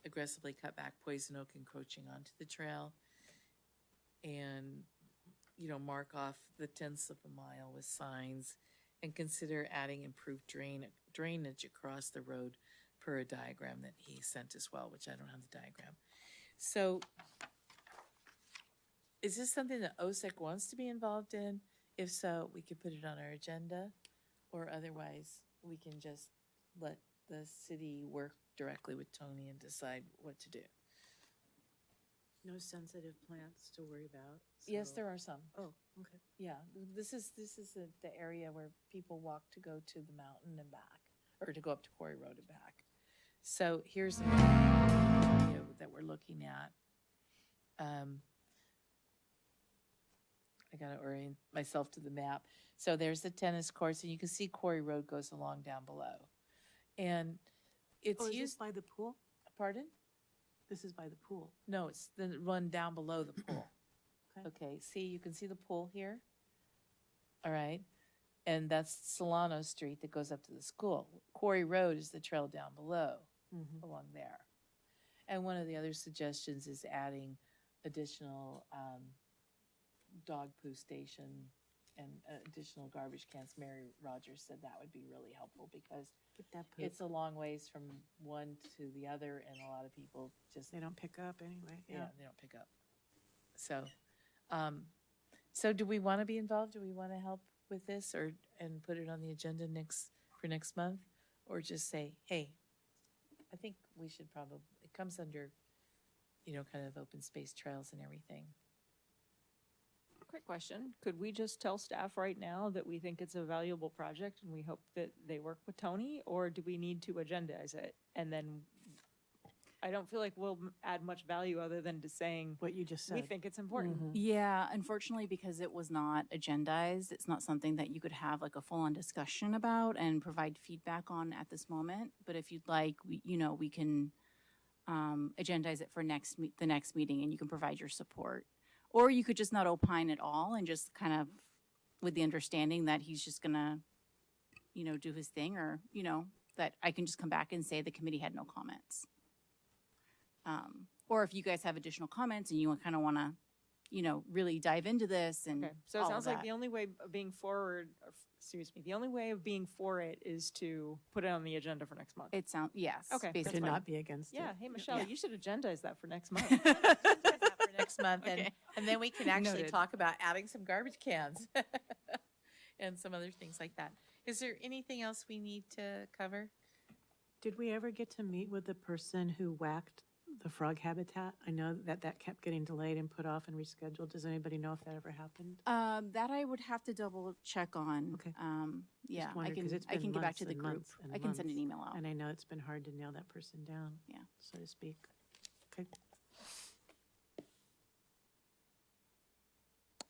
aggressively cut back poison oak encroaching onto the trail, and, mark off the 1/10 of a mile with signs, and consider adding improved drainage across the road per a diagram that he sent as well, which I don't have the diagram. So is this something that OSEC wants to be involved in? If so, we could put it on our agenda, or otherwise we can just let the city work directly with Tony and decide what to do. No sensitive plants to worry about. Yes, so- there are some. Oh, okay. Yeah, this is the area where people walk to go to the mountain and back, or to go up to Quarry Road and back. So here's the area that we're looking at. I gotta orient myself to the map. So there's the tennis courts, and you can see Quarry Road goes along down below. And it's Oh, is this used, by the pool? pardon? This is by the pool. No, it's the one down below the pool. Okay. Okay, see, you can see the pool here? All right, and that's Solano Street that goes up to the school. Quarry Road is the trail down below, Mhm. along there. And one of the other suggestions is adding additional dog poo station and additional garbage cans. Mary Rogers said that would be really helpful because Get that poop. it's a long ways from one to the other, and a lot of people just, They don't pick up anyway. yeah, they don't pick up. So, so do we want to be involved? Do we want to help with this, and put it on the agenda for next month? Or just say, hey, I think we should probably, it comes under, kind of open space trails and everything. Quick question. Could we just tell staff right now that we think it's a valuable project and we hope that they work with Tony? Or do we need to agendize it? And then I don't feel like we'll add much value other than to saying, What you just said. we think it's important. Yeah, unfortunately, because it was not agendized, it's not something that you could have like a full-on discussion about and provide feedback on at this moment. But if you'd like, we can agendize it for the next meeting, and you can provide your support. Or you could just not opine at all and just kind of with the understanding that he's just gonna, do his thing, or, that I can just come back and say the committee had no comments. Or if you guys have additional comments and you kind of want to, really dive into this and Okay, so it all of sounds like that. the only way of being the only way of being for it is to put it on the agenda for next month. It sounds, yes. Okay, that's To basically. fine. not be against it. Yeah, hey, Michelle, Yeah. you should agendize that for next month. For next month, Okay. and then we can actually Noted. talk about adding some garbage cans and some other things like that. Is there anything else we need to cover? Did we ever get to meet with the person who whacked the frog habitat? I know that that kept getting delayed and put off and rescheduled. Does anybody know if that ever happened? That I would have to double check on. Okay. Yeah, I wondered, 'cause can, it's I been can get back months to the and group. months and I can send an months. email out. And I know it's been hard to nail that person down. Yeah. So to speak. Okay.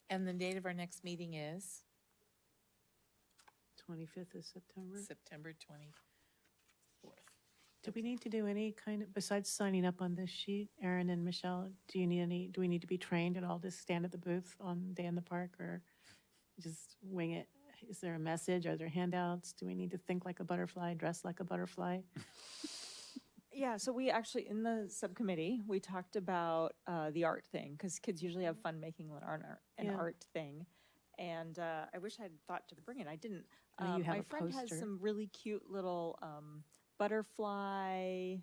And the date of our next meeting is 25th of September. September 24th. Do we need to do any kind of, besides signing up on this sheet, Erin and Michelle, do we need to be trained at all to stand at the booth on Day in the Park, or just wing it? Is there a message? Are there handouts? Do we need to think like a butterfly, dress like a butterfly? Yeah, so we actually, in the subcommittee, we talked about the art thing, because kids usually have fun making an Yeah. art thing. And I wish I'd thought to bring it, I didn't. I know you have My a friend has poster. some really cute little butterfly,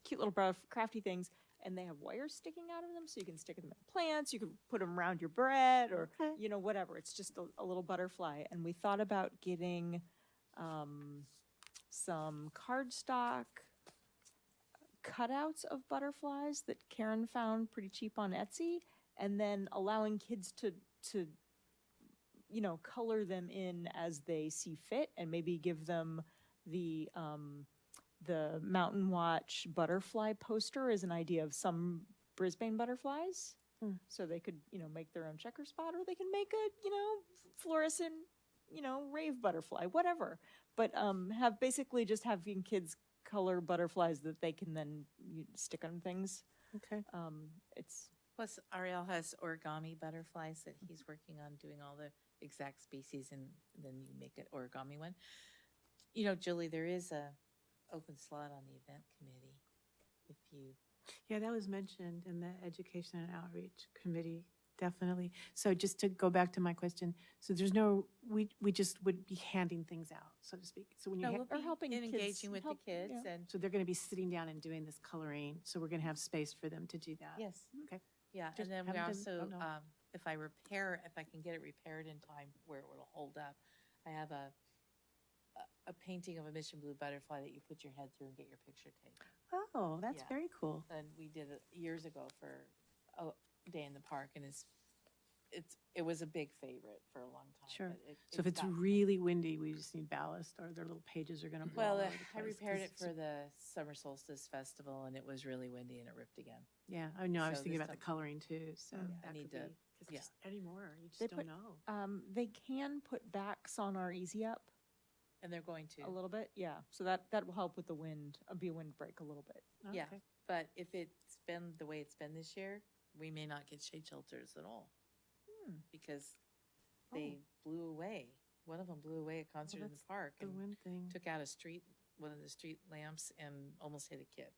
cute little crafty things, and they have wires sticking out of them, so you can stick them in plants, you can put them around your bread, or, Okay. you know, whatever. It's just a little butterfly. And we thought about getting some cardstock cutouts of butterflies that Karen found pretty cheap on Etsy, and then allowing kids to you know, color them in as they see fit, and maybe give them the Mountain Watch butterfly poster as an idea of some Brisbane butterflies. So they could, you know, make their own checker spot, or they can make a, you know, fluorescent, you know, rave butterfly, whatever. But have basically just having kids color butterflies that they can then stick on things. Okay. It's Plus, Ariel has origami butterflies that he's working on doing all the exact species, and then you make an origami one. You know, Julie, there is a open slot on the event committee. If you, Yeah, that was mentioned in the Education and Outreach Committee, definitely. So just to go back to my question, so there's no, we just would be handing things out, so to speak. So when you, no, ha- we'll or be helping kids engaging with help, the kids, yeah. and so they're going to be sitting down and doing this coloring, so we're going to have space for them to do that. yes, Okay. yeah, Just and then we haven't also, don't know. if I can get it repaired in time where it will hold up, I have a painting of a mission blue butterfly that you put your head through and get your picture taken. Oh, that's Yeah. very cool. And we did it years ago for a Day in the Park, and it was a big favorite for a long time. Sure. but So if it's got- really windy, we just need ballast, or their little pages are going to blow all well, over the I place, repaired 'cause it for the Summer Solstice Festival, and it was really windy, and it ripped again. Yeah, I know, I was So thinking this about the time- coloring too, so Yeah, I that need could to- be, 'cause yeah. just anymore, you just They don't put- know. they can put backs on our Easy Up And they're going to. a little bit, yeah. So that will help with the wind, be a windbreak a little bit. Yeah. Okay. But if it's been the way it's been this year, we may not get shade shelters at all. Because they blew away. One of them blew away a concert in the that's park The and wind thing. took out one of the street lamps and almost hit a kid,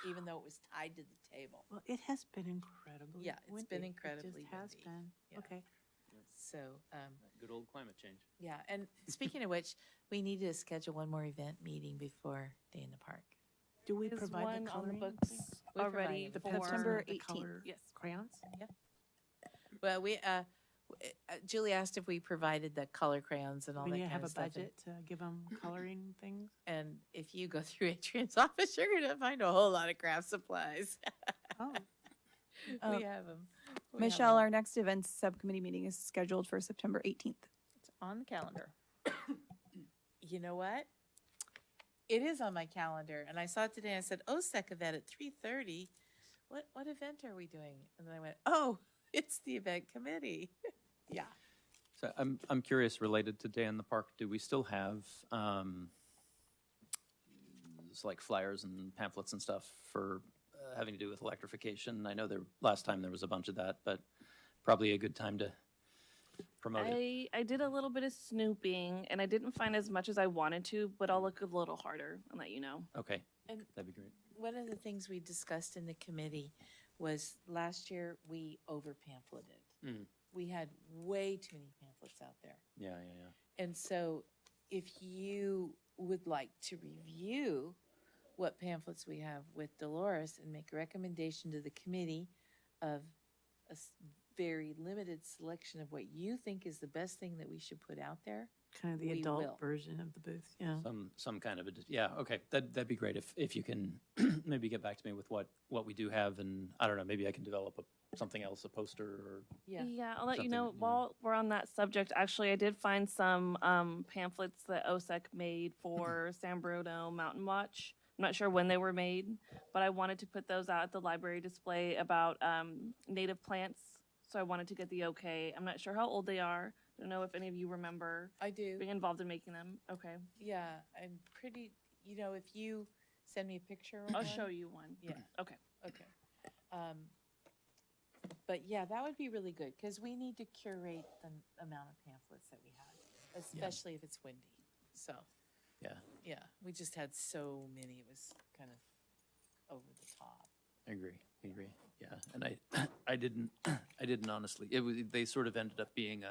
even though it was tied to the table. Well, it has been incredibly Yeah, it's been windy. incredibly It just has windy. been. Yeah. Okay. So, Good old climate change. yeah. And speaking of which, we need to schedule one more event meeting before Day in the Park. Do we Is provide one the on the coloring? books We already provided The the for pencils and September the 18th. color Yes. crayons? Well, Julie asked if we provided the color crayons and all We that need to kind have of a stuff. and- budget to give them coloring things? And if you go through Adrian's office, you're going to find a whole lot of craft supplies. Oh, We have them. Michelle, our next events subcommittee meeting is scheduled for September 18th. It's on the calendar. You know what? It is on my calendar, and I saw it today. And I said, "OSEC event at 3:30. What event are we doing?" And then I went, "Oh, it's the event committee." Yeah. So I'm curious, related to Day in the Park, do we still have it's like flyers and pamphlets and stuff for having to do with electrification? I know last time there was a bunch of that, but probably a good time to promote it. I did a little bit of snooping, and I didn't find as much as I wanted to, but I'll look a little harder and let you know. Okay, And that'd be great. one of the things we discussed in the committee was last year we over pamphleted. Mm. We had way too many pamphlets out there. Yeah. And so if you would like to review what pamphlets we have with Dolores and make a recommendation to the committee of a very limited selection of what you think is the best thing that we should put out there, Kind of the We adult will. version of the booth, yeah. Some kind of yeah, okay, that'd be great if you can maybe get back to me with what we do have, and I don't know, maybe I can develop something else, a poster or, Yeah. Yeah, I'll let you Something, know. yeah. While we're on that subject, actually, I did find some pamphlets that OSEC made for San Bruno Mountain Watch. I'm not sure when they were made, but I wanted to put those out at the library display about native plants. So I wanted to get the okay. I'm not sure how old they are. I don't know if any of you remember I do. being involved in making them. Okay, Yeah, I'm pretty, if you send me a picture of I'll one. show you one. Yeah, Okay. okay. But yeah, that would be really good, because we need to curate the amount of pamphlets that we have, especially if it's windy. So, yeah, yeah, we just had so many, it was kind of over the top. I agree, yeah, and I didn't honestly, they sort of ended up being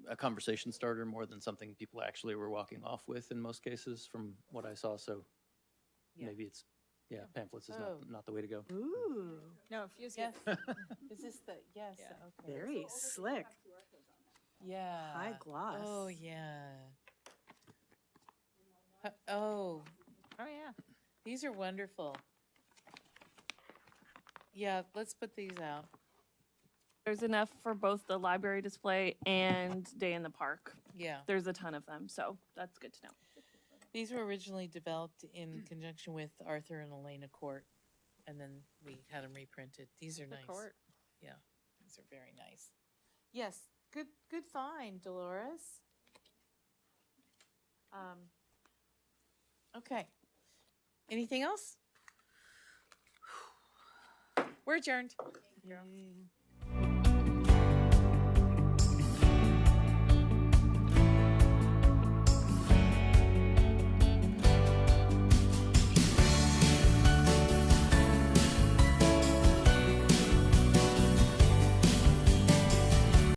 a conversation starter more than something people actually were walking off with in most cases, from what I saw, so Yeah. maybe it's, pamphlets is Oh. not the way to go. Ooh, No, if you just Yes, get is this the, yes, Yeah. okay. very slick. Yeah. High gloss. Oh, yeah. Oh, oh yeah. these are wonderful. Yeah, let's put these out. There's enough for both the library display and Day in the Park. Yeah. There's a ton of them, so that's good to know. These were originally developed in conjunction with Arthur and Elena Court, and then we had them reprinted. These are nice. Court. Yeah, these are very nice. Yes, good find, Dolores. Okay. Anything else? We're adjourned. Yay.